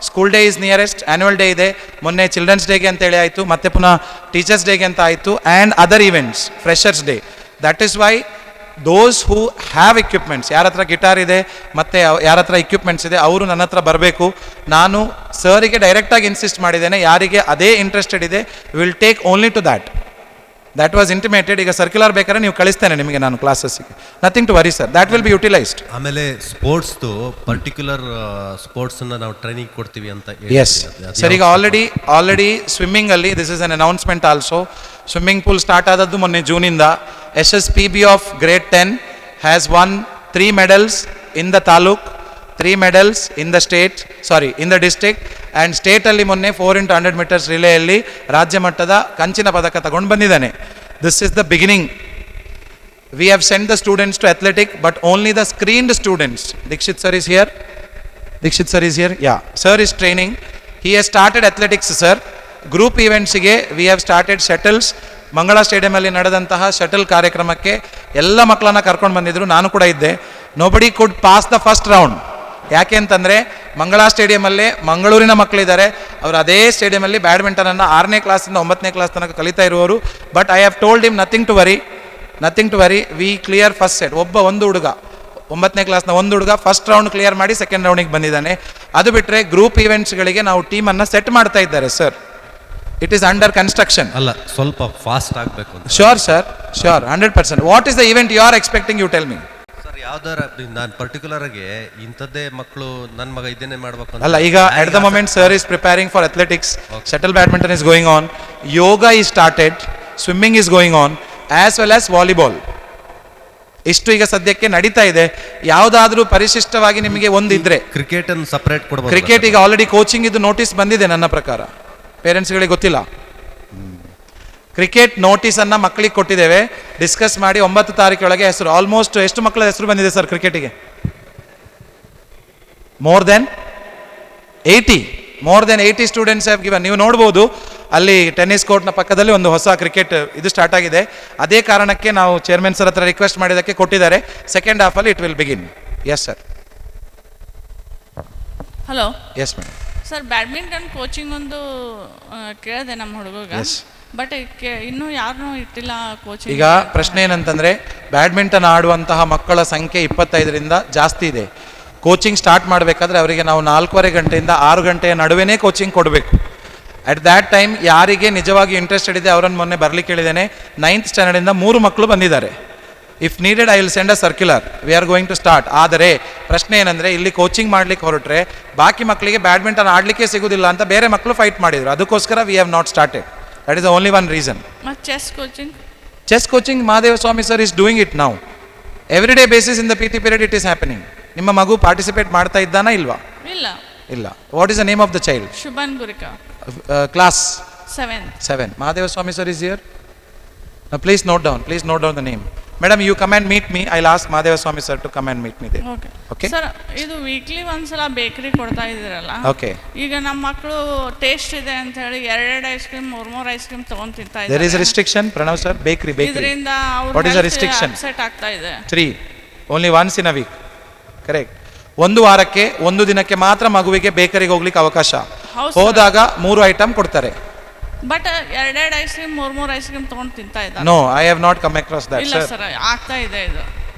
school day is nearest, annual day ಇದೆ, ಮೊನ್ನೆ ಚಿಲ್ಡ್ರನ್ಸ್ ಡೇಗೆ ಅಂತೇಳಿ ಆಯಿತು, ಮತ್ತೆ ಪುನಃ ಟೀಚರ್ಸ್ ಡೇಗೆ ಅಂತ ಆಯಿತು, and other events, freshers day. That is why those who have equipments, ಯಾರ ಹತ್ರ ಗಿಟಾರ್ ಇದೆ ಮತ್ತು ಯಾರ ಹತ್ರ ಇಕ್ವಿಪ್ಮೆಂಟ್ಸ್ ಇದೆ ಅವರು ನನ್ನ ಹತ್ರ ಬರಬೇಕು. ನಾನು ಸರಿಗೆ ಡೈರೆಕ್ಟಾಗಿ ಇನ್ಸಿಸ್ಟ್ ಮಾಡಿದ್ದೇನೆ, ಯಾರಿಗೆ ಅದೇ ಇಂಟ್ರೆಸ್ಟೆಡ್ ಇದೆ will take only to that was intimated. ಈಗ ಸರ್ಕ್ಯುಲರ್ ಬೇಕಾದ್ರೆ ನೀವು ಕಳಿಸ್ತೇನೆ ನಿಮಗೆ ನಾನು ಕ್ಲಾಸಸ್ಸಿಗೆ. Nothing to worry sir, that will be utilised. ಆಮೇಲೆ ಸ್ಪೋರ್ಟ್ಸ್ದು ಪರ್ಟಿಕ್ಯುಲರ್ ಸ್ಪೋರ್ಟ್ಸನ್ನು ನಾವು ಟ್ರೈನಿಂಗ್ ಕೊಡ್ತೀವಿ ಅಂತ. ಎಸ್ ಸರ್, ಈಗ ಆಲ್ರೆಡಿ ಸ್ವಿಮ್ಮಿಂಗಲ್ಲಿ this is an announcement also. Swimming pool start ಆದದ್ದು ಮೊನ್ನೆ ಜೂನಿಂದ. SSPB of grade 10 has won 3 medals in the taluk, 3 medals in the district, and state ಅಲ್ಲಿ ಮೊನ್ನೆ 4x100 meters ರಿಲೇಯಲ್ಲಿ ರಾಜ್ಯ ಮಟ್ಟದ ಕಂಚಿನ ಪದಕ ತಗೊಂಡು ಬಂದಿದ್ದಾನೆ. This is the beginning we have sent the students to athletic, but only the screened students. Dikshit sir is here. Dikshit sir is here. Yeah, sir is training. He has started athletics, sir. Group events ಗೆ we have started shuttles. ಮಂಗಳ ಸ್ಟೇಡಿಯಮಲ್ಲಿ ನಡೆದಂತಹ shuttle ಕಾರ್ಯಕ್ರಮಕ್ಕೆ ಎಲ್ಲ ಮಕ್ಕಳನ್ನ ಕರ್ಕೊಂಡು ಬಂದಿದ್ರು, ನಾನು ಕೂಡ ಇದ್ದೆ. Nobody could pass the first round. ಯಾಕೆ ಅಂತಂದರೆ ಮಂಗಳ ಸ್ಟೇಡಿಯಮಲ್ಲೇ ಮಂಗಳೂರಿನ ಮಕ್ಕಳಿದ್ದಾರೆ, ಅವರು ಅದೇ ಸ್ಟೇಡಿಯಮಲ್ಲಿ ಬ್ಯಾಡ್ಮಿಂಟನನ್ನು 6ನೇ ಕ್ಲಾಸಿಂದ 9ನೇ ಕ್ಲಾಸ್ ತನಕ ಕಲಿತಾ ಇರುವವರು. But I have told him nothing to worry, we clear first set. ಒಂದು ಹುಡುಗ 9ನೇ ಕ್ಲಾಸ್ನ ಒಂದು ಹುಡುಗ ಫಸ್ಟ್ ರೌಂಡ್ ಕ್ಲಿಯರ್ ಮಾಡಿ ಸೆಕೆಂಡ್ ರೌಂಡಿಗೆ ಬಂದಿದ್ದಾನೆ. ಅದು ಬಿಟ್ಟರೆ ಗ್ರೂಪ್ ಈವೆಂಟ್ಸ್ಗಳಿಗೆ ನಾವು ಟೀಮನ್ನು ಸೆಟ್ ಮಾಡ್ತಾ ಇದ್ದಾರೆ sir. It is under construction. ಅಲ್ಲ, ಸ್ವಲ್ಪ ಫಾಸ್ಟ್ ಆಗಬೇಕು ಅಂತ. Sure sir, sure, 100%. What is the event you are expecting, you tell me. Sir, ಯಾವ್ದಾರ ನಾನು ಪರ್ಟಿಕ್ಯುಲರ್ ಆಗಿ ಇಂಥದ್ದೇ ಮಕ್ಕಳು ನನ್ನ ಮಗ ಇದನ್ನೇ ಮಾಡ್ಬೇಕು ಅಂತ ಅಲ್ಲ, ಈಗ at the moment sir is preparing for athletics, shuttle badminton is going on, yoga is started, swimming is going on, as well as volleyball. ಇಷ್ಟು ಈಗ ಸದ್ಯಕ್ಕೆ ನಡೀತಾ ಇದೆ. ಯಾವುದಾದ್ರೂ ಪರಿಶಿಷ್ಟವಾಗಿ ನಿಮಗೆ ಒಂದಿದ್ರೆ ಕ್ರಿಕೆಟ್ ಅನ್ನು ಸಪರೇಟ್ ಕೊಡಬಹುದು. ಕ್ರಿಕೆಟ್ ಈಗ ಆಲ್ರೆಡಿ ಕೋಚಿಂಗ್ ಇದು ನೋಟಿಸ್ ಬಂದಿದೆ ನನ್ನ ಪ್ರಕಾರ, ಪೇರೆಂಟ್ಸ್ಗಳಿಗೆ ಗೊತ್ತಿಲ್ಲ. ಕ್ರಿಕೆಟ್ ನೋಟಿಸನ್ನು ಮಕ್ಕಳಿಗೆ ಕೊಟ್ಟಿದ್ದೇವೆ, ಡಿಸ್ಕಸ್ ಮಾಡಿ 9 ತಾರೀಕೊಳಗೆ ಹೆಸರು. ಆಲ್ಮೋಸ್ಟ್ ಎಷ್ಟು ಮಕ್ಕಳ ಹೆಸರು ಬಂದಿದೆ ಸರ್ ಕ್ರಿಕೆಟಿಗೆ? More than 80 students have given. ನೀವು ನೋಡ್ಬೋದು ಅಲ್ಲಿ ಟೆನ್ನಿಸ್ ಕೋರ್ಟ್ನ ಪಕ್ಕದಲ್ಲಿ ಒಂದು ಹೊಸ ಕ್ರಿಕೆಟ್ ಇದು ಸ್ಟಾರ್ಟ್ ಆಗಿದೆ. ಅದೇ ಕಾರಣಕ್ಕೆ ನಾವು ಚೇರ್ಮನ್ ಸರ್ ಹತ್ರ ರಿಕ್ವೆಸ್ಟ್ ಮಾಡಿದ್ದಕ್ಕೆ ಕೊಟ್ಟಿದ್ದಾರೆ. ಸೆಕೆಂಡ್ ಹಾಫಲ್ಲಿ it will begin. Yes sir. Hello. Yes madam. Sir, badminton coaching ಒಂದು ಕೇಳಿದೆ ನಮ್ಮ ಹುಡುಗ, ಬಟ್ ಇನ್ನೂ ಯಾರನ್ನೂ ಇಟ್ಟಿಲ್ಲ ಕೋಚಿಂಗ್. ಈಗ ಪ್ರಶ್ನೆ ಏನಂತಂದರೆ, ಬ್ಯಾಡ್ಮಿಂಟನ್ ಆಡುವಂತಹ ಮಕ್ಕಳ ಸಂಖ್ಯೆ 25ರಿಂದ ಜಾಸ್ತಿ ಇದೆ. ಕೋಚಿಂಗ್ ಸ್ಟಾರ್ಟ್ ಮಾಡಬೇಕಾದ್ರೆ ಅವರಿಗೆ ನಾವು 4:15 ಗಂಟೆಯಿಂದ 6 ಗಂಟೆಯ ನಡುವೆನೇ ಕೋಚಿಂಗ್ ಕೊಡಬೇಕು. ಅಟ್ ದ್ಯಾಟ್ ಟೈಮ್ ಯಾರಿಗೆ ನಿಜವಾಗಿ ಇಂಟ್ರೆಸ್ಟೆಡ್ ಇದೆ ಅವರನ್ನು ಮೊನ್ನೆ ಬರಲಿಕ್ಕೆ ಹೇಳಿದ್ದೇನೆ. 9th ಸ್ಟ್ಯಾಂಡರ್ಡಿಂದ 3 ಮಕ್ಕಳು ಬಂದಿದ್ದಾರೆ. If needed I will send a circular, we are going to start. ಆದರೆ ಪ್ರಶ್ನೆ ಏನಂದರೆ, ಇಲ್ಲಿ ಕೋಚಿಂಗ್ ಮಾಡ್ಲಿಕ್ಕೆ ಹೊರಟ್ರೆ ಬಾಕಿ ಮಕ್ಕಳಿಗೆ ಬ್ಯಾಡ್ಮಿಂಟನ್ ಆಡಲಿಕ್ಕೆ ಸಿಗೋದಿಲ್ಲ ಅಂತ ಬೇರೆ ಮಕ್ಕಳು ಫೈಟ್ ಮಾಡಿದರು. ಅದಕ್ಕೋಸ್ಕರ we have not started. That is the only one reason. Chess coaching Mahadeva Swami sir is doing it now. Every day basis in the PT period it is happening. ನಿಮ್ಮ ಮಗು ಪಾರ್ಟಿಸಿಪೇಟ್ ಮಾಡ್ತಾ ಇದ್ದಾನಾ ಇಲ್ವಾ? ಇಲ್ಲ. What is the name of the child? Shubhan Gurika. Class 7. Mahadeva Swami sir is here. Now please note down the name. Madam, you come and meet me. I'll ask Mahadeva Swami sir to come and meet me there. Okay. Sir, ಇದು weekly ಒಂದ್ಸಲ bakery ಕೊಡ್ತಾ ಇದ್ದೀರಲ್ಲ, Okay. ಈಗ ನಮ್ಮ ಮಕ್ಕಳು taste ಇದೆ ಅಂತ ಹೇಳಿ 2 ಐಸ್ ಕ್ರೀಮ್ 3 ಐಸ್ ಕ್ರೀಮ್ ತಗೊಂಡ್ ತಿಂತಾ ಇದ್ದಾರೆ. There is a restriction, Pranav sir. Bakery. ಇದರಿಂದ What is the restriction? Upset ಆಗ್ತಾ ಇದೆ. 3. Only once in a week. Correct. ಒಂದು ವಾರಕ್ಕೆ ಒಂದು ದಿನಕ್ಕೆ ಮಾತ್ರ ಮಗುವಿಗೆ ಬೇಕರಿಗೆ ಹೋಗ್ಲಿಕ್ಕೆ ಅವಕಾಶ. ಹೋದಾಗ 3 ಐಟಮ್ ಕೊಡ್ತಾರೆ. But 2 ice cream 3 ice cream ತಗೊಂಡು ತಿಂತಾ ಇದ್ದಾರೆ. No, I have not come across that, ಇಲ್ಲ sir. ಸರ್, ಆಗ್ತಾ ಇದೆ ಇದು.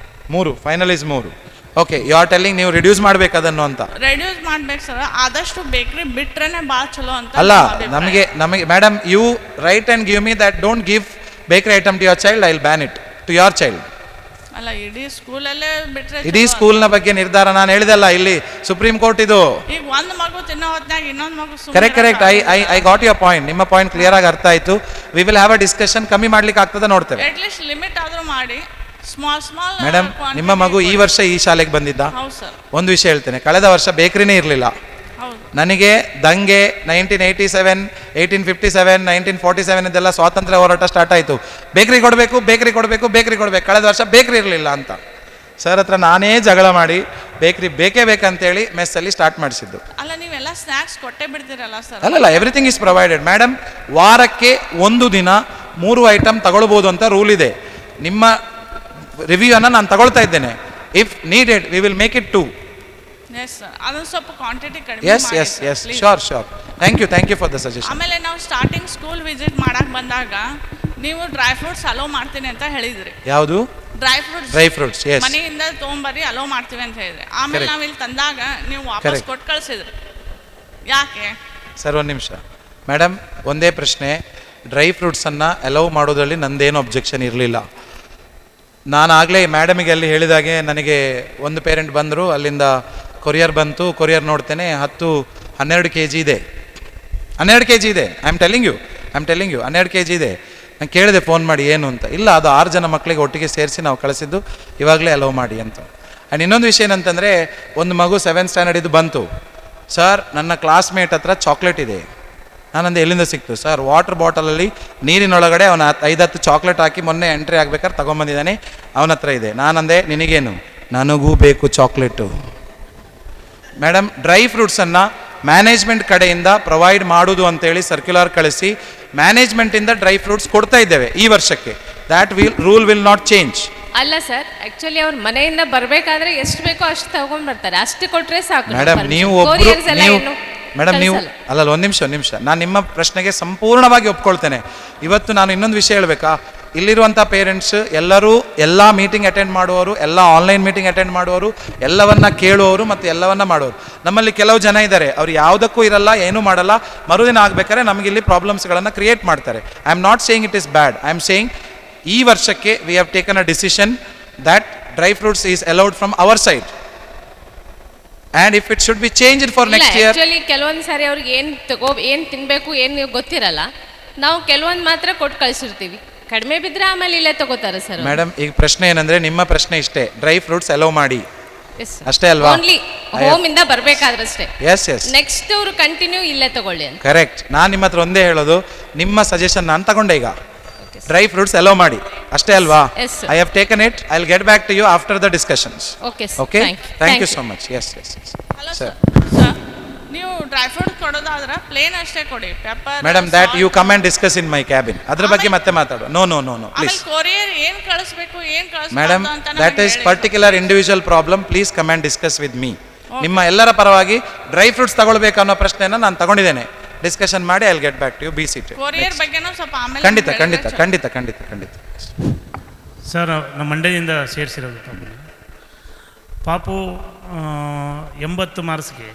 3 final is 3. Okay, you are telling ನೀವು ರಿಡ್ಯೂಸ್ ಮಾಡ್ಬೇಕು ಅದನ್ನು ಅಂತ. ರೆಡ್ಯೂಸ್ ಮಾಡ್ಬೇಕು ಸರ್, ಆದಷ್ಟು ಬೇಕರಿ ಬಿಟ್ರೇನೆ ಭಾಳ ಚಲೋ ಅಂತ. ಅಲ್ಲ, ನಮಗೆ madam, you write and give me that don't give bakery item to your child, I will ban it to your child. ಅಲ್ಲ, ಇಡೀ ಸ್ಕೂಲಲ್ಲೇ ಬಿಟ್ರೆ. ಇಡೀ ಸ್ಕೂಲ್ನ ಬಗ್ಗೆ ನಿರ್ಧಾರ ನಾನು ಹೇಳಿದಲ್ಲ, ಇಲ್ಲಿ ಸುಪ್ರೀಂ ಕೋರ್ಟ್ ಇದು. ಈಗ ಒಂದು ಮಗು ತಿನ್ನೋ ಹೊತ್ನಾಗ ಇನ್ನೊಂದು ಮಗು. Correct. I got your point. ನಿಮ್ಮ ಪಾಯಿಂಟ್ ಕ್ಲಿಯರ್ ಆಗಿ ಅರ್ಥ ಆಯ್ತು. We will have a discussion. ಕಮ್ಮಿ ಮಾಡ್ಲಿಕ್ಕೆ ಆಗ್ತದೆ ನೋಡ್ತೇವೆ. ಅಟ್ ಲೀಸ್ಟ್ ಲಿಮಿಟ್ ಆದ್ರೂ ಮಾಡಿ. ಸ್ಮಾಲ್. ಮೇಡಮ್, ನಿಮ್ಮ ಮಗು ಈ ವರ್ಷ ಈ ಶಾಲೆಗೆ ಬಂದಿದ್ದ? ಹೌದು ಸರ್. ಒಂದು ವಿಷಯ ಹೇಳ್ತೇನೆ, ಕಳೆದ ವರ್ಷ ಬೇಕರಿನೇ ಇರಲಿಲ್ಲ. ನನಗೆ ದಂಗೆ 1987, 1857, 1947 ಇದೆಲ್ಲ ಸ್ವಾತಂತ್ರ್ಯ ಹೋರಾಟ ಸ್ಟಾರ್ಟ್ ಆಯಿತು. ಬೇಕರಿ ಕೊಡಬೇಕು. ಕಳೆದ ವರ್ಷ ಬೇಕರಿ ಇರಲಿಲ್ಲ ಅಂತ ಸರ್ ಹತ್ರ ನಾನೇ ಜಗಳ ಮಾಡಿ ಬೇಕರಿ ಬೇಕೇ ಬೇಕಂತೇಳಿ ಮೆಸ್ಸಲ್ಲಿ ಸ್ಟಾರ್ಟ್ ಮಾಡಿಸಿದ್ದು. ಅಲ್ಲ, ನೀವೆಲ್ಲ ಸ್ನ್ಯಾಕ್ಸ್ ಕೊಟ್ಟೆ ಬಿಡ್ತೀರಲ್ಲ ಸರ್? ಅಲ್ಲಲ್ಲ, ಎವ್ರಿಥಿಂಗ್ ಈಸ್ ಪ್ರೊವೈಡೆಡ್ ಮೇಡಮ್. ವಾರಕ್ಕೆ 1 ದಿನ 3 ಐಟಮ್ ತಗೊಳ್ಬೋದು ಅಂತ ರೂಲ್ ಇದೆ. ನಿಮ್ಮ ರಿವ್ಯೂ ಅನ್ನು ನಾನು ತಗೊಳ್ತಾ ಇದ್ದೇನೆ. If needed we will make it 2. Yes sir, ಅದೊಂದು ಸ್ವಲ್ಪ ಕ್ವಾಂಟಿಟಿ ಕಡಿಮೆ yes. Sure. Thank you for the suggestion. ಆಮೇಲೆ ನಾವು ಸ್ಟಾರ್ಟಿಂಗ್ ಸ್ಕೂಲ್ ವಿಸಿಟ್ ಮಾಡಕ್ಕೆ ಬಂದಾಗ ನೀವು ಡ್ರೈ ಫ್ರೂಟ್ಸ್ ಅಲೋ ಮಾಡ್ತೀನಿ ಅಂತ ಹೇಳಿದ್ರಿ. ಯಾವುದು? Dry fruits. ಎಸ್, ಮನೆಯಿಂದ ತೊಗೊಂಬರ್ರಿ, ಅಲೋ ಮಾಡ್ತೀವಿ ಅಂತ ಹೇಳಿದ್ರಿ. ಆಮೇಲೆ ನಾವು ಇಲ್ಲಿ ತಂದಾಗ ನೀವು ವಾಪಸ್ ಕೊಟ್ಟು ಕಳಿಸಿದ್ರಿ. ಯಾಕೆ ಸರ್? ಒಂದು ನಿಮಿಷ ಮೇಡಮ್, ಒಂದೇ ಪ್ರಶ್ನೆ. ಡ್ರೈ ಫ್ರೂಟ್ಸನ್ನು ಅಲೌ ಮಾಡೋದ್ರಲ್ಲಿ ನಂದೇನು ಅಬ್ಜೆಕ್ಷನ್ ಇರಲಿಲ್ಲ. ನಾನು ಆಗಲೇ ಮೇಡಮಿಗೆ ಅಲ್ಲಿ ಹೇಳಿದಾಗೆ ನನಗೆ ಒಂದು ಪೇರೆಂಟ್ ಬಂದರು, ಅಲ್ಲಿಂದ ಕೊರಿಯರ್ ಬಂತು. ಕೊರಿಯರ್ ನೋಡ್ತೇನೆ 12 kg ಇದೆ. 12 kg ಇದೆ. I am telling you 12 kg ಇದೆ. ನಾನು ಕೇಳಿದೆ ಫೋನ್ ಮಾಡಿ ಏನು ಅಂತ. ಇಲ್ಲ, ಅದು 6 ಜನ ಮಕ್ಕಳಿಗೆ ಒಟ್ಟಿಗೆ ಸೇರಿಸಿ ನಾವು ಕಳಿಸಿದ್ದು, ಇವಾಗಲೇ ಅಲೋ ಮಾಡಿ ಅಂತ. ಆ್ಯಂಡ್ ಇನ್ನೊಂದು ವಿಷಯ ಏನಂತಂದರೆ, ಒಂದು ಮಗು 7th ಸ್ಟ್ಯಾಂಡರ್ಡ್ ಇದು ಬಂತು. ಸರ್, ನನ್ನ ಕ್ಲಾಸ್ಮೇಟ್ ಹತ್ರ ಚಾಕ್ಲೇಟ್ ಇದೆ, ನಾನಂದೆ ಎಲ್ಲಿಂದ ಸಿಕ್ತು ಸರ್, ವಾಟರ್ ಬಾಟಲಲ್ಲಿ ನೀರಿನೊಳಗಡೆ ಅವನ 5-10 ಚಾಕ್ಲೇಟ್ ಹಾಕಿ ಮೊನ್ನೆ ಎಂಟ್ರಿ ಆಗ್ಬೇಕಾದ್ರೆ ತೊಗೊಂಬಂದಿದ್ದಾನೆ, ಅವನ ಹತ್ರ ಇದೆ. ನಾನಂದೆ ನಿನಗೇನು, ನನಗೂ ಬೇಕು ಚಾಕ್ಲೇಟು. ಮೇಡಮ್, ಡ್ರೈ ಫ್ರೂಟ್ಸನ್ನು ಮ್ಯಾನೇಜ್ಮೆಂಟ್ ಕಡೆಯಿಂದ ಪ್ರೊವೈಡ್ ಮಾಡೋದು ಅಂತೇಳಿ ಸರ್ಕ್ಯುಲರ್ ಕಳಿಸಿ ಮ್ಯಾನೇಜ್ಮೆಂಟಿಂದ ಡ್ರೈ ಫ್ರೂಟ್ಸ್ ಕೊಡ್ತಾ ಇದ್ದೇವೆ ಈ ವರ್ಷಕ್ಕೆ. That rule will not change. ಅಲ್ಲ ಸರ್, ಆಕ್ಚುಲಿ ಅವ್ರ ಮನೆಯಿಂದ ಬರಬೇಕಾದ್ರೆ ಎಷ್ಟು ಬೇಕೋ ಅಷ್ಟು ತಗೊಂಡ್ಬರ್ತಾರೆ, ಅಷ್ಟು ಕೊಟ್ಟರೆ ಸಾಕು. ಮೇಡಮ್, ನೀವು ಮೇಡಮ್ ನೀವು ಅಲ್ಲಲ್ಲ, ಒಂದು ನಿಮಿಷ, ನಾನು ನಿಮ್ಮ ಪ್ರಶ್ನೆಗೆ ಸಂಪೂರ್ಣವಾಗಿ ಒಪ್ಕೊಳ್ತೇನೆ. ಇವತ್ತು ನಾನು ಇನ್ನೊಂದು ವಿಷಯ ಹೇಳಬೇಕಾ, ಇಲ್ಲಿರುವಂಥ ಪೇರೆಂಟ್ಸ್ ಎಲ್ಲರೂ ಎಲ್ಲ ಮೀಟಿಂಗ್ ಅಟೆಂಡ್ ಮಾಡುವವರು, ಎಲ್ಲ ಆನ್ಲೈನ್ ಮೀಟಿಂಗ್ ಅಟೆಂಡ್ ಮಾಡುವವರು, ಎಲ್ಲವನ್ನ ಕೇಳುವವರು ಮತ್ತು ಎಲ್ಲವನ್ನ ಮಾಡೋರು. ನಮ್ಮಲ್ಲಿ ಕೆಲವು ಜನ ಇದ್ದಾರೆ, ಅವ್ರು ಯಾವುದಕ್ಕೂ ಇರಲ್ಲ, ಏನೂ ಮಾಡಲ್ಲ, ಮರುದಿನ ಆಗ್ಬೇಕಾದ್ರೆ ನಮಗಿಲ್ಲಿ ಪ್ರಾಬ್ಲಮ್ಸ್ಗಳನ್ನು ಕ್ರಿಯೇಟ್ ಮಾಡ್ತಾರೆ. I am not saying it is bad, I am saying ಈ ವರ್ಷಕ್ಕೆ we have taken a decision that dry fruits is allowed from our side. And if it should be changed for next year. Actually ಕೆಲವೊಂದು ಸಾರಿ ಅವ್ರಿಗೆ ಏನು ತಿನ್ನಬೇಕು ಏನು ಗೊತ್ತಿರಲ್ಲ, ನಾವು ಕೆಲವೊಂದು ಮಾತ್ರ ಕೊಟ್ಟು ಕಳಿಸಿರ್ತೀವಿ, ಕಡಿಮೆ ಬಿದ್ದರೆ ಆಮೇಲೆ ಇಲ್ಲೇ ತಗೋತಾರೆ ಸರ್. ಮೇಡಮ್, ಈಗ ಪ್ರಶ್ನೆ ಏನಂದ್ರೆ, ನಿಮ್ಮ ಪ್ರಶ್ನೆ ಇಷ್ಟೇ, ಡ್ರೈ ಫ್ರೂಟ್ಸ್ ಅಲೋ ಮಾಡಿ ಅಷ್ಟೇ ಅಲ್ವಾ? ಓನ್ಲಿ ಹೋಮ್ ಇಂದ ಬರ್ಬೇಕಾದ್ರಷ್ಟೇ. ಎಸ್ ನೆಕ್ಸ್ಟ್ ಅವರು ಕಂಟಿನ್ಯೂ ಇಲ್ಲೇ ತಗೊಳ್ಳಿ ಅಂತ. ಕರೆಕ್ಟ್. ನಾನು ನಿಮ್ಮ ಹತ್ರ ಒಂದೇ ಹೇಳೋದು, ನಿಮ್ಮ ಸಜೆಷನ್ ನಾನು ತಗೊಂಡೆ. ಈಗ ಡ್ರೈ ಫ್ರೂಟ್ಸ್ ಅಲೋ ಮಾಡಿ ಅಷ್ಟೇ ಅಲ್ವಾ? I have taken it. I will get back to you after the discussions. Okay, thank you so much. Yes sir. ನೀವು ಡ್ರೈ ಫ್ರೂಟ್ ಕೊಡೋದಾದ್ರೆ ಪ್ಲೇನ್ ಅಷ್ಟೇ ಕೊಡಿ, pepper. Madam, that you come and discuss in my cabin. ಅದ್ರ ಬಗ್ಗೆ ಮತ್ತೆ ಮಾತಾಡೋ. No please. Courier ಏನು ಕಳಿಸ್ಬೇಕು ಏನು ಕಳಿಸ್ಬೇಕು madam, that is particular individual problem. Please come and discuss with me. ನಿಮ್ಮ ಎಲ್ಲರ ಪರವಾಗಿ ಡ್ರೈ ಫ್ರೂಟ್ಸ್ ತಗೊಳ್ಬೇಕು ಅನ್ನೋ ಪ್ರಶ್ನೆಯನ್ನು ನಾನು ತಗೊಂಡಿದ್ದೇನೆ. ಡಿಸ್ಕಷನ್ ಮಾಡಿ I will get back to you. Be seated. Courier ಬಗ್ಗೆನೂ ಸ್ವಲ್ಪ ಆಮೇಲೆ ಖಂಡಿತ. ಸರ್, ನಮ್ಮ ಮಂಡ್ಯದಿಂದ ಸೇರಿಸಿರೋದು ಪಾಪು 80 ಮಾರ್ಕ್ಸ್ಗೆ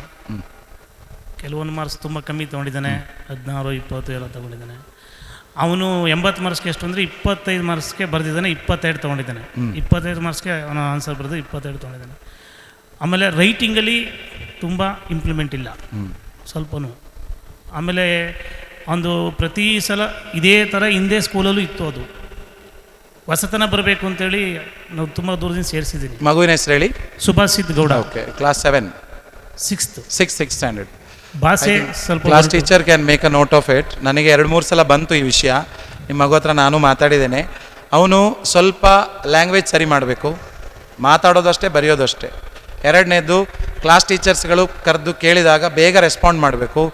ಕೆಲವೊಂದು ಮಾರ್ಕ್ಸ್ ತುಂಬ ಕಮ್ಮಿ ತೊಗೊಂಡಿದ್ದಾನೆ, 16, 20 ಎಲ್ಲ ತೊಗೊಂಡಿದ್ದಾನೆ. ಅವನು 80 ಮಾರ್ಕ್ಸ್ಗೆ ಎಷ್ಟು ಅಂದರೆ 25 ಮಾರ್ಕ್ಸ್ಗೆ ಬರೆದಿದ್ದಾನೆ, 22 ತೊಗೊಂಡಿದ್ದಾನೆ. 25 ಮಾರ್ಕ್ಸ್ಗೆ ಅವನು ಆನ್ಸರ್ ಬರೆದು 22 ತೊಗೊಂಡಿದ್ದಾನೆ. ಆಮೇಲೆ ರೈಟಿಂಗಲ್ಲಿ ತುಂಬ ಇಂಪ್ಲಿಮೆಂಟ್ ಇಲ್ಲ ಸ್ವಲ್ಪನೂ. ಆಮೇಲೆ ಒಂದು ಪ್ರತಿ ಸಲ ಇದೇ ಥರ ಹಿಂದೆ ಸ್ಕೂಲಲ್ಲೂ ಇತ್ತು, ಅದು ಹೊಸತನ ಬರಬೇಕು ಅಂತೇಳಿ ನಾವು ತುಂಬ ದೂರದಿಂದ ಸೇರಿಸಿದ್ದೀನಿ. ಮಗುವಿನ ಹೆಸರು ಹೇಳಿ. Subhashit Gowda. Okay, class 7, 6th standard. ಭಾಷೆ ಸ್ವಲ್ಪ class teacher can make a note of it. ನನಗೆ 2-3 ಸಲ ಬಂತು ಈ ವಿಷಯ, ನಿಮ್ಮ ಮಗು ಹತ್ರ ನಾನು ಮಾತಾಡಿದ್ದೇನೆ. ಅವನು ಸ್ವಲ್ಪ ಲ್ಯಾಂಗ್ವೇಜ್ ಸರಿ ಮಾಡಬೇಕು, ಮಾತಾಡೋದಷ್ಟೇ, ಬರೆಯೋದಷ್ಟೇ. ಎರಡನೇದು, ಕ್ಲಾಸ್ ಟೀಚರ್ಸ್ಗಳು ಕರೆದು ಕೇಳಿದಾಗ ಬೇಗ ರೆಸ್ಪಾಂಡ್ ಮಾಡಬೇಕು.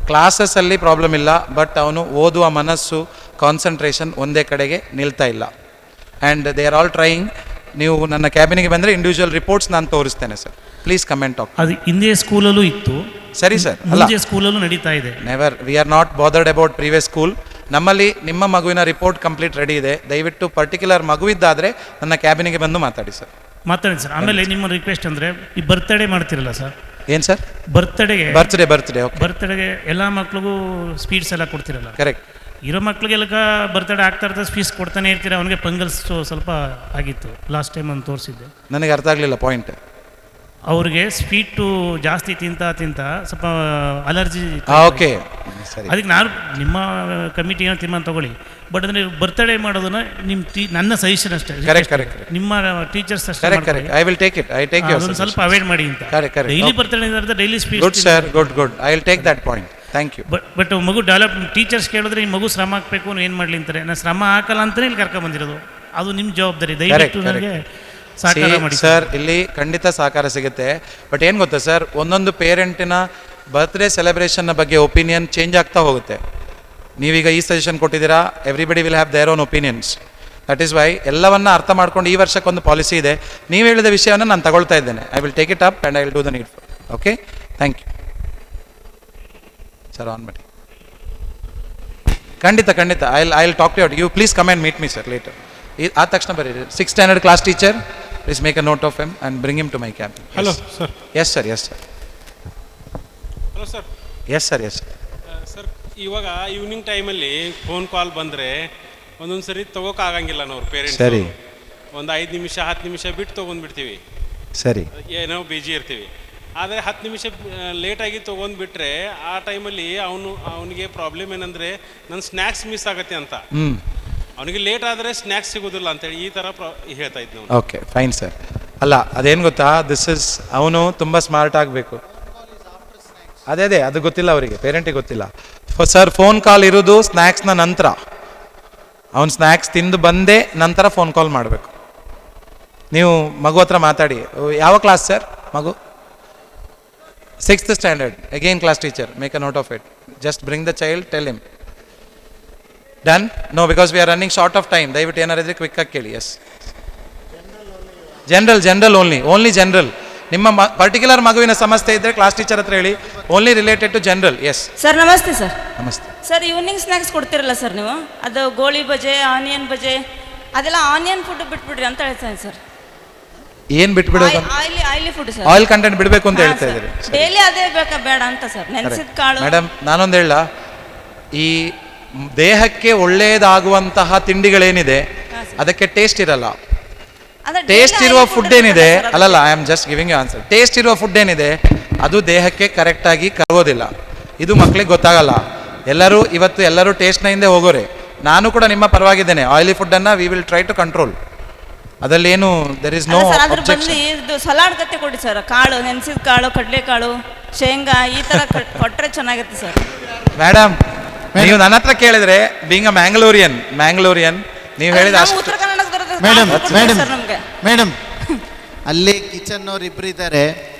ಕ್ಲಾಸಸ್ಸಲ್ಲಿ ಪ್ರಾಬ್ಲಮ್ ಇಲ್ಲ, ಬಟ್ ಅವನು ಓದುವ ಮನಸ್ಸು, ಕಾನ್ಸಂಟ್ರೇಷನ್ ಒಂದೇ ಕಡೆಗೆ ನಿಲ್ತಾ ಇಲ್ಲ. And they are all trying. ನೀವು ನನ್ನ ಕ್ಯಾಬಿನಿಗೆ ಬಂದರೆ ಇಂಡಿವಿಜುವಲ್ ರಿಪೋರ್ಟ್ಸ್ ನಾನು ತೋರಿಸ್ತೇನೆ ಸರ್. Please comment talk. ಅದು ಹಿಂದೆ ಸ್ಕೂಲಲ್ಲೂ ಇತ್ತು. ಸರಿ ಸರ್. ಅಲ್ಲ, ಸ್ಕೂಲಲ್ಲೂ ನಡೀತಾ ಇದೆ. Never, V are not bothered about previous school. ನಮ್ಮಲ್ಲಿ ನಿಮ್ಮ ಮಗುವಿನ ರಿಪೋರ್ಟ್ ಕಂಪ್ಲೀಟ್ ರೆಡಿ ಇದೆ. ದಯವಿಟ್ಟು ಪರ್ಟಿಕ್ಯುಲರ್ ಮಗುವಿದ್ದಾದರೆ ನನ್ನ ಕ್ಯಾಬಿನಿಗೆ ಬಂದು ಮಾತಾಡಿ ಸರ್. ಮಾತಾಡಿ ಸರ್. ಆಮೇಲೆ ನಿಮ್ಮ ರಿಕ್ವೆಸ್ಟ್ ಅಂದರೆ, ಈ ಬರ್ತ್ಡೇ ಮಾಡ್ತಿರಲ್ಲ ಸರ್? ಏನು ಸರ್? ಬರ್ತ್ಡೇಗೆ ಬರ್ತ್ಡೇಗೆ ಎಲ್ಲ ಮಕ್ಳಿಗೂ ಸ್ವೀಟ್ಸ್ ಎಲ್ಲ ಕೊಡ್ತಿರಲ್ಲ? ಕರೆಕ್ಟ್. ಇರೋ ಮಕ್ಳಿಗೆಲ್ಲ ಬರ್ತ್ಡೇ ಆಗ್ತಾ ಇರ್ತದೆ, ಸ್ವೀಟ್ಸ್ ಕೊಡ್ತಾನೆ ಇರ್ತೀರ. ಅವನಿಗೆ ಪಂಗಲ್ಸ್ ಸ್ವಲ್ಪ ಆಗಿತ್ತು ಲಾಸ್ಟ್ ಟೈಮ್ ಅಂತ ತೋರಿಸಿದ್ದೆ. ನನಗೆ ಅರ್ಥ ಆಗಲಿಲ್ಲ ಪಾಯಿಂಟ್. ಅವ್ರಿಗೆ ಸ್ವೀಟು ಜಾಸ್ತಿ ತಿಂತ ಸ್ವಲ್ಪ ಅಲರ್ಜಿ. ಓಕೆ, ಅದಕ್ಕೆ ನಾನು ನಿಮ್ಮ ಕಮಿಟಿ ಏನೋ ತೀರ್ಮಾನ ತಗೊಳ್ಳಿ. ಬಟ್ ಅಂದರೆ ಬರ್ತ್ಡೇ ಮಾಡೋದನ್ನ ನನ್ನ ಸಜೆಷನ್ ಅಷ್ಟೇ. ನಿಮ್ಮ ಟೀಚರ್ಸ್ ಅಷ್ಟೇ. I will take it. I take ಅದನ್ನು ಸ್ವಲ್ಪ ಅವಾಯ್ಡ್ ಮಾಡಿ ಅಂತ. Daily birthday, daily sweet. Good sir, good. I will take that point. Thank you. But ಮಗು ಡೆವಲಪ್, ಟೀಚರ್ಸ್ ಕೇಳಿದ್ರೆ ಈ ಮಗು ಶ್ರಮ ಹಾಕಬೇಕು, ಏನು ಮಾಡಲಿ ಅಂತಾರೆ. ನಾನು ಶ್ರಮ ಹಾಕಲ್ಲ ಅಂತಲೇ ಇಲ್ಲಿ ಕರ್ಕೊಂಡ್ಬಂದಿರೋದು. ಅದು ನಿಮ್ಮ ಜವಾಬ್ದಾರಿ. ದಯವಿಟ್ಟು ನನಗೆ ಸಹಕಾರ ಮಾಡಿ ಸರ್. ಇಲ್ಲಿ ಖಂಡಿತ ಸಹಕಾರ ಸಿಗುತ್ತೆ. ಬಟ್ ಏನು ಗೊತ್ತಾ ಸರ್, ಒಂದೊಂದು ಪೇರೆಂಟಿನ ಬರ್ತ್ಡೇ ಸೆಲೆಬ್ರೇಷನ್ನ ಬಗ್ಗೆ ಒಪಿನಿಯನ್ ಚೇಂಜ್ ಆಗ್ತಾ ಹೋಗುತ್ತೆ. ನೀವೀಗ ಈ ಸಜೆಷನ್ ಕೊಟ್ಟಿದ್ದೀರಾ, everybody will have their own opinions. That is why ಎಲ್ಲವನ್ನ ಅರ್ಥ ಮಾಡ್ಕೊಂಡು ಈ ವರ್ಷಕ್ಕೊಂದು ಪಾಲಿಸಿ ಇದೆ. ನೀವು ಹೇಳಿದ ವಿಷಯವನ್ನು ನಾನು ತಗೊಳ್ತಾ ಇದ್ದೇನೆ. I will take it up and I will do the need for. Okay, thank you sir. On ಮಾಡಿ. ಖಂಡಿತ. I will talk to you. Please come and meet me sir later. ಆದ ತಕ್ಷಣ ಬರೀರಿ. 6th standard class teacher, please make a note of him and bring him to my cab. Hello sir. Yes sir. Hello sir. Yes sir. Sir, ಇವಾಗ evening ಟೈಮಲ್ಲಿ phone call ಬಂದರೆ ಒಂದೊಂದು ಸರಿ ತೊಗೋಕ್ಕಾಗಂಗಿಲ್ಲ ನಾವು parents. ಸರಿ. ಒಂದು 5 ನಿಮಿಷ 10 ನಿಮಿಷ ಬಿಟ್ಟು ತೊಗೊಂಡ್ಬಿಡ್ತೀವಿ. ಸರಿ. ಏನೋ ಬಿಜಿ ಇರ್ತೀವಿ. ಆದರೆ 10 ನಿಮಿಷ ಲೇಟಾಗಿ ತೊಗೊಂಡ್ಬಿಟ್ರೆ ಆ ಟೈಮಲ್ಲಿ ಅವನಿಗೆ ಪ್ರಾಬ್ಲಮ್ ಏನಂದರೆ ನನ್ನ ಸ್ನ್ಯಾಕ್ಸ್ ಮಿಸ್ ಆಗುತ್ತೆ ಅಂತ. ಅವನಿಗೆ ಲೇಟ್ ಆದರೆ ಸ್ನ್ಯಾಕ್ಸ್ ಸಿಗೋದಿಲ್ಲ ಅಂತೇಳಿ ಈ ಥರ ಹೇಳ್ತಾ ಇದ್ದು ನಾವು. Okay, fine sir. ಅಲ್ಲ, ಅದೇನು ಗೊತ್ತಾ, ಅವನು ತುಂಬ ಸ್ಮಾರ್ಟ್ ಆಗಬೇಕು. ಅದೇ ಅದು ಗೊತ್ತಿಲ್ಲ ಅವರಿಗೆ, ಪೇರೆಂಟಿಗೆ ಗೊತ್ತಿಲ್ಲ. ಸರ್ ಫೋನ್ ಕಾಲ್ ಇರೋದು ಸ್ನ್ಯಾಕ್ಸ್ನ ನಂತರ, ಅವನು ಸ್ನ್ಯಾಕ್ಸ್ ತಿಂದು ಬಂದೇ ನಂತರ ಫೋನ್ ಕಾಲ್ ಮಾಡಬೇಕು. ನೀವು ಮಗು ಹತ್ರ ಮಾತಾಡಿ, ಯಾವ ಕ್ಲಾಸ್ ಸರ್ ಮಗು? 6th standard. Again class teacher, make a note of it. Just bring the child, tell him. Done? No, because we are running short of time. ದಯವಿಟ್ಟು ಏನಾರಿದ್ರೆ ಕ್ವಿಕ್ಕಾಗಿ ಕೇಳಿ. Yes, general only general. ನಿಮ್ಮ particular ಮಗುವಿನ ಸಮಸ್ಯೆ ಇದ್ದರೆ class teacher ಹತ್ರ ಹೇಳಿ. Only related to general. Yes sir, ನಮಸ್ತೆ ಸರ್. ನಮಸ್ತೆ ಸರ್, ಈವ್ನಿಂಗ್ ಸ್ನ್ಯಾಕ್ಸ್ ಕೊಡ್ತಿರಲ್ಲ ಸರ್ ನೀವು, ಅದು ಗೋಳಿ ಬಜೆ, ಆನಿಯನ್ ಬಜೆ, ಅದೆಲ್ಲ ಆನಿಯನ್ ಫುಡ್ ಬಿಟ್ಬಿಡ್ರಿ ಅಂತ ಹೇಳ್ತಾನೆ ಸರ್. ಏನು ಬಿಟ್ಬಿಡೋದು? Oily food sir, oil content ಬಿಡಬೇಕು ಅಂತ ಹೇಳ್ತಾ ಇದ್ದೀರಿ. ಡೈಲಿ ಅದೇ ಬೇಕಾ ಬೇಡ ಅಂತ ಸರ್, ನೆನೆಸಿದ ಕಾಳು. ಮೇಡಮ್, ನಾನೊಂದು ಹೇಳ, ಈ ದೇಹಕ್ಕೆ ಒಳ್ಳೆಯದಾಗುವಂತಹ ತಿಂಡಿಗಳೇನಿದೆ ಅದಕ್ಕೆ ಟೇಸ್ಟ್ ಇರಲ್ಲ. ಟೇಸ್ಟ್ ಇರುವ ಫುಡ್ ಏನಿದೆ, ಅಲ್ಲಲ್ಲ, I am just giving you answer. Taste ಇರುವ ಫುಡ್ ಏನಿದೆ ಅದು ದೇಹಕ್ಕೆ ಕರೆಕ್ಟಾಗಿ ಕರಗೋದಿಲ್ಲ. ಇದು ಮಕ್ಕಳಿಗೆ ಗೊತ್ತಾಗಲ್ಲ. ಎಲ್ಲರೂ ಟೇಸ್ಟ್ನ ಹಿಂದೆ ಹೋಗೋರೆ. ನಾನು ಕೂಡ ನಿಮ್ಮ ಪರವಾಗಿದ್ದೇನೆ. ಆಯಿಲಿ ಫುಡ್ಡನ್ನು we will try to control. ಅದರಲ್ಲೇನು ದೆರ್ ಇಸ್ ನೋ ಅಬ್ಜೆಕ್ಷನ್. ಇದು ಸಲಾಡ್ ಗತ್ತೆ ಕೊಡಿ ಸರ್, ಕಾಳು, ನೆನೆಸಿದ ಕಾಳು, ಕಡಲೆಕಾಳು, ಶೇಂಗಾ, ಈ ಥರ ಕೊಟ್ಟರೆ ಚೆನ್ನಾಗಿರುತ್ತೆ ಸರ್. ಮೇಡಮ್, ನೀವು ನನ್ನ ಹತ್ರ ಕೇಳಿದ್ರೆ, ಬೀಂಗ್ ಅ ಮ್ಯಾಂಗ್ಳೂರಿಯನ್ ನೀವು ಹೇಳಿದ ಉತ್ತರ ಕನ್ನಡಕ್ಕೆ ಬರೋದು ಮೇಡಮ್, ಅಲ್ಲಿ ಕಿಚನ್ನವ್ರು ಇಬ್ರು ಇದ್ದಾರೆ,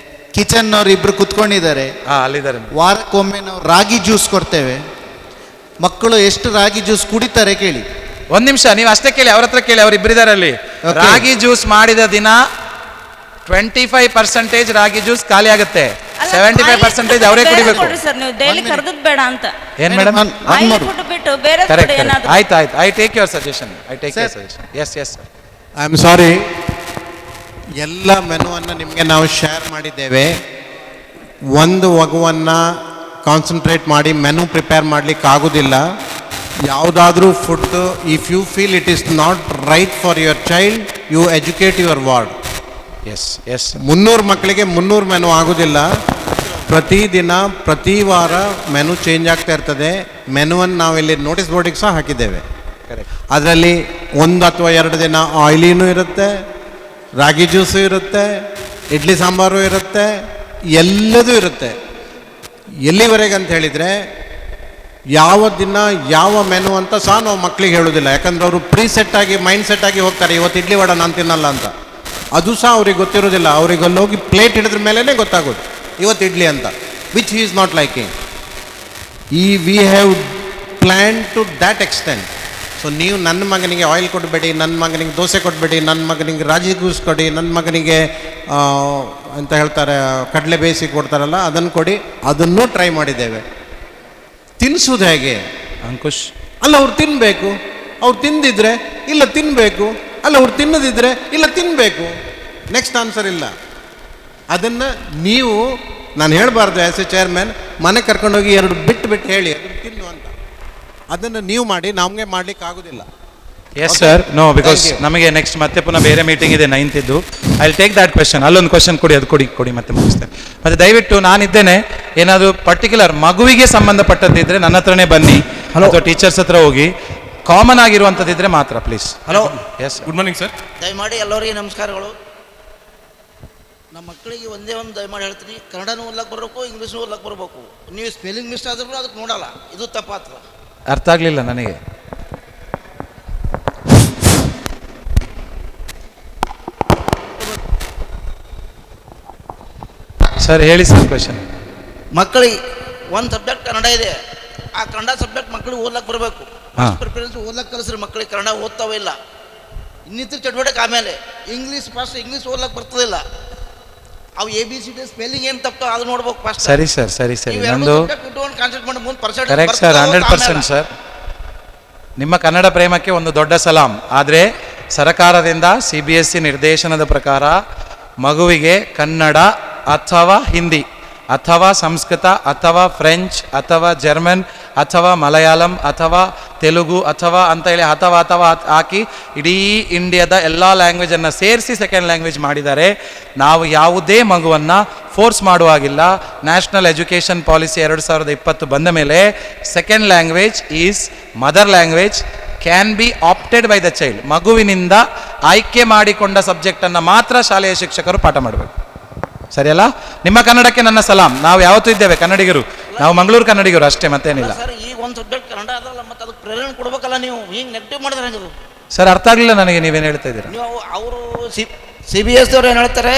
ಕಿಚನ್ನವ್ರು ಇಬ್ರು ಕುತ್ಕೊಂಡಿದ್ದಾರೆ. ಅಲ್ಲಿದ್ದಾರೆ. ವಾರಕ್ಕೊಮ್ಮೆ ನಾವು ರಾಗಿ ಜ್ಯೂಸ್ ಕೊಡ್ತೇವೆ. ಮಕ್ಕಳು ಎಷ್ಟು ರಾಗಿ ಜ್ಯೂಸ್ ಕುಡಿತಾರೆ ಕೇಳಿ. ಒಂದ್ ನಿಮಿಷ, ನೀವು ಅಷ್ಟೇ ಕೇಳಿ, ಅವ್ರ ಹತ್ರ ಕೇಳಿ, ಅವ್ರು ಇಬ್ಬರಿದ್ದಾರೆ ಅಲ್ಲಿ. ರಾಗಿ ಜ್ಯೂಸ್ ಮಾಡಿದ ದಿನ 25% ರಾಗಿ ಜ್ಯೂಸ್ ಖಾಲಿ ಆಗುತ್ತೆ, 75% ಅವರೇ ಕುಡಿಬೇಕು. ಸರ್, ನೀವು ಡೈಲಿ ಕರೆದದ್ದು ಬೇಡ ಅಂತ. ಏನ್ ಮೇಡಮ್? ಫುಡ್ ಬಿಟ್ಟು ಬೇರೆ ಏನಾದ್ರು. ಆಯ್ತು, I take your suggestion. Yes. I am sorry, ಎಲ್ಲ ಮೆನುವನ್ನು ನಿಮಗೆ ನಾವು ಶೇರ್ ಮಾಡಿದ್ದೇವೆ. ಒಂದು ಮಗುವನ್ನು ಕಾನ್ಸಂಟ್ರೇಟ್ ಮಾಡಿ ಮೆನು ಪ್ರಿಪೇರ್ ಮಾಡಲಿಕ್ಕೆ ಆಗೋದಿಲ್ಲ. ಯಾವುದಾದ್ರೂ food, if you feel it is not right for your child, you educate your ward. Yes 300 ಮಕ್ಕಳಿಗೆ 300 ಮೆನು ಆಗೋದಿಲ್ಲ. ಪ್ರತಿದಿನ ಪ್ರತಿ ವಾರ ಮೆನು ಚೇಂಜ್ ಆಗ್ತಾ ಇರ್ತದೆ. ಮೆನುವನ್ನು ನಾವಿಲ್ಲಿ ನೋಟಿಸ್ ಬೋರ್ಡಿಗೆ ಸಹ ಹಾಕಿದ್ದೇವೆ. ಅದರಲ್ಲಿ 1 ಅಥವಾ 2 ದಿನ ಆಯಿಲಿನೂ ಇರುತ್ತೆ, ರಾಗಿ ಜ್ಯೂಸು ಇರುತ್ತೆ, ಇಡ್ಲಿ ಸಾಂಬಾರು ಇರುತ್ತೆ, ಎಲ್ಲದೂ ಇರುತ್ತೆ. ಎಲ್ಲಿವರೆಗೆ ಅಂತ ಹೇಳಿದರೆ, ಯಾವ ದಿನ ಯಾವ ಮೆನು ಅಂತ ಸಹ ನಾವು ಮಕ್ಕಳಿಗೆ ಹೇಳೋದಿಲ್ಲ. ಯಾಕಂದ್ರೆ ಅವರು ಪ್ರೀಸೆಟ್ ಆಗಿ ಮೈಂಡ್ ಸೆಟ್ ಆಗಿ ಹೋಗ್ತಾರೆ, ಇವತ್ತು ಇಡ್ಲಿ ವಡ ನಾನು ತಿನ್ನಲ್ಲ ಅಂತ. ಅದು ಸಹ ಅವ್ರಿಗೆ ಗೊತ್ತಿರೋದಿಲ್ಲ. ಅವ್ರಿಗೆ ಅಲ್ಲಿ ಹೋಗಿ ಪ್ಲೇಟ್ ಹಿಡಿದ್ರ ಮೇಲೇ ಗೊತ್ತಾಗೋದು ಇವತ್ತು ಇಡ್ಲಿ ಅಂತ, which he is not liking. We have plan to that extent. So ನೀವು ನನ್ನ ಮಗನಿಗೆ ಆಯಿಲ್ ಕೊಡಬೇಡಿ, ನನ್ನ ಮಗನಿಗೆ ದೋಸೆ ಕೊಡಬೇಡಿ, ನನ್ನ ಮಗನಿಗೆ ರಾಗಿ ಜ್ಯೂಸ್ ಕೊಡಿ, ನನ್ನ ಮಗನಿಗೆ ಅಂತ ಹೇಳ್ತಾರೆ ಕಡಲೆ ಬೇಯಿಸಿ ಕೊಡ್ತಾರಲ್ಲ ಅದನ್ನು ಕೊಡಿ. ಅದನ್ನು ಟ್ರೈ ಮಾಡಿದ್ದೇವೆ. ತಿನ್ನಿಸೋದು ಹೇಗೆ ಅಂಕುಶ್? ಅಲ್ಲ, ಅವ್ರು ತಿನ್ನಬೇಕು. ಅವ್ರು ತಿಂದಿದ್ರೆ ಇಲ್ಲ ತಿನ್ನಬೇಕು, ಅಲ್ಲ ಅವ್ರು ತಿನ್ನದಿದ್ರೆ ಇಲ್ಲ ತಿನ್ನಬೇಕು. ನೆಕ್ಸ್ಟ್ ಆನ್ಸರ್ ಇಲ್ಲ. ಅದನ್ನು ನೀವು, ನಾನು ಹೇಳಬಾರ್ದು ಆ್ಯಸ್ ಎ ಚೇರ್ಮನ್, ಮನೆ ಕರ್ಕೊಂಡೋಗಿ 2 ಬಿಟ್ಟು ಹೇಳಿ ಅದನ್ನು ತಿನ್ನು ಅಂತ. ಅದನ್ನು ನೀವು ಮಾಡಿ, ನಮಗೆ ಮಾಡ್ಲಿಕ್ಕೆ ಆಗೋದಿಲ್ಲ. ಎಸ್ ಸರ್, ನೋ, ಬಿಕಾಸ್ ನಮಗೆ ನೆಕ್ಸ್ಟ್ ಮತ್ತೆ ಪುನಃ ಬೇರೆ ಮೀಟಿಂಗ್ ಇದೆ 9th. I will take that question. ಅಲ್ಲೊಂದು ಕ್ವೆಶನ್ ಕೊಡಿ, ಅದು ಕೊಡಿ ಮತ್ತೆ ಮುಗಿಸ್ತೇನೆ. ಮತ್ತೆ ದಯವಿಟ್ಟು ನಾನಿದ್ದೇನೆ, ಏನಾದರೂ ಪರ್ಟಿಕ್ಯುಲರ್ ಮಗುವಿಗೆ ಸಂಬಂಧಪಟ್ಟದ್ದಿದ್ರೆ ನನ್ನ ಹತ್ರನೇ ಬನ್ನಿ, ಅಥವಾ ಟೀಚರ್ಸ್ ಹತ್ರ ಹೋಗಿ. ಕಾಮನ್ ಆಗಿರುವಂಥದ್ದಿದ್ರೆ ಮಾತ್ರ please. Hello, yes, good morning sir. ದಯಮಾಡಿ ಎಲ್ಲರಿಗೆ ನಮಸ್ಕಾರಗಳು. ನಮ್ಮ ಮಕ್ಕಳಿಗೆ ಒಂದೇ ಒಂದು ದಯಮಾಡಿ ಹೇಳ್ತೀನಿ, ಕನ್ನಡನೂ ಓದ್ಲಕ್ಕೆ ಬರಬೇಕು, ಇಂಗ್ಲೀಷ್ನೂ ಓದ್ಲಕ್ಕೆ ಬರಬೇಕು. ನೀವು ಸ್ಪೆಲ್ಲಿಂಗ್ ಮಿಸ್ ಆದ್ರೂ ಅದಕ್ಕೆ ನೋಡಲ್ಲ, ಇದು ತಪ್ಪಾಗ್ತದೆ. ಅರ್ಥ ಆಗಲಿಲ್ಲ ನನಗೆ. ಸರ್ ಹೇಳಿ ಸರ್ ಕ್ವೆಶನ್. ಮಕ್ಕಳಿಗೆ ಒಂದು ಸಬ್ಜೆಕ್ಟ್ ಕನ್ನಡ ಇದೆ, ಆ ಕನ್ನಡ ಸಬ್ಜೆಕ್ಟ್ ಮಕ್ಕಳಿಗೆ ಓದ್ಲಕ್ಕೆ ಬರಬೇಕು. ಪ್ರಿಫರೆನ್ಸ್ ಓದ್ಲಕ್ಕೆ ಕಲಿಸ್ರಿ ಮಕ್ಕಳಿಗೆ, ಕನ್ನಡ ಓದ್ತಾವೇ ಇಲ್ಲ. ಇನ್ನಿತರ ಚಟುವಟಿಕೆ ಆಮೇಲೆ ಇಂಗ್ಲೀಷ್ ಫಸ್ಟ್, ಇಂಗ್ಲೀಷ್ ಓದ್ಲಕ್ಕೆ ಬರ್ತದಿಲ್ಲ. ಅವು ABCD ಸ್ಪೆಲ್ಲಿಂಗ್ ಏನು ತಪ್ಪು ಅದು ನೋಡ್ಬೇಕು ಫಸ್ಟ್. ಸರಿ ಸರ್, ಸರಿ ನಂದು ಕರೆಕ್ಟ್ ಸರ್, 100% ಸರ್. ನಿಮ್ಮ ಕನ್ನಡ ಪ್ರೇಮಕ್ಕೆ ಒಂದು ದೊಡ್ಡ ಸಲಾಂ. ಆದರೆ ಸರಕಾರದಿಂದ CBSE ನಿರ್ದೇಶನದ ಪ್ರಕಾರ ಮಗುವಿಗೆ ಕನ್ನಡ ಅಥವಾ ಹಿಂದಿ ಅಥವಾ ಸಂಸ್ಕೃತ ಅಥವಾ ಫ್ರೆಂಚ್ ಅಥವಾ ಜರ್ಮನ್ ಅಥವಾ ಮಲಯಾಳಂ ಅಥವಾ ತೆಲುಗು ಅಥವಾ ಅಂತ ಹೇಳಿ ಅಥವಾ ಹಾಕಿ ಇಡೀ ಇಂಡಿಯಾದ ಎಲ್ಲ ಲ್ಯಾಂಗ್ವೇಜನ್ನು ಸೇರಿಸಿ ಸೆಕೆಂಡ್ ಲ್ಯಾಂಗ್ವೇಜ್ ಮಾಡಿದ್ದಾರೆ. ನಾವು ಯಾವುದೇ ಮಗುವನ್ನು ಫೋರ್ಸ್ ಮಾಡುವಾಗಿಲ್ಲ. ನ್ಯಾಷನಲ್ ಎಜುಕೇಷನ್ ಪಾಲಿಸಿ 2020 ಬಂದ ಮೇಲೆ second language is mother language can be opted by the child. ಮಗುವಿನಿಂದ ಆಯ್ಕೆ ಮಾಡಿಕೊಂಡ ಸಬ್ಜೆಕ್ಟನ್ನು ಮಾತ್ರ ಶಾಲೆಯ ಶಿಕ್ಷಕರು ಪಾಠ ಮಾಡಬೇಕು. ಸರಿಯಲ್ಲ? ನಿಮ್ಮ ಕನ್ನಡಕ್ಕೆ ನನ್ನ ಸಲಾಂ. ನಾವು ಯಾವತ್ತೂ ಇದ್ದೇವೆ ಕನ್ನಡಿಗರು, ನಾವು ಮಂಗಳೂರು ಕನ್ನಡಿಗರು ಅಷ್ಟೇ, ಮತ್ತೇನಿಲ್ಲ. ಸರ್ ಈಗ ಒಂದು ಸಬ್ಜೆಕ್ಟ್ ಕನ್ನಡ ಅದಲ್ಲ, ಮತ್ತೆ ಅದಕ್ಕೆ ಪ್ರೇರಣೆ ಕೊಡ್ಬೇಕಲ್ಲ ನೀವು, ಹಿಂಗೆ ನೆಗೆಟಿವ್ ಮಾಡಿದ್ರೆ ಹೆಂಗದು? ಸರ್ ಅರ್ಥ ಆಗಲಿಲ್ಲ ನನಗೆ, ನೀವೇನು ಹೇಳ್ತಾ ಇದ್ದೀರಾ? ನೀವು ಅವರು ಸಿ ಬಿ ಎಸ್ ಅವ್ರು ಏನು ಹೇಳ್ತಾರೆ,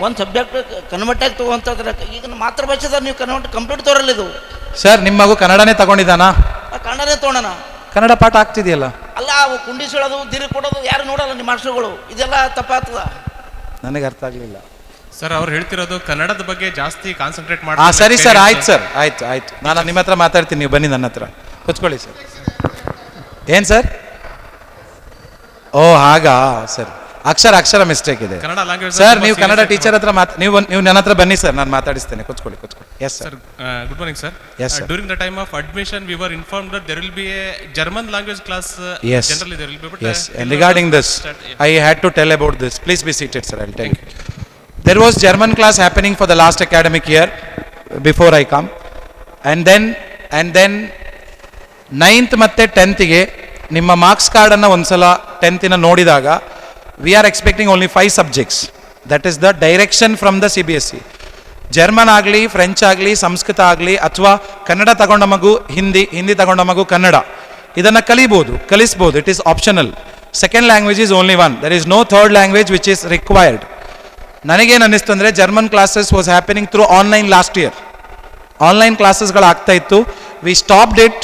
ಒಂದು ಸಬ್ಜೆಕ್ಟ್ ಕನ್ವರ್ಟ್ ಆಗಿ ತಗೋಂತಾರೆ. ಈಗ ಮಾತೃಭಾಷೆದ ನೀವು ಕನ್ವರ್ಟ್ ಕಂಪ್ಲೀಟ್ ತೋರಲ್ಲ ಇದು. ಸರ್ ನಿಮ್ಮ ಮಗು ಕನ್ನಡನೇ ತಗೊಂಡಿದ್ದಾನಾ? ಕನ್ನಡನೇ ತೊಗೊಳೋಣ. ಕನ್ನಡ ಪಾಠ ಆಗ್ತಿದೆಯಲ್ಲ. ಅಲ್ಲ, ಅವು ಕುಂಡಿಸೋದು ದಿರಿ ಕೊಡೋದು ಯಾರು ನೋಡಲ್ಲ ನಿಮ್ಮ ಮಾಸ್ಟರ್ಗಳು, ಇದೆಲ್ಲ ತಪ್ಪಾಗ್ತದ. ನನಗೆ ಅರ್ಥ ಆಗಲಿಲ್ಲ ಸರ್. ಅವ್ರು ಹೇಳ್ತಿರೋದು ಕನ್ನಡದ ಬಗ್ಗೆ ಜಾಸ್ತಿ ಕಾನ್ಸಂಟ್ರೇಟ್ ಮಾಡಿ. ಸರಿ ಸರ್, ಆಯ್ತು ಸರ್, ಆಯ್ತು. ನಾನು ನಿಮ್ಮ ಹತ್ರ ಮಾತಾಡ್ತೀನಿ, ನೀವು ಬನ್ನಿ ನನ್ನ ಹತ್ರ ಕೂತ್ಕೊಳ್ಳಿ ಸರ್. ಏನು ಸರ್? ಓ ಹಾಗಾ ಸರ್, ಅಕ್ಷರ ಮಿಸ್ಟೇಕ್ ಇದೆ ಸರ್. ನೀವು ಕನ್ನಡ ಟೀಚರ್ ಹತ್ರ ನೀವು ನನ್ನ ಹತ್ರ ಬನ್ನಿ ಸರ್, ನಾನು ಮಾತಾಡಿಸ್ತೇನೆ. ಕೂತ್ಕೊಳ್ಳಿ. S sir. Good morning sir. Yes, sir. During the time of admission, we were informed that there will be a German language class. Yes. Generally there will be. But Yes. And regarding this, I had to tell about this. Please be seated, sir. I'll tell you. There was German class happening for the last academic year before I come, and then 9th ಮತ್ತೆ 10th ಗೆ ನಿಮ್ಮ marks card ಅನ್ನು ಒಂದ್ಸಲ 10th ನೋಡಿದಾಗ we are expecting only 5 subjects. That is the direction from the CBSE. German ಆಗಲಿ, French ಆಗಲಿ, ಸಂಸ್ಕೃತ ಆಗಲಿ, ಅಥವಾ ಕನ್ನಡ ತಗೊಂಡ ಮಗು ಹಿಂದಿ ತಗೊಂಡ ಮಗು ಕನ್ನಡ, ಇದನ್ನು ಕಲಿಸ್ಬೋದು. It is optional. Second language is only one. There is no third language which is required. ನನಗೇನು ಅನ್ನಿಸ್ತು ಅಂದರೆ, German classes was happening through online last year. Online ಕ್ಲಾಸಸ್ಗಳು ಆಗ್ತಾ ಇತ್ತು. We stopped it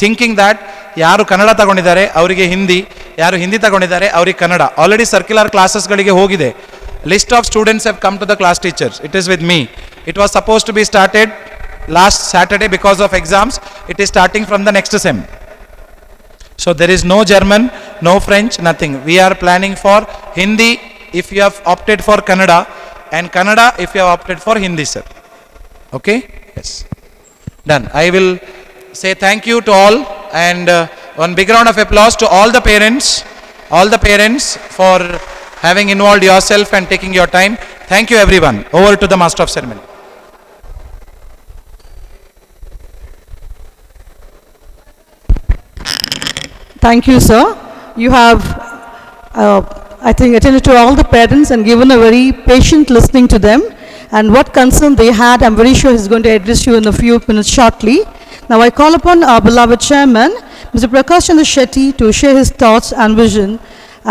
thinking that ಯಾರು ಕನ್ನಡ ತಗೊಂಡಿದ್ದಾರೆ ಅವರಿಗೆ ಹಿಂದಿ, ಯಾರು ಹಿಂದಿ ತಗೊಂಡಿದ್ದಾರೆ ಅವರಿಗೆ ಕನ್ನಡ. ಆಲ್ರೆಡಿ ಸರ್ಕ್ಯುಲರ್ ಕ್ಲಾಸಸ್ಗಳಿಗೆ ಹೋಗಿದೆ. List of students have come to the class teachers. It is with me. It was supposed to be started last Saturday because of exams. It is starting from the next sem. So there is no German, no French, nothing. We are planning for Hindi if you have opted for Kannada, and Kannada if you have opted for Hindi, sir. Okay? Yes. Done. I will say thank you to all, and one big round of applause to all the parents for having involved yourself and taking your time. Thank you everyone. Over to the Master of Ceremony. Thank you, sir. You have, I think, attended to all the parents and given a very patient listening to them. And what concern they had, I'm very sure he's going to address you in a few minutes shortly. Now I call upon our beloved chairman, Mr. Prakash Chandra Shetty, to share his thoughts and vision,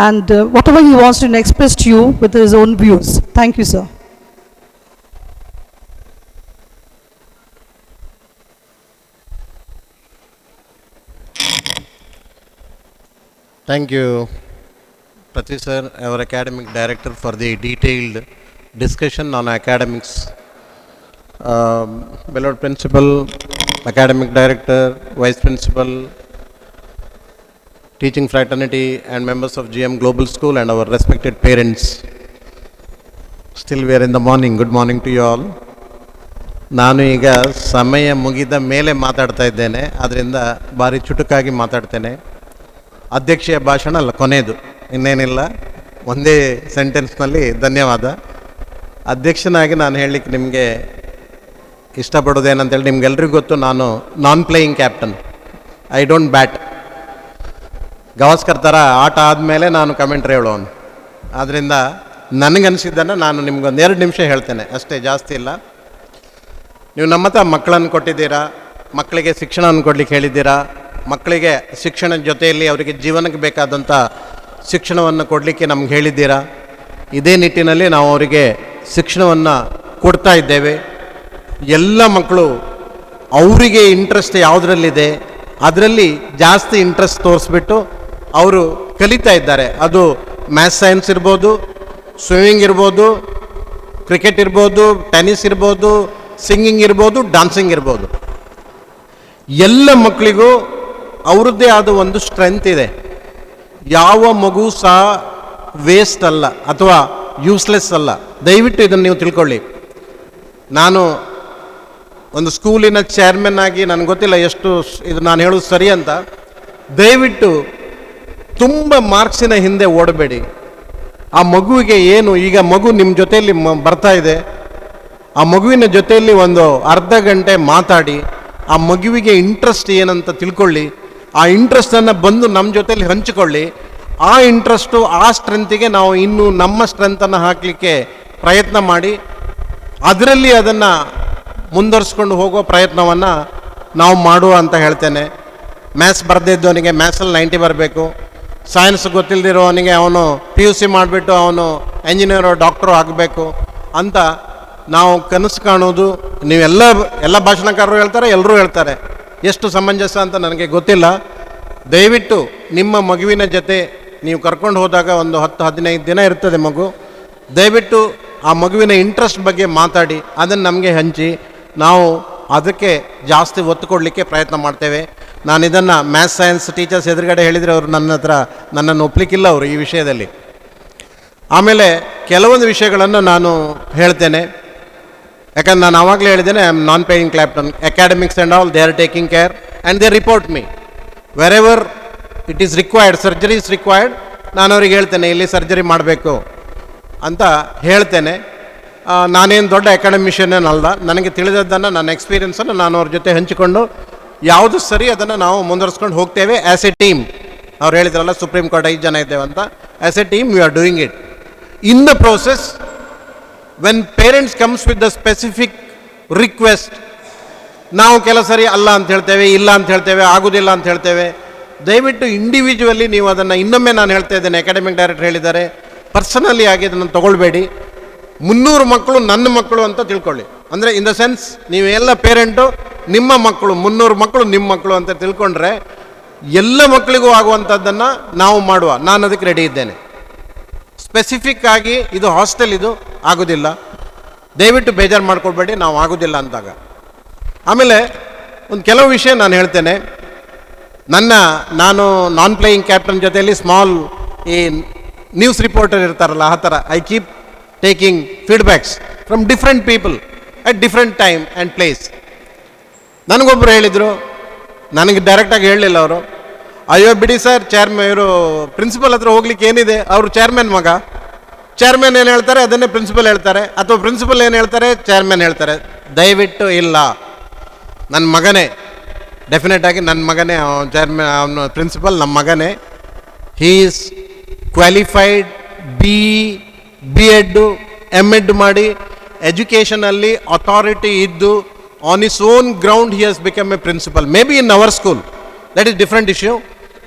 and whatever he wants to express to you with his own views. Thank you, sir. Thank you, Prithvi sir, our academic director, for the detailed discussion on academics. Beloved principal, academic director, vice principal, teaching fraternity, and members of GM Global School, and our respected parents. Still we are in the morning. Good morning to you all. ನಾನು ಈಗ ಸಮಯ ಮುಗಿದ ಮೇಲೆ ಮಾತಾಡ್ತಾ ಇದ್ದೇನೆ, ಅದರಿಂದ ಭಾರಿ ಚುಟುಕಾಗಿ ಮಾತಾಡ್ತೇನೆ. ಅಧ್ಯಕ್ಷೀಯ ಭಾಷಣ ಅಲ್ಲ, ಕೊನೆಯದು, ಇನ್ನೇನಿಲ್ಲ, ಒಂದೇ ಸೆಂಟೆನ್ಸ್ನಲ್ಲಿ ಧನ್ಯವಾದ. ಅಧ್ಯಕ್ಷನಾಗಿ ನಾನು ಹೇಳಲಿಕ್ಕೆ ನಿಮಗೆ ಇಷ್ಟಪಡೋದೇನಂತೇಳಿ, ನಿಮ್ಗೆಲ್ರಿಗೂ ಗೊತ್ತು, ನಾನು non playing captain. I don't bat. Gavaskar ಥರ ಆಟ ಆದಮೇಲೆ ನಾನು ಕಮೆಂಟ್ರಿ ಹೇಳೋನು. ಆದ್ದರಿಂದ ನನಗನ್ಸಿದ್ದನ್ನು ನಾನು ನಿಮ್ಗೊಂದು 2 ನಿಮಿಷ ಹೇಳ್ತೇನೆ ಅಷ್ಟೇ, ಜಾಸ್ತಿ ಇಲ್ಲ. ನೀವು ನಮ್ಮ ಹತ್ರ ಮಕ್ಕಳನ್ನು ಕೊಟ್ಟಿದ್ದೀರಾ, ಮಕ್ಕಳಿಗೆ ಶಿಕ್ಷಣವನ್ನು ಕೊಡಲಿಕ್ಕೆ ಹೇಳಿದ್ದೀರಾ. ಮಕ್ಕಳಿಗೆ ಶಿಕ್ಷಣದ ಜೊತೆಯಲ್ಲಿ ಅವರಿಗೆ ಜೀವನಕ್ಕೆ ಬೇಕಾದಂಥ ಶಿಕ್ಷಣವನ್ನು ಕೊಡಲಿಕ್ಕೆ ನಮ್ಗೆ ಹೇಳಿದ್ದೀರಾ. ಇದೇ ನಿಟ್ಟಿನಲ್ಲಿ ನಾವು ಅವರಿಗೆ ಶಿಕ್ಷಣವನ್ನು ಕೊಡ್ತಾ ಇದ್ದೇವೆ. ಎಲ್ಲ ಮಕ್ಕಳು ಅವರಿಗೆ ಇಂಟ್ರೆಸ್ಟ್ ಯಾವುದರಲ್ಲಿದೆ ಅದರಲ್ಲಿ ಜಾಸ್ತಿ ಇಂಟ್ರೆಸ್ಟ್ ತೋರಿಸ್ಬಿಟ್ಟು ಅವರು ಕಲಿತಾ ಇದ್ದಾರೆ. ಅದು ಮ್ಯಾಥ್ಸ್ ಸೈನ್ಸ್ ಇರ್ಬೋದು, ಸ್ವಿಮ್ಮಿಂಗ್ ಇರ್ಬೋದು, ಕ್ರಿಕೆಟ್ ಇರ್ಬೋದು, ಟೆನ್ನಿಸ್ ಇರ್ಬೋದು, ಸಿಂಗಿಂಗ್ ಇರ್ಬೋದು, ಡಾನ್ಸಿಂಗ್ ಇರ್ಬೋದು. ಎಲ್ಲ ಮಕ್ಕಳಿಗೂ ಅವರದ್ದೇ ಆದ ಒಂದು ಸ್ಟ್ರೆಂತ್ ಇದೆ. ಯಾವ ಮಗು ಸಹ ವೇಸ್ಟ್ ಅಲ್ಲ ಅಥವಾ ಯೂಸ್ಲೆಸ್ ಅಲ್ಲ. ದಯವಿಟ್ಟು ಇದನ್ನು ನೀವು ತಿಳ್ಕೊಳ್ಳಿ. ನಾನು ಒಂದು ಸ್ಕೂಲಿನ ಚೇರ್ಮನ್ ಆಗಿ ನನಗೆ ಗೊತ್ತಿಲ್ಲ ಎಷ್ಟು ಇದು ನಾನು ಹೇಳೋದು ಸರಿ ಅಂತ. ದಯವಿಟ್ಟು ತುಂಬ ಮಾರ್ಕ್ಸಿನ ಹಿಂದೆ ಓಡಬೇಡಿ. ಆ ಮಗುವಿಗೆ ಏನು, ಈಗ ಮಗು ನಿಮ್ಮ ಜೊತೆಯಲ್ಲಿ ಬರ್ತಾ ಇದೆ, ಆ ಮಗುವಿನ ಜೊತೆಯಲ್ಲಿ ಒಂದು ಅರ್ಧ ಗಂಟೆ ಮಾತಾಡಿ ಆ ಮಗುವಿಗೆ ಇಂಟ್ರೆಸ್ಟ್ ಏನಂತ ತಿಳ್ಕೊಳ್ಳಿ. ಆ ಇಂಟ್ರೆಸ್ಟನ್ನು ಬಂದು ನಮ್ಮ ಜೊತೆಯಲ್ಲಿ ಹಂಚಿಕೊಳ್ಳಿ. ಆ ಇಂಟ್ರೆಸ್ಟು, ಆ ಸ್ಟ್ರೆಂತಿಗೆ ನಾವು ಇನ್ನೂ ನಮ್ಮ ಸ್ಟ್ರೆಂತನ್ನು ಹಾಕಲಿಕ್ಕೆ ಪ್ರಯತ್ನ ಮಾಡಿ. ಅದರಲ್ಲಿ ಅದನ್ನು ಮುಂದುವರಿಸ್ಕೊಂಡು ಹೋಗೋ ಪ್ರಯತ್ನವನ್ನು ನಾವು ಮಾಡುವ ಅಂತ ಹೇಳ್ತೇನೆ. ಮ್ಯಾಥ್ಸ್ ಬರದಿದ್ದವನಿಗೆ ಮ್ಯಾಥ್ಸಲ್ಲಿ 90 ಬರಬೇಕು. ಸೈನ್ಸ್ ಗೊತ್ತಿಲ್ಲದಿರೋವನಿಗೆ ಅವನು PUC ಮಾಡಿಬಿಟ್ಟು ಅವನು ಎಂಜಿನಿಯರು ಡಾಕ್ಟ್ರು ಆಗಬೇಕು ಅಂತ ನಾವು ಕನಸು ಕಾಣೋದು. ಎಲ್ಲ ಭಾಷಣಕಾರರು ಹೇಳ್ತಾರೆ, ಎಲ್ಲರೂ ಹೇಳ್ತಾರೆ. ಎಷ್ಟು ಸಮಂಜಸ ಅಂತ ನನಗೆ ಗೊತ್ತಿಲ್ಲ. ದಯವಿಟ್ಟು ನಿಮ್ಮ ಮಗುವಿನ ಜೊತೆ ನೀವು ಕರ್ಕೊಂಡು ಹೋದಾಗ ಒಂದು 10-15 ದಿನ ಇರ್ತದೆ ಮಗು. ದಯವಿಟ್ಟು ಆ ಮಗುವಿನ ಇಂಟ್ರೆಸ್ಟ್ ಬಗ್ಗೆ ಮಾತಾಡಿ, ಅದನ್ನು ನಮಗೆ ಹಂಚಿ, ನಾವು ಅದಕ್ಕೆ ಜಾಸ್ತಿ ಒತ್ತು ಕೊಡಲಿಕ್ಕೆ ಪ್ರಯತ್ನ ಮಾಡ್ತೇವೆ. ನಾನು ಇದನ್ನು ಮ್ಯಾಥ್ಸ್ ಸೈನ್ಸ್ ಟೀಚರ್ಸ್ ಎದುರುಗಡೆ ಹೇಳಿದರೆ ಅವರು ನನ್ನನ್ನು ಒಪ್ಪಲಿಕ್ಕಿಲ್ಲ ಅವರು ಈ ವಿಷಯದಲ್ಲಿ. ಆಮೇಲೆ ಕೆಲವೊಂದು ವಿಷಯಗಳನ್ನು ನಾನು ಹೇಳ್ತೇನೆ, ಯಾಕಂದ್ರೆ ನಾನು ಆವಾಗಲೇ ಹೇಳಿದ್ದೇನೆ, I am non paying captain. Academics and all they are taking care and they report me wherever it is required, surgery is required. ನಾನು ಅವ್ರಿಗೆ ಹೇಳ್ತೇನೆ ಇಲ್ಲಿ ಸರ್ಜರಿ ಮಾಡಬೇಕು ಅಂತ ಹೇಳ್ತೇನೆ. ನಾನೇನು ದೊಡ್ಡ ಅಕಾಡೆಮಿಷಿಯನ್ ನನಗೆ ತಿಳಿದದ್ದನ್ನು ನನ್ನ ಎಕ್ಸ್ಪೀರಿಯನ್ಸನ್ನು ನಾನು ಅವ್ರ ಜೊತೆ ಹಂಚಿಕೊಂಡು ಯಾವುದು ಸರಿ ಅದನ್ನು ನಾವು ಮುಂದುವರಿಸ್ಕೊಂಡು ಹೋಗ್ತೇವೆ ಆ್ಯಸ್ ಎ ಟೀಮ್. ಅವ್ರು ಹೇಳಿದ್ರಲ್ಲ ಸುಪ್ರೀಂ ಕೋರ್ಟ್ 5 ಜನ ಇದ್ದೇವೆ ಅಂತ. As A team we are doing it. In the process when parents comes with the specific request, ನಾವು ಕೆಲವು ಸರಿ ಅಲ್ಲ ಅಂತ ಹೇಳ್ತೇವೆ, ಇಲ್ಲ ಅಂತ ಹೇಳ್ತೇವೆ, ಆಗೋದಿಲ್ಲ ಅಂತ ಹೇಳ್ತೇವೆ. ದಯವಿಟ್ಟು ಇಂಡಿವಿಜುವಲಿ ನೀವು ಅದನ್ನು, ಇನ್ನೊಮ್ಮೆ ನಾನು ಹೇಳ್ತಾ ಇದ್ದೇನೆ, ಅಕಾಡೆಮಿಕ್ ಡೈರೆಕ್ಟರ್ ಹೇಳಿದ್ದಾರೆ, ಪರ್ಸನಲಿ ಆಗಿ ಅದನ್ನು ತೊಗೊಳ್ಬೇಡಿ. 300 ಮಕ್ಕಳು ನನ್ನ ಮಕ್ಕಳು ಅಂತ ತಿಳ್ಕೊಳ್ಳಿ. ಅಂದರೆ ಇನ್ ದ ಸೆನ್ಸ್ ನೀವೆಲ್ಲ ಪೇರೆಂಟು ನಿಮ್ಮ ಮಕ್ಕಳು, 300 ಮಕ್ಕಳು ನಿಮ್ಮ ಮಕ್ಕಳು ಅಂತ ತಿಳ್ಕೊಂಡ್ರೆ ಎಲ್ಲ ಮಕ್ಕಳಿಗೂ ಆಗುವಂಥದ್ದನ್ನು ನಾವು ಮಾಡುವ. ನಾನು ಅದಕ್ಕೆ ರೆಡಿ ಇದ್ದೇನೆ. ಸ್ಪೆಸಿಫಿಕ್ ಆಗಿ ಇದು ಹಾಸ್ಟೆಲ್, ಇದು ಆಗೋದಿಲ್ಲ, ದಯವಿಟ್ಟು ಬೇಜಾರು ಮಾಡ್ಕೊಳ್ಬೇಡಿ, ನಾವು ಆಗೋದಿಲ್ಲ ಅಂದಾಗ. ಆಮೇಲೆ ಒಂದು ಕೆಲವು ವಿಷಯ ನಾನು ಹೇಳ್ತೇನೆ. ನಾನು ನಾನ್ ಪ್ಲೇಯಿಂಗ್ ಕ್ಯಾಪ್ಟನ್ ಜೊತೆಯಲ್ಲಿ ಸ್ಮಾಲ್ ಈ ನ್ಯೂಸ್ ರಿಪೋರ್ಟರ್ ಇರ್ತಾರಲ್ಲ, ಆ ಥರ I keep taking feedbacks from different people at different time and place. ನನಗೊಬ್ಬರು ಹೇಳಿದರು, ನನಗೆ ಡೈರೆಕ್ಟಾಗಿ ಹೇಳಲಿಲ್ಲ ಅವರು, ಅಯ್ಯೋ ಬಿಡಿ ಸರ್, ಇವರು ಪ್ರಿನ್ಸಿಪಲ್ ಹತ್ರ ಹೋಗ್ಲಿಕ್ಕೆ ಏನಿದೆ, ಅವರು ಚೇರ್ಮನ್ ಮಗ, ಚೇರ್ಮನ್ ಏನು ಹೇಳ್ತಾರೆ ಅದನ್ನೇ ಪ್ರಿನ್ಸಿಪಲ್ ಹೇಳ್ತಾರೆ, ಅಥವಾ ಪ್ರಿನ್ಸಿಪಲ್ ಏನು ಹೇಳ್ತಾರೆ ಚೇರ್ಮನ್ ಹೇಳ್ತಾರೆ. ದಯವಿಟ್ಟು ಇಲ್ಲ, ನನ್ನ ಮಗನೇ, ಡೆಫಿನೆಟ್ ಆಗಿ ನನ್ನ ಮಗನೇ ಚೇರ್ಮನ್, ಅವನು ಪ್ರಿನ್ಸಿಪಲ್ ನಮ್ಮ ಮಗನೇ. He is qualified, BEd MEd ಮಾಡಿ ಎಜುಕೇಷನಲ್ಲಿ ಅಥಾರಿಟಿ ಇದ್ದು on his own ground he has become a principal. May be in our school, that is different issue.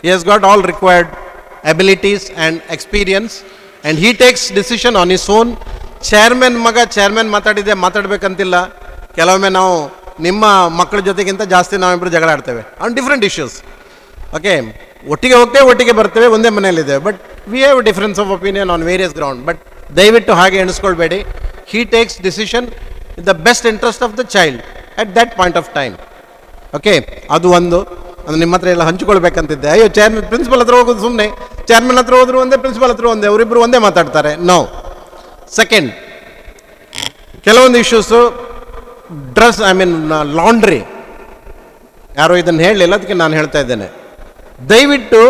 He has got all required abilities and experience and he takes decision on his own. Chairman ಮಗ chairman ಮಾತಾಡಬೇಕಂತಿಲ್ಲ. ಕೆಲವೊಮ್ಮೆ ನಾವು ನಿಮ್ಮ ಮಕ್ಕಳ ಜೊತೆಗಿಂತ ಜಾಸ್ತಿ ನಾವಿಬ್ಬರು ಜಗಳ ಆಡ್ತೇವೆ ಆನ್ ಡಿಫ್ರೆಂಟ್ ಇಶ್ಯೂಸ್. ಓಕೆ, ಒಟ್ಟಿಗೆ ಹೋಗ್ತೇವೆ, ಒಟ್ಟಿಗೆ ಬರ್ತೇವೆ, ಒಂದೇ ಮನೆಯಲ್ಲಿದ್ದೇವೆ, but we have difference of opinion on various ground. But ದಯವಿಟ್ಟು ಹಾಗೆ ಎಣಿಸ್ಕೊಳ್ಬೇಡಿ. He takes decision in the best interest of the child at that point of time. Okay, ಅದು ಒಂದು ನಿಮ್ಮ ಹತ್ರ ಎಲ್ಲ ಹಂಚಿಕೊಳ್ಬೇಕಂತಿದ್ದೆ. ಅಯ್ಯೋ ಪ್ರಿನ್ಸಿಪಲ್ ಹತ್ರ ಹೋಗೋದು ಸುಮ್ಮನೆ, ಚೇರ್ಮನ್ ಹತ್ರ ಹೋದ್ರು ಒಂದೇ, ಪ್ರಿನ್ಸಿಪಲ್ ಹತ್ರ ಒಂದೇ, ಅವರಿಬ್ಬರು ಒಂದೇ ಮಾತಾಡ್ತಾರೆ. ನೋ. ಸೆಕೆಂಡ್, ಕೆಲವೊಂದು ಇಶ್ಯೂಸು ಡ್ರೆಸ್, ಲಾಂಡ್ರಿ, ಯಾರೋ ಇದನ್ನು ಹೇಳಲಿಲ್ಲ, ಅದಕ್ಕೆ ನಾನು ಹೇಳ್ತಾ ಇದ್ದೇನೆ. ದಯವಿಟ್ಟು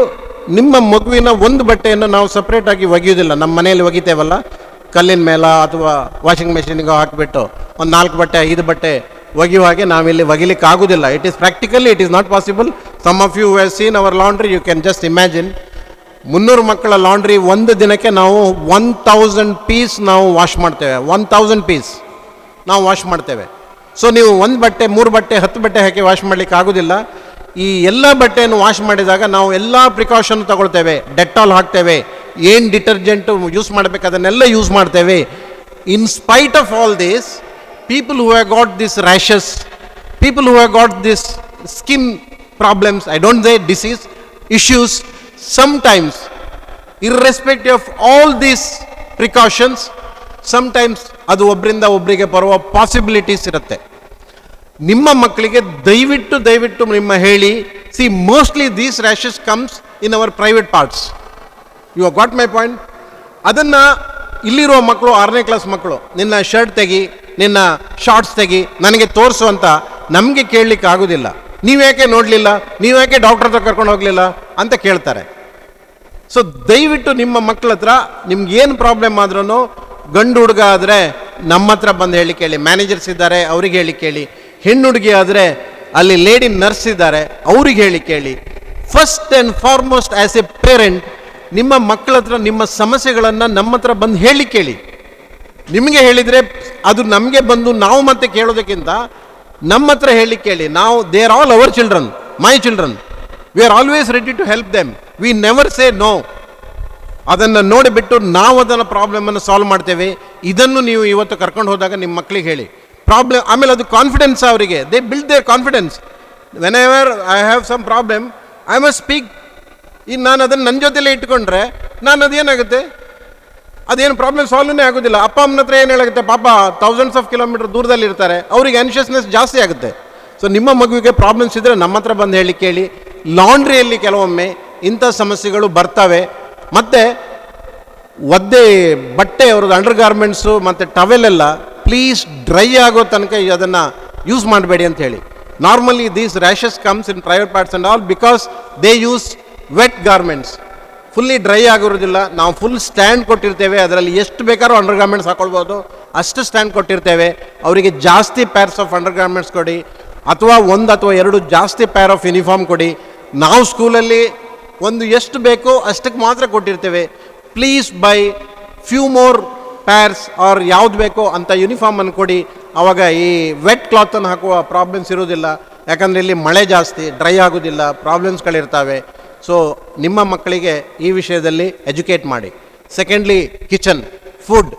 ನಿಮ್ಮ ಮಗುವಿನ ಒಂದು ಬಟ್ಟೆಯನ್ನು ನಾವು ಸಪ್ರೇಟಾಗಿ ಒಗೆಯೋದಿಲ್ಲ. ನಮ್ಮ ಮನೆಯಲ್ಲಿ ಒಗಿತೇವಲ್ಲ, ಕಲ್ಲಿನ ಮೇಲೆ ಅಥವಾ ವಾಷಿಂಗ್ ಮೆಷಿನಿಗೆ ಹಾಕಿಬಿಟ್ಟು ಒಂದು 4 ಬಟ್ಟೆ 5 ಬಟ್ಟೆ ಒಗೆಯುವ ಹಾಗೆ ನಾವಿಲ್ಲಿ ಒಗಿಲಿಕ್ಕೆ ಆಗೋದಿಲ್ಲ. It is practically it is not possible. Some of you have seen our laundry, you can just imagine. 300 ಮಕ್ಕಳ ಲಾಂಡ್ರಿ ಒಂದು ದಿನಕ್ಕೆ ನಾವು 1000 ಪೀಸ್ ನಾವು ವಾಶ್ ಮಾಡ್ತೇವೆ. 1000 ಪೀಸ್ ನಾವು ವಾಶ್ ಮಾಡ್ತೇವೆ. ಸೊ ನೀವು 1 ಬಟ್ಟೆ 3 ಬಟ್ಟೆ 10 ಬಟ್ಟೆ ಹಾಕಿ ವಾಶ್ ಮಾಡಲಿಕ್ಕೆ ಆಗೋದಿಲ್ಲ. ಈ ಎಲ್ಲ ಬಟ್ಟೆಯನ್ನು ವಾಶ್ ಮಾಡಿದಾಗ ನಾವು ಎಲ್ಲ ಪ್ರಿಕಾಷನ್ ತಗೊಳ್ತೇವೆ. ಡೆಟಾಲ್ ಹಾಕ್ತೇವೆ, ಏನು ಡಿಟರ್ಜೆಂಟು ಯೂಸ್ ಮಾಡಬೇಕು ಅದನ್ನೆಲ್ಲ ಯೂಸ್ ಮಾಡ್ತೇವೆ. In spite of all this, people who have got these rashes, people who have got this skin problems, I don't say disease, issues, sometimes, irrespective of all these precautions, sometimes ಅದು ಒಬ್ಬರಿಂದ ಒಬ್ಬರಿಗೆ ಬರುವ possibilities ಇರುತ್ತೆ. ನಿಮ್ಮ ಮಕ್ಕಳಿಗೆ ದಯವಿಟ್ಟು ನಿಮ್ಮ ಹೇಳಿ, see mostly these rashes comes in our private parts. You have got my point. ಅದನ್ನು ಇಲ್ಲಿರುವ ಮಕ್ಕಳು 6ನೇ ಕ್ಲಾಸ್ ಮಕ್ಕಳು, ನಿನ್ನ ಶರ್ಟ್ ತೆಗಿ, ನಿನ್ನ ಶಾರ್ಟ್ಸ್ ತೆಗಿ, ನನಗೆ ತೋರಿಸು ಅಂತ ನಮಗೆ ಕೇಳಲಿಕ್ಕೆ ಆಗೋದಿಲ್ಲ. ನೀವ್ಯಾಕೆ ನೋಡಲಿಲ್ಲ, ನೀವ್ಯಾಕೆ ಡಾಕ್ಟರ್ ಹತ್ರ ಕರ್ಕೊಂಡು ಹೋಗಲಿಲ್ಲ ಅಂತ ಕೇಳ್ತಾರೆ. ಸೊ ದಯವಿಟ್ಟು ನಿಮ್ಮ ಮಕ್ಕಳ ಹತ್ರ ನಿಮ್ಗೇನು ಪ್ರಾಬ್ಲಮ್ ಆದ್ರೂ, ಗಂಡು ಹುಡುಗ ಆದರೆ ನಮ್ಮ ಹತ್ರ ಬಂದು ಹೇಳಿ ಕೇಳಿ, ಮ್ಯಾನೇಜರ್ಸ್ ಇದ್ದಾರೆ ಅವ್ರಿಗೆ ಹೇಳಿ ಕೇಳಿ. ಹೆಣ್ಣು ಹುಡುಗಿ ಆದರೆ ಅಲ್ಲಿ ಲೇಡಿ ನರ್ಸ್ ಇದ್ದಾರೆ ಅವ್ರಿಗೆ ಹೇಳಿ ಕೇಳಿ. First and foremost as A parent, ನಿಮ್ಮ ಮಕ್ಕಳ ಹತ್ರ ನಿಮ್ಮ ಸಮಸ್ಯೆಗಳನ್ನು ನಮ್ಮ ಹತ್ರ ಬಂದು ಹೇಳಿ ಕೇಳಿ. ನಿಮಗೆ ಹೇಳಿದರೆ ಅದು ನಮಗೆ ಬಂದು ನಾವು ಮತ್ತೆ ಕೇಳೋದಕ್ಕಿಂತ ನಮ್ಮ ಹತ್ರ ಹೇಳಲಿಕ್ಕೆ ಕೇಳಿ. ನಾವು they are all our children, my children, we are always ready to help them, we never say no. ಅದನ್ನು ನೋಡಿಬಿಟ್ಟು ನಾವು ಅದನ್ನು ಪ್ರಾಬ್ಲಮನ್ನು ಸಾಲ್ವ್ ಮಾಡ್ತೇವೆ. ಇದನ್ನು ನೀವು ಇವತ್ತು ಕರ್ಕೊಂಡು ಹೋದಾಗ ನಿಮ್ಮ ಮಕ್ಕಳಿಗೆ ಹೇಳಿ. ಪ್ರಾಬ್ಲಮ್ ಆಮೇಲೆ ಅದು ಕಾನ್ಫಿಡೆನ್ಸ್ ಅವರಿಗೆ, they build their confidence. Whenever I have some problem I must speak. ಈಗ ನಾನು ಅದನ್ನು ನನ್ನ ಜೊತೆಲೇ ಇಟ್ಕೊಂಡ್ರೆ ನಾನು ಅದೇನಾಗುತ್ತೆ, ಅದೇನು ಪ್ರಾಬ್ಲಮ್ ಸಾಲ್ವ್ನೇ ಆಗೋದಿಲ್ಲ. ಅಪ್ಪ ಅಮ್ಮನ ಹತ್ರ ಏನು ಹೇಳಾಗುತ್ತೆ, ಪಾಪ ಥೌಸಂಡ್ಸ್ ಆಫ್ ಕಿಲೋಮೀಟರ್ ದೂರದಲ್ಲಿ ಇರ್ತಾರೆ, ಅವ್ರಿಗೆ ಆನ್ಷಿಯಸ್ನೆಸ್ ಜಾಸ್ತಿ ಆಗುತ್ತೆ. ಸೊ ನಿಮ್ಮ ಮಗುವಿಗೆ ಪ್ರಾಬ್ಲಮ್ಸ್ ಇದ್ದರೆ ನಮ್ಮ ಹತ್ರ ಬಂದು ಹೇಳಿ ಕೇಳಿ. ಲಾಂಡ್ರಿಯಲ್ಲಿ ಕೆಲವೊಮ್ಮೆ ಇಂಥ ಸಮಸ್ಯೆಗಳು ಬರ್ತವೆ. ಮತ್ತು ಒದ್ದೆ ಬಟ್ಟೆ ಅವ್ರದ್ದು ಅಂಡರ್ ಗಾರ್ಮೆಂಟ್ಸು ಮತ್ತು ಟವೆಲೆಲ್ಲ ಪ್ಲೀಸ್ ಡ್ರೈ ಆಗೋ ತನಕ ಅದನ್ನು ಯೂಸ್ ಮಾಡಬೇಡಿ ಅಂತ ಹೇಳಿ. Normally these rashes comes in private parts and all because they use wet garments. Fully dry ಆಗಿರೋದಿಲ್ಲ. ನಾವು ಫುಲ್ ಸ್ಟ್ಯಾಂಡ್ ಕೊಟ್ಟಿರ್ತೇವೆ, ಅದರಲ್ಲಿ ಎಷ್ಟು ಬೇಕಾದ್ರೂ ಅಂಡರ್ ಗಾರ್ಮೆಂಟ್ಸ್ ಹಾಕೊಳ್ಬೋದು, ಅಷ್ಟು ಸ್ಟ್ಯಾಂಡ್ ಕೊಟ್ಟಿರ್ತೇವೆ. ಅವರಿಗೆ ಜಾಸ್ತಿ ಪ್ಯಾರ್ಸ್ ಆಫ್ ಅಂಡರ್ ಗಾರ್ಮೆಂಟ್ಸ್ ಕೊಡಿ, ಅಥವಾ 1 ಅಥವಾ 2 ಜಾಸ್ತಿ ಪ್ಯಾರ್ ಆಫ್ ಯೂನಿಫಾರ್ಮ್ ಕೊಡಿ. ನಾವು ಸ್ಕೂಲಲ್ಲಿ ಒಂದು ಎಷ್ಟು ಬೇಕೋ ಅಷ್ಟಕ್ಕೆ ಮಾತ್ರ ಕೊಟ್ಟಿರ್ತೇವೆ. Please buy few more pairs or ಯಾವ್ದು ಬೇಕೋ ಅಂಥ ಯೂನಿಫಾರ್ಮನ್ನು ಕೊಡಿ. ಆವಾಗ ಈ ವೆಟ್ ಕ್ಲಾತನ್ನು ಹಾಕುವ ಪ್ರಾಬ್ಲಮ್ಸ್ ಇರೋದಿಲ್ಲ. ಯಾಕಂದರೆ ಇಲ್ಲಿ ಮಳೆ ಜಾಸ್ತಿ, ಡ್ರೈ ಆಗೋದಿಲ್ಲ, ಪ್ರಾಬ್ಲಮ್ಸ್ಗಳಿರ್ತವೆ. ಸೊ ನಿಮ್ಮ ಮಕ್ಕಳಿಗೆ ಈ ವಿಷಯದಲ್ಲಿ ಎಜುಕೇಟ್ ಮಾಡಿ. Secondly, kitchen, food.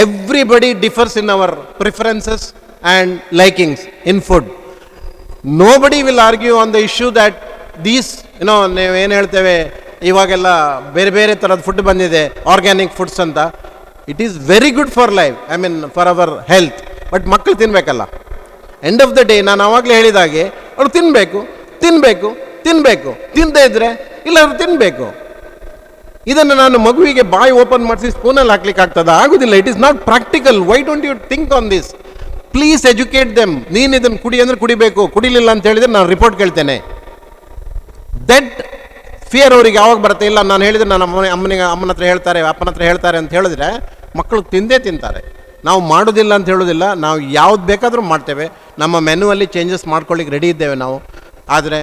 Everybody differs in our preferences and likings in food. Nobody will argue on the issue that these ನೀವೇನು ಹೇಳ್ತೇವೆ, ಇವಾಗೆಲ್ಲ ಬೇರೆ ಬೇರೆ ಥರದ ಫುಡ್ ಬಂದಿದೆ, ಆರ್ಗ್ಯಾನಿಕ್ ಫುಡ್ಸ್ ಅಂತ. It is very good for life, I mean for our health. But ಮಕ್ಕಳು ತಿನ್ನಬೇಕಲ್ಲ. ಎಂಡ್ ಆಫ್ ದ ಡೇ ನಾನು ಆವಾಗಲೇ ಹೇಳಿದಾಗೆ ಅವ್ರು ತಿನ್ನಬೇಕು, ತಿನ್ನಬೇಕು, ತಿನ್ನಬೇಕು. ತಿನ್ನದೇ ಇದ್ದರೆ ಇಲ್ಲ, ಅವ್ರು ತಿನ್ನಬೇಕು. ಇದನ್ನು ನಾನು ಮಗುವಿಗೆ ಬಾಯಿ ಓಪನ್ ಮಾಡಿಸಿ ಸ್ಪೂನಲ್ಲಿ ಹಾಕ್ಲಿಕ್ಕೆ ಆಗ್ತದ? ಆಗೋದಿಲ್ಲ. It is not practical. Why don't you think on this? Please educate them. ನೀನು ಇದನ್ನು ಕುಡಿ ಅಂದರೆ ಕುಡಿಬೇಕು, ಕುಡಿಲಿಲ್ಲ ಅಂತ ಹೇಳಿದರೆ ನಾನು ರಿಪೋರ್ಟ್ ಕೇಳ್ತೇನೆ. ದಟ್ ಫಿಯರ್ ಅವ್ರಿಗೆ ಯಾವಾಗ ಬರುತ್ತೆ? ಇಲ್ಲ ನಾನು ಹೇಳಿದರೆ ನಾನು ಅಮ್ಮನ ಹತ್ರ ಹೇಳ್ತಾರೆ, ಅಪ್ಪನ ಹತ್ರ ಹೇಳ್ತಾರೆ ಅಂತ ಹೇಳಿದ್ರೆ ಮಕ್ಕಳು ತಿಂದೇ ತಿಂತಾರೆ. ನಾವು ಮಾಡೋದಿಲ್ಲ ಅಂತ ಹೇಳೋದಿಲ್ಲ, ನಾವು ಯಾವ್ದು ಬೇಕಾದರೂ ಮಾಡ್ತೇವೆ. ನಮ್ಮ ಮೆನುವಲ್ಲಿ ಚೇಂಜಸ್ ಮಾಡ್ಕೊಳ್ಳಿಕ್ಕೆ ರೆಡಿ ಇದ್ದೇವೆ ನಾವು. ಆದರೆ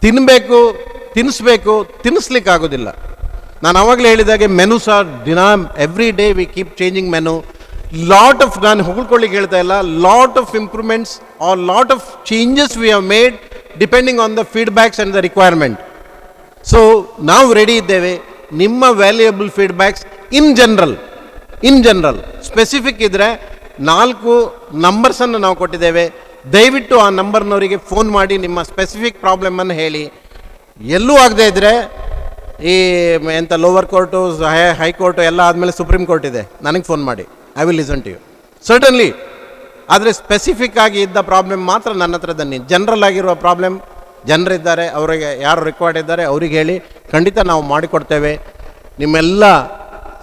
ತಿನ್ನಬೇಕು, ತಿನ್ನಿಸ್ಬೇಕು, ತಿನ್ನಿಸ್ಲಿಕ್ಕಾಗೋದಿಲ್ಲ. ನಾನು ಆವಾಗಲೇ ಹೇಳಿದಾಗೆ menus are every day we keep changing menu. Lot of, ನಾನು ಹೊಗಳ್ಕೊಳ್ಳಿಕ್ಕೆ ಹೇಳ್ತಾ ಇಲ್ಲ, lot of improvements are lot of changes we have made depending on the feedbacks and the requirement. So ನಾವು ರೆಡಿ ಇದ್ದೇವೆ. ನಿಮ್ಮ valuable feedbacks in general specific ಇದ್ದರೆ 4 ನಂಬರ್ಸನ್ನು ನಾವು ಕೊಟ್ಟಿದ್ದೇವೆ. ದಯವಿಟ್ಟು ಆ ನಂಬರ್ನವರಿಗೆ ಫೋನ್ ಮಾಡಿ ನಿಮ್ಮ ಸ್ಪೆಸಿಫಿಕ್ ಪ್ರಾಬ್ಲಮನ್ನು ಹೇಳಿ. ಎಲ್ಲೂ ಆಗದೆ ಇದ್ದರೆ ಈ ಎಂಥ ಲೋವರ್ ಕೋರ್ಟು, ಹೈಕೋರ್ಟು ಎಲ್ಲ ಆದಮೇಲೆ ಸುಪ್ರೀಂ ಕೋರ್ಟ್ ಇದೆ, ನನಗೆ ಫೋನ್ ಮಾಡಿ. I will listen to you certainly. ಆದರೆ ಸ್ಪೆಸಿಫಿಕ್ ಆಗಿ ಇದ್ದ ಪ್ರಾಬ್ಲಮ್ ಮಾತ್ರ ನನ್ನ ಹತ್ರ ತನ್ನಿ. ಜನರಲ್ ಆಗಿರುವ ಪ್ರಾಬ್ಲಮ್, ಜನರಿದ್ದಾರೆ, ಅವರಿಗೆ ಯಾರು ರಿಕ್ವೈರ್ಡ್ ಇದ್ದಾರೆ ಅವ್ರಿಗೆ ಹೇಳಿ, ಖಂಡಿತ ನಾವು ಮಾಡಿಕೊಡ್ತೇವೆ. ನಿಮ್ಮೆಲ್ಲ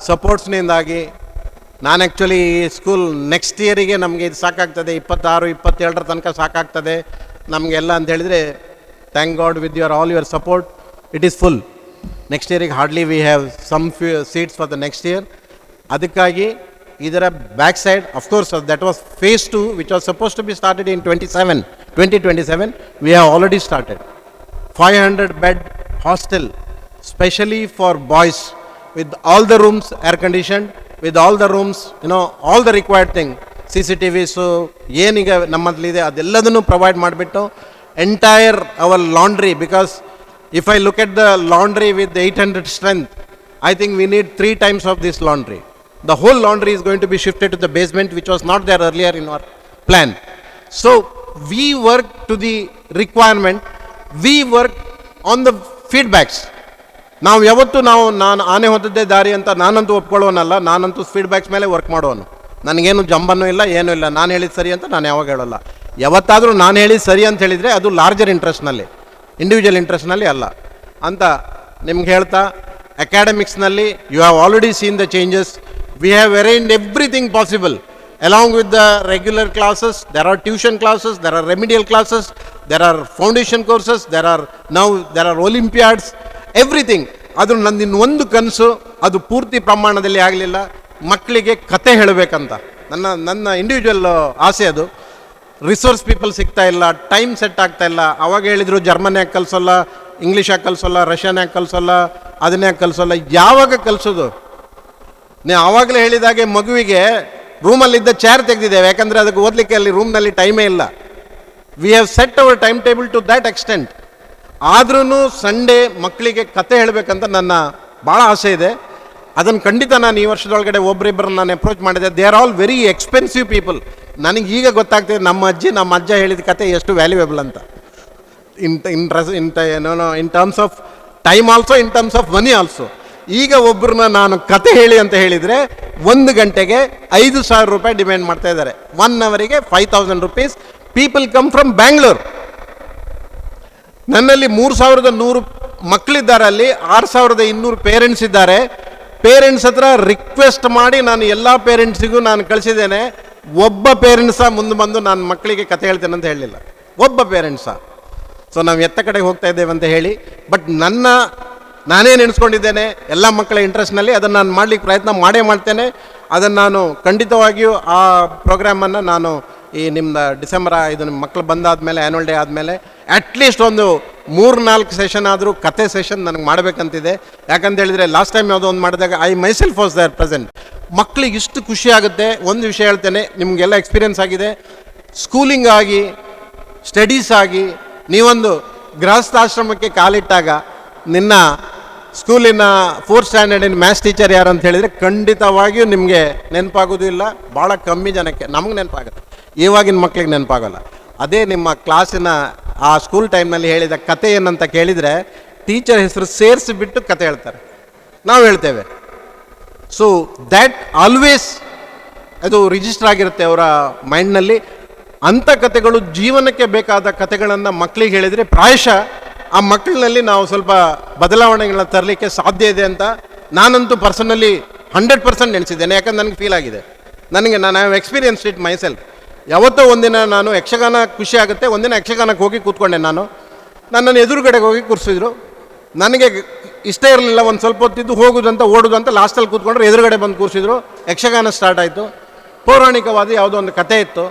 ಸಪೋರ್ಟ್ಸ್ನಿಂದಾಗಿ ನಾನು ಆ್ಯಕ್ಚುಲಿ ಸ್ಕೂಲ್ ನೆಕ್ಸ್ಟ್ ಇಯರಿಗೆ ನಮಗೆ ಇದು ಸಾಕಾಗ್ತದೆ, 26, 27 ತನಕ ಸಾಕಾಗ್ತದೆ ನಮಗೆಲ್ಲ ಅಂತ ಹೇಳಿದರೆ, thank god with all your support it is full. Next ಇಯರಿಗೆ hardly we have some few seats for the next year. ಅದಕ್ಕಾಗಿ ಇದರ back side, of course that was phase 2 which was supposed to be started in 2027. We have already started 500 bed hostel specially for boys, with all the rooms air conditioned, with all the rooms, all the required thing, CCTVs, ಏನೀಗ ನಮ್ಮಲ್ಲಿದೆ ಅದೆಲ್ಲದನ್ನು provide ಮಾಡಿಬಿಟ್ಟು entire our laundry. Because if I look at the laundry with 800 strength, I think we need 3 times of this laundry. The whole laundry is going to be shifted to the basement, which was not there earlier in our plan. So we work to the requirement, we work on the feedbacks. ನಾವು ಯಾವತ್ತೂ ನಾನು ಆನೆ ಹೊತ್ತದ್ದೇ ದಾರಿ ಅಂತ ನಾನಂತೂ ಒಪ್ಕೊಳ್ಳೋನಲ್ಲ. ನಾನಂತೂ feedbacks ಮೇಲೆ work ಮಾಡೋನು. ನನಗೇನು ಜಂಬನ್ನೂ ಇಲ್ಲ, ಏನೂ ಇಲ್ಲ. ನಾನು ಹೇಳಿದ್ದು ಸರಿ ಅಂತ ನಾನು ಯಾವಾಗ ಹೇಳೋಲ್ಲ. ಯಾವತ್ತಾದರೂ ನಾನು ಹೇಳಿದ್ದು ಸರಿ ಅಂತ ಹೇಳಿದರೆ ಅದು ಲಾರ್ಜರ್ ಇಂಟ್ರೆಸ್ಟ್ನಲ್ಲಿ, ಇಂಡಿವಿಜುವಲ್ ಇಂಟ್ರೆಸ್ಟ್ನಲ್ಲಿ ಅಲ್ಲ ಅಂತ ನಿಮ್ಗೆ ಹೇಳ್ತಾ, ಅಕಾಡೆಮಿಕ್ಸ್ನಲ್ಲಿ you have already seen the changes. We have arranged everything possible. Along with the regular classes, there are tuition classes, there are remedial classes, there are foundation courses, there are Olympiads, everything. ಅದು ನಂದಿನ ಒಂದು ಕನಸು, ಅದು ಪೂರ್ತಿ ಪ್ರಮಾಣದಲ್ಲಿ ಆಗಲಿಲ್ಲ. ಮಕ್ಕಳಿಗೆ ಕತೆ ಹೇಳಬೇಕಂತ ನನ್ನ ಇಂಡಿವಿಜುವಲ್ ಆಸೆ. ಅದು ರಿಸೋರ್ಸ್ ಪೀಪಲ್ ಸಿಗ್ತಾ ಇಲ್ಲ, ಟೈಮ್ ಸೆಟ್ ಆಗ್ತಾ ಇಲ್ಲ. ಅವಾಗ ಹೇಳಿದರು ಜರ್ಮನ್ ಯಾಕೆ ಕಲಿಸೋಲ್ಲ, ಇಂಗ್ಲೀಷ್ ಯಾಕೆ ಕಲಿಸೋಲ್ಲ, ರಷ್ಯನ್ ಯಾಕೆ ಕಲಿಸೋಲ್ಲ, ಅದನ್ನ ಯಾಕೆ ಕಲಿಸೋಲ್ಲ. ಯಾವಾಗ ಕಲಿಸೋದು? ನೀವು ಆವಾಗಲೇ ಹೇಳಿದಾಗೆ ಮಗುವಿಗೆ ರೂಮಲ್ಲಿದ್ದ ಚೇರ್ ತೆಗೆದಿದ್ದೇವೆ, ಯಾಕಂದರೆ ಅದಕ್ಕೆ ಓದಲಿಕ್ಕೆ ಅಲ್ಲಿ ರೂಮ್ನಲ್ಲಿ ಟೈಮೇ ಇಲ್ಲ. We have set our time table to that extent. ಆದ್ರೂ ಸಂಡೇ ಮಕ್ಕಳಿಗೆ ಕತೆ ಹೇಳಬೇಕಂತ ನನ್ನ ಭಾಳ ಆಸೆ ಇದೆ. ಅದನ್ನು ಖಂಡಿತ ನಾನು ಈ ವರ್ಷದೊಳಗಡೆ ಒಬ್ಬರಿಬ್ಬರು ನಾನು ಅಪ್ರೋಚ್ ಮಾಡಿದೆ. They are all very expensive people. ನನಗೆ ಈಗ ಗೊತ್ತಾಗ್ತಿದೆ ನಮ್ಮ ಅಜ್ಜ ಹೇಳಿದ ಕತೆ ಎಷ್ಟು ವ್ಯಾಲ್ಯೂಯೇಬಲ್ ಅಂತ. In terms of time also, in terms of money also. ಈಗ ಒಬ್ಬರನ್ನ ನಾನು ಕತೆ ಹೇಳಿ ಅಂತ ಹೇಳಿದರೆ 1 ಗಂಟೆಗೆ 5,000 ರೂಪಾಯಿ ಡಿಮ್ಯಾಂಡ್ ಮಾಡ್ತಾ ಇದ್ದಾರೆ. 1 ಅವರಿಗೆ 5,000 rupees. People come from Bangalore. ನನ್ನಲ್ಲಿ 3,100 ಮಕ್ಕಳಿದ್ದಾರೆ, ಅಲ್ಲಿ 6,200 ಪೇರೆಂಟ್ಸ್ ಇದ್ದಾರೆ. ಪೇರೆಂಟ್ಸ್ ಹತ್ರ ರಿಕ್ವೆಸ್ಟ್ ಮಾಡಿ ನಾನು ಎಲ್ಲ ಪೇರೆಂಟ್ಸಿಗೂ ನಾನು ಕಳಿಸಿದ್ದೇನೆ. ಒಬ್ಬ ಪೇರೆಂಟ್ಸ ಮುಂದೆ ಬಂದು ನಾನು ಮಕ್ಕಳಿಗೆ ಕತೆ ಹೇಳ್ತೇನೆ ಅಂತ ಹೇಳಲಿಲ್ಲ, ಒಬ್ಬ ಪೇರೆಂಟ್ಸ. ಸೊ ನಾವು ಎತ್ತ ಕಡೆಗೆ ಹೋಗ್ತಾ ಇದ್ದೇವೆ ಅಂತ ಹೇಳಿ. ಬಟ್ ನಾನೇ ನೆನೆಸ್ಕೊಂಡಿದ್ದೇನೆ ಎಲ್ಲ ಮಕ್ಕಳ ಇಂಟ್ರೆಸ್ಟ್ನಲ್ಲಿ ಅದನ್ನು ನಾನು ಮಾಡಲಿಕ್ಕೆ ಪ್ರಯತ್ನ ಮಾಡ್ತೇನೆ. ಅದನ್ನು ನಾನು ಖಂಡಿತವಾಗಿಯೂ ಆ ಪ್ರೋಗ್ರಾಮನ್ನು ನಾನು ಈ ನಿಮ್ಮದು ಡಿಸೆಂಬರ್ ಇದು ನಿಮ್ಮ ಮಕ್ಕಳು ಬಂದಾದಮೇಲೆ ಆ್ಯನ್ಯುವಲ್ ಡೇ ಆದಮೇಲೆ ಅಟ್ಲೀಸ್ಟ್ ಒಂದು 3-4 ಸೆಷನ್ ಆದರೂ ಕತೆ ಸೆಷನ್ ನನಗೆ ಮಾಡಬೇಕಂತಿದೆ. ಯಾಕಂತ ಹೇಳಿದರೆ ಲಾಸ್ಟ್ ಟೈಮ್ ಯಾವುದೋ ಒಂದು ಮಾಡಿದಾಗ I myself was there present. ಮಕ್ಕಳಿಗೆ ಇಷ್ಟು ಖುಷಿ ಆಗುತ್ತೆ. ಒಂದು ವಿಷಯ ಹೇಳ್ತೇನೆ, ನಿಮಗೆಲ್ಲ ಎಕ್ಸ್ಪೀರಿಯನ್ಸ್ ಆಗಿದೆ. ಸ್ಕೂಲಿಂಗ್ ಆಗಿ ಸ್ಟಡೀಸ್ ಆಗಿ ನೀವೊಂದು ಗೃಹಸ್ಥಾಶ್ರಮಕ್ಕೆ ಕಾಲಿಟ್ಟಾಗ ನಿನ್ನ ಸ್ಕೂಲಿನ 4th ಸ್ಟ್ಯಾಂಡರ್ಡಿನ ಮ್ಯಾಥ್ಸ್ ಟೀಚರ್ ಯಾರು ಅಂತ ಹೇಳಿದರೆ ಖಂಡಿತವಾಗಿಯೂ ನಿಮಗೆ ನೆನಪಾಗೋದು ಇಲ್ಲ. ಭಾಳ ಕಮ್ಮಿ ಜನಕ್ಕೆ ನಮಗೆ ನೆನಪಾಗುತ್ತೆ, ಇವಾಗಿನ ಮಕ್ಕಳಿಗೆ ನೆನಪಾಗೋಲ್ಲ. ಅದೇ ನಿಮ್ಮ ಕ್ಲಾಸಿನ ಆ ಸ್ಕೂಲ್ ಟೈಮ್ನಲ್ಲಿ ಹೇಳಿದ ಕತೆ ಏನಂತ ಕೇಳಿದರೆ ಟೀಚರ್ ಹೆಸರು ಸೇರಿಸಿಬಿಟ್ಟು ಕತೆ ಹೇಳ್ತಾರೆ, ನಾವು ಹೇಳ್ತೇವೆ. ಸೊ ದ್ಯಾಟ್ ಆಲ್ವೇಸ್ ಅದು ರಿಜಿಸ್ಟರ್ ಆಗಿರುತ್ತೆ ಅವರ ಮೈಂಡ್ನಲ್ಲಿ. ಅಂಥ ಕತೆಗಳು ಜೀವನಕ್ಕೆ ಬೇಕಾದ ಕತೆಗಳನ್ನು ಮಕ್ಕಳಿಗೆ ಹೇಳಿದರೆ ಪ್ರಾಯಶಃ ಆ ಮಕ್ಕಳಿನಲ್ಲಿ ನಾವು ಸ್ವಲ್ಪ ಬದಲಾವಣೆಗಳನ್ನ ತರಲಿಕ್ಕೆ ಸಾಧ್ಯ ಇದೆ ಅಂತ ನಾನಂತೂ ಪರ್ಸನಲಿ 100% ನೆನೆಸಿದ್ದೇನೆ. ಯಾಕಂದ್ರೆ ನನಗೆ ಫೀಲ್ ಆಗಿದೆ. ನಾನು ಹ್ಯಾವ್ ಎಕ್ಸ್ಪೀರಿಯನ್ಸ್ ಇಟ್ ಮೈಸೆಲ್ಫ್. ಯಾವತ್ತೋ ಒಂದಿನ ನಾನು ಯಕ್ಷಗಾನ ಖುಷಿ ಆಗುತ್ತೆ, ಒಂದಿನ ಯಕ್ಷಗಾನಕ್ಕೆ ಹೋಗಿ ಕೂತ್ಕೊಂಡೆ. ನನ್ನನ್ನು ಎದುರುಗಡೆಗೆ ಹೋಗಿ ಕೂರಿಸಿದ್ರು. ನನಗೆ ಇಷ್ಟ ಇರಲಿಲ್ಲ, ಒಂದು ಸ್ವಲ್ಪ ಹೊತ್ತಿದ್ದು ಹೋಗೋದಂತ ಓಡೋದಂತ ಲಾಸ್ಟಲ್ಲಿ ಕೂತ್ಕೊಂಡ್ರೆ ಎದುರುಗಡೆ ಬಂದು ಕೂರಿಸಿದ್ರು. ಯಕ್ಷಗಾನ ಸ್ಟಾರ್ಟ್ ಆಯಿತು. ಪೌರಾಣಿಕವಾದ ಯಾವುದೋ ಒಂದು ಕತೆ ಇತ್ತು.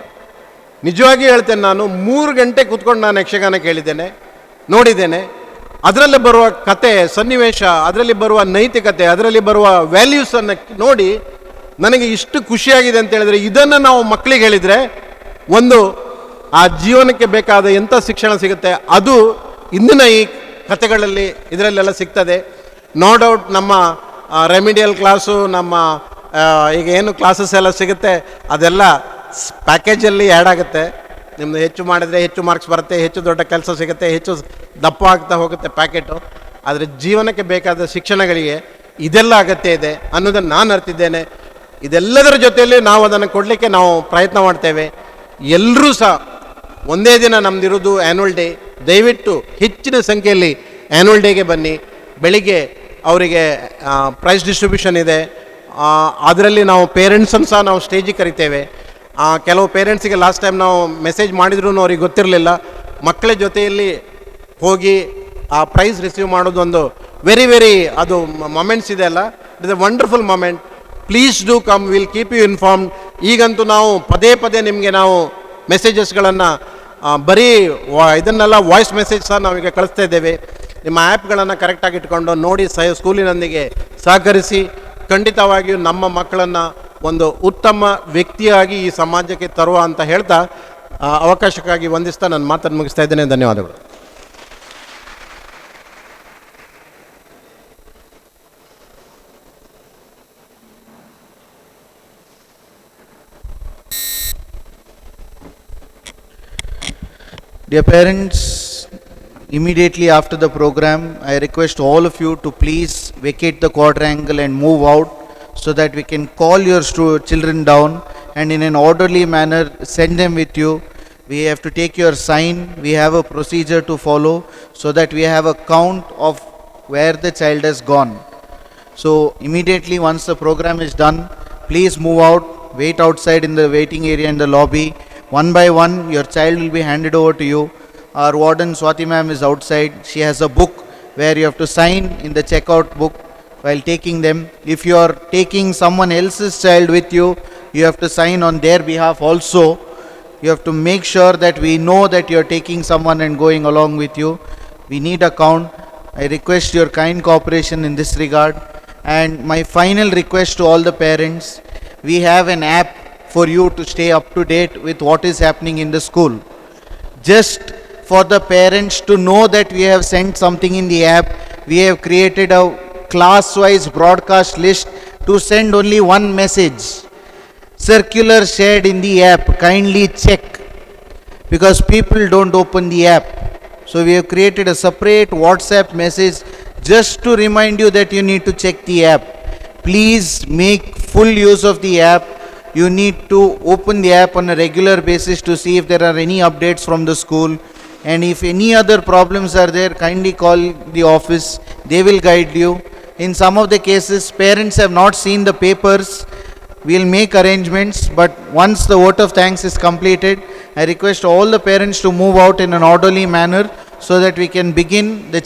ನಿಜವಾಗಿ ಹೇಳ್ತೇನೆ, ನಾನು 3 ಗಂಟೆ ಕೂತ್ಕೊಂಡು ನಾನು ಯಕ್ಷಗಾನ ಕೇಳಿದ್ದೇನೆ, ನೋಡಿದ್ದೇನೆ. ಅದರಲ್ಲಿ ಬರುವ ಕತೆ ಸನ್ನಿವೇಶ, ಅದರಲ್ಲಿ ಬರುವ ನೈತಿಕತೆ, ಅದರಲ್ಲಿ ಬರುವ ವ್ಯಾಲ್ಯೂಸನ್ನು ನೋಡಿ ನನಗೆ ಇಷ್ಟು ಖುಷಿಯಾಗಿದೆ ಅಂತ ಹೇಳಿದರೆ, ಇದನ್ನು ನಾವು ಮಕ್ಕಳಿಗೆ ಹೇಳಿದರೆ ಒಂದು ಆ ಜೀವನಕ್ಕೆ ಬೇಕಾದ ಎಂಥ ಶಿಕ್ಷಣ ಸಿಗುತ್ತೆ ಅದು ಇಂದಿನ ಈ ಕತೆಗಳಲ್ಲಿ ಇದರಲ್ಲೆಲ್ಲ ಸಿಗ್ತದೆ. ನೋ ಡೌಟ್ ನಮ್ಮ ರೆಮಿಡಿಯಲ್ ಕ್ಲಾಸು, ನಮ್ಮ ಈಗ ಏನು ಕ್ಲಾಸಸ್ ಎಲ್ಲ ಸಿಗುತ್ತೆ ಅದೆಲ್ಲ ಪ್ಯಾಕೇಜಲ್ಲಿ ಆ್ಯಡ್ ಆಗುತ್ತೆ. ನಿಮ್ಮದು ಹೆಚ್ಚು ಮಾಡಿದರೆ ಹೆಚ್ಚು ಮಾರ್ಕ್ಸ್ ಬರುತ್ತೆ, ಹೆಚ್ಚು ದೊಡ್ಡ ಕೆಲಸ ಸಿಗುತ್ತೆ, ಹೆಚ್ಚು ದಪ್ಪ ಆಗ್ತಾ ಹೋಗುತ್ತೆ ಪ್ಯಾಕೆಟು. ಆದರೆ ಜೀವನಕ್ಕೆ ಬೇಕಾದ ಶಿಕ್ಷಣಗಳಿಗೆ ಇದೆಲ್ಲ ಅಗತ್ಯ ಇದೆ ಅನ್ನೋದನ್ನು ನಾನು ಅರ್ತಿದ್ದೇನೆ. ಇದೆಲ್ಲದರ ಜೊತೆಯಲ್ಲಿ ನಾವು ಅದನ್ನು ಕೊಡಲಿಕ್ಕೆ ನಾವು ಪ್ರಯತ್ನ ಮಾಡ್ತೇವೆ. ಎಲ್ಲರೂ ಸಹ ಒಂದೇ ದಿನ ನಮ್ಮದಿರೋದು ಆ್ಯನ್ಯುವಲ್ ಡೇ. ದಯವಿಟ್ಟು ಹೆಚ್ಚಿನ ಸಂಖ್ಯೆಯಲ್ಲಿ ಆ್ಯನ್ಯುವಲ್ ಡೇಗೆ ಬನ್ನಿ. ಬೆಳಿಗ್ಗೆ ಅವರಿಗೆ ಪ್ರೈಸ್ ಡಿಸ್ಟ್ರಿಬ್ಯೂಷನ್ ಇದೆ. ಅದರಲ್ಲಿ ನಾವು ಪೇರೆಂಟ್ಸನ್ನು ಸಹ ನಾವು ಸ್ಟೇಜಿಗೆ ಕರಿತೇವೆ. ಕೆಲವು ಪೇರೆಂಟ್ಸಿಗೆ ಲಾಸ್ಟ್ ಟೈಮ್ ನಾವು ಮೆಸೇಜ್ ಮಾಡಿದ್ರೂ ಅವ್ರಿಗೆ ಗೊತ್ತಿರಲಿಲ್ಲ. ಮಕ್ಕಳ ಜೊತೆಯಲ್ಲಿ ಹೋಗಿ ಆ ಪ್ರೈಸ್ ರಿಸೀವ್ ಮಾಡೋದು ಒಂದು ವೆರಿ ಅದು ಮೊಮೆಂಟ್ಸ್ ಇದೆ ಅಲ್ಲ, it is a wonderful moment. Please do come, will keep you informed. ಈಗಂತೂ ನಾವು ಪದೇ ನಿಮಗೆ ನಾವು ಮೆಸೇಜಸ್ಗಳನ್ನು ಬರೀ ಇದನ್ನೆಲ್ಲ ವಾಯ್ಸ್ ಮೆಸೇಜ್ ಸಹ ನಾವೀಗ ಕಳಿಸ್ತಾ ಇದ್ದೇವೆ. ನಿಮ್ಮ ಆ್ಯಪ್ಗಳನ್ನು ಕರೆಕ್ಟಾಗಿ ಇಟ್ಕೊಂಡು ನೋಡಿ ಸ್ಕೂಲಿನೊಂದಿಗೆ ಸಹಕರಿಸಿ. ಖಂಡಿತವಾಗಿಯೂ ನಮ್ಮ ಮಕ್ಕಳನ್ನು ಒಂದು ಉತ್ತಮ ವ್ಯಕ್ತಿಯಾಗಿ ಈ ಸಮಾಜಕ್ಕೆ ತರುವ ಅಂತ ಹೇಳ್ತಾ ಅವಕಾಶಕ್ಕಾಗಿ ವಂದಿಸ್ತಾ ನನ್ನ ಮಾತನ್ನು ಮುಗಿಸ್ತಾ ಇದ್ದೇನೆ. ಧನ್ಯವಾದಗಳು. Dear parents, immediately after the program, I request all of you to please vacate the quadrangle and move out so that we can call your children down and in an orderly manner send them with you. We have to take your sign. We have a procedure to follow so that we have a count of where the child has gone. So immediately once the program is done, please move out, wait outside in the waiting area in the lobby. One by one, your child will be handed over to you. Our warden Swati ma'am is outside. She has a book where you have to sign in the checkout book while taking them. If you are taking someone else's child with you, you have to sign on their behalf also. You have to make sure that we know that you are taking someone and going along with you. We need a count. I request your kind cooperation in this regard. And my final request to all the parents, we have an app for you to stay up to date with what is happening in the school. Just for the parents to know that we have sent something in the app, we have created a class-wise broadcast list to send only one message. Circular shared in the app, kindly check, because people don't open the app. So we have created a separate WhatsApp message just to remind you that you need to check the app. Please make full use of the app. You need to open the app on a regular basis to see if there are any updates from the school. And if any other problems are there, kindly call the office. They will guide you. In some of the cases, parents have not seen the papers. We'll make arrangements, but once the vote of thanks is completed, I request all the parents to move out in an orderly manner so that we can begin the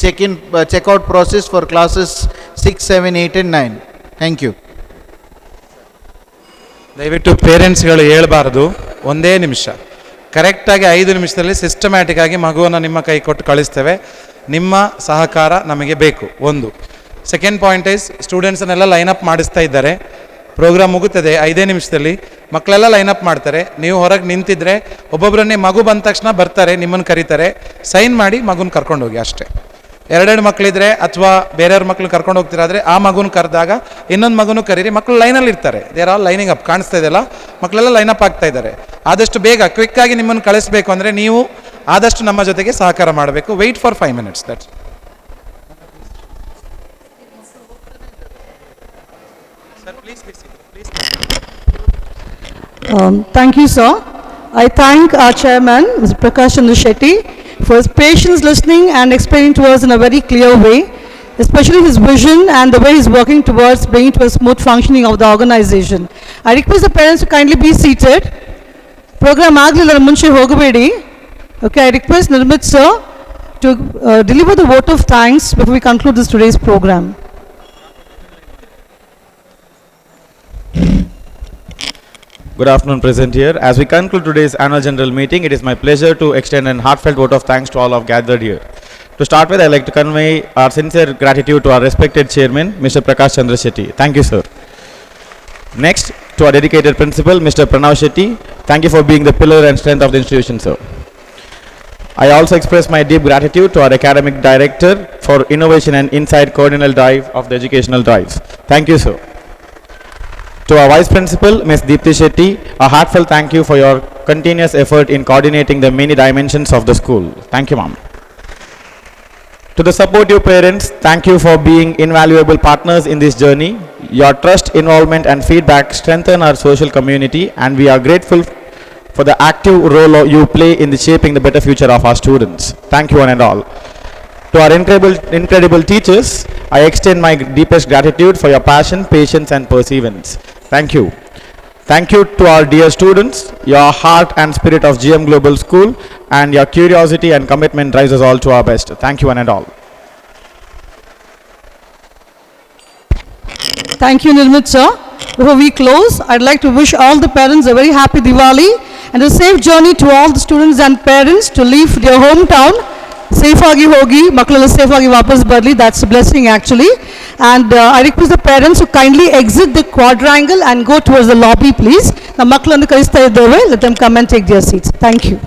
check-out process for classes 6, 7, 8 and 9. Thank you. ದಯವಿಟ್ಟು ಪೇರೆಂಟ್ಸ್ಗಳು ಹೇಳ್ಬಾರ್ದು. ಒಂದೇ ನಿಮಿಷ, ಕರೆಕ್ಟಾಗಿ 5 ನಿಮಿಷದಲ್ಲಿ systematic ಆಗಿ ಮಗುವನ್ನು ನಿಮ್ಮ ಕೈ ಕೊಟ್ಟು ಕಳಿಸ್ತೇವೆ. ನಿಮ್ಮ ಸಹಕಾರ ನಮಗೆ ಬೇಕು. ಒಂದು. ಸೆಕೆಂಡ್ ಪಾಯಿಂಟ್ ಈಸ್, ಸ್ಟೂಡೆಂಟ್ಸನ್ನೆಲ್ಲ ಲೈನಪ್ ಮಾಡಿಸ್ತಾ ಇದ್ದಾರೆ. ಪ್ರೋಗ್ರಾಮ್ ಮುಗುತ್ತದೆ 5 ನಿಮಿಷದಲ್ಲಿ. ಮಕ್ಕಳೆಲ್ಲ ಲೈನಪ್ ಮಾಡ್ತಾರೆ. ನೀವು ಹೊರಗೆ ನಿಂತಿದ್ರೆ ಒಬ್ಬೊಬ್ಬರನ್ನೇ ಮಗು ಬಂದ ತಕ್ಷಣ ಬರ್ತಾರೆ, ನಿಮ್ಮನ್ನು ಕರೀತಾರೆ, ಸೈನ್ ಮಾಡಿ ಮಗುನ ಕರ್ಕೊಂಡು ಹೋಗಿ ಅಷ್ಟೇ. 2 ಮಕ್ಕಳಿದ್ರೆ ಅಥವಾ ಬೇರೆಯವ್ರ ಮಕ್ಕಳು ಕರ್ಕೊಂಡು ಹೋಗ್ತಿರಾದ್ರೆ ಆ ಮಗುನ ಕರೆದಾಗ ಇನ್ನೊಂದು ಮಗುನು ಕರೀರಿ. ಮಕ್ಕಳು ಲೈನಲ್ಲಿ ಇರ್ತಾರೆ. They're all lining up. ಕಾಣಿಸ್ತಾ ಇದೆಯಲ್ಲ, ಮಕ್ಕಳೆಲ್ಲ ಲೈನಪ್ ಆಗ್ತಾ ಇದ್ದಾರೆ. ಆದಷ್ಟು ಬೇಗ ಕ್ವಿಕ್ಕಾಗಿ ನಿಮ್ಮನ್ನು ಕಳಿಸ್ಬೇಕು ಅಂದರೆ ನೀವು ಆದಷ್ಟು ನಮ್ಮ ಜೊತೆಗೆ ಸಹಕಾರ ಮಾಡಬೇಕು. Wait for 5 minutes. That's Thank you, sir. I thank our chairman, Mr. Prakash Chandra Shetty, for his patience listening and explaining to us in a very clear way, especially his vision and the way he's working towards bringing to a smooth functioning of the organization. I request the parents to kindly be seated. Program Aglila Munshi Hogabedi. Okay, I request Nirmit sir to deliver the vote of thanks before we conclude this today's program. Good afternoon, present here. As we conclude today's annual general meeting, it is my pleasure to extend an heartfelt vote of thanks to all of gathered here. To start with, I'd like to convey our sincere gratitude to our respected chairman, Mr. Prakash Chandra Shetty. Thank you, sir. Next, to our dedicated principal, Mr. Pranav Shetty. Thank you for being the pillar and strength of the institution, sir. I also express my deep gratitude to our academic director for innovation and inside coordinal drive of the educational drives. Thank you, sir. To our Vice Principal, Ms. Deepthi Shetty, a heartfelt thank you for your continuous effort in coordinating the many dimensions of the school. Thank you, ma'am. To the supportive parents, thank you for being invaluable partners in this journey. Your trust, involvement and feedback strengthen our social community, and we are grateful for the active role you play in the shaping the better future of our students. Thank you one and all. To our incredible teachers, I extend my deepest gratitude for your passion, patience and perseverance. Thank you. Thank you to our dear students. Your heart and spirit of GM Global School and your curiosity and commitment drives us all to our best. Thank you one and all. Thank you, Nirmit sir. Before we close, I'd like to wish all the parents a very happy Diwali and a safe journey to all the students and parents to leave their hometown. Safe agi hogi, makkaleಲ್ಲ safe agi ವಾಪಸ್ ಬರಲಿ. That's a blessing actually. And I request the parents to kindly exit the quadrangle and go towards the lobby, please. ನಮ್ಮ ಮಕ್ಕಳನ್ನು ಕಳಿಸ್ತಾ ಇದ್ದೇವೆ. Let them come and take their seats. Thank you.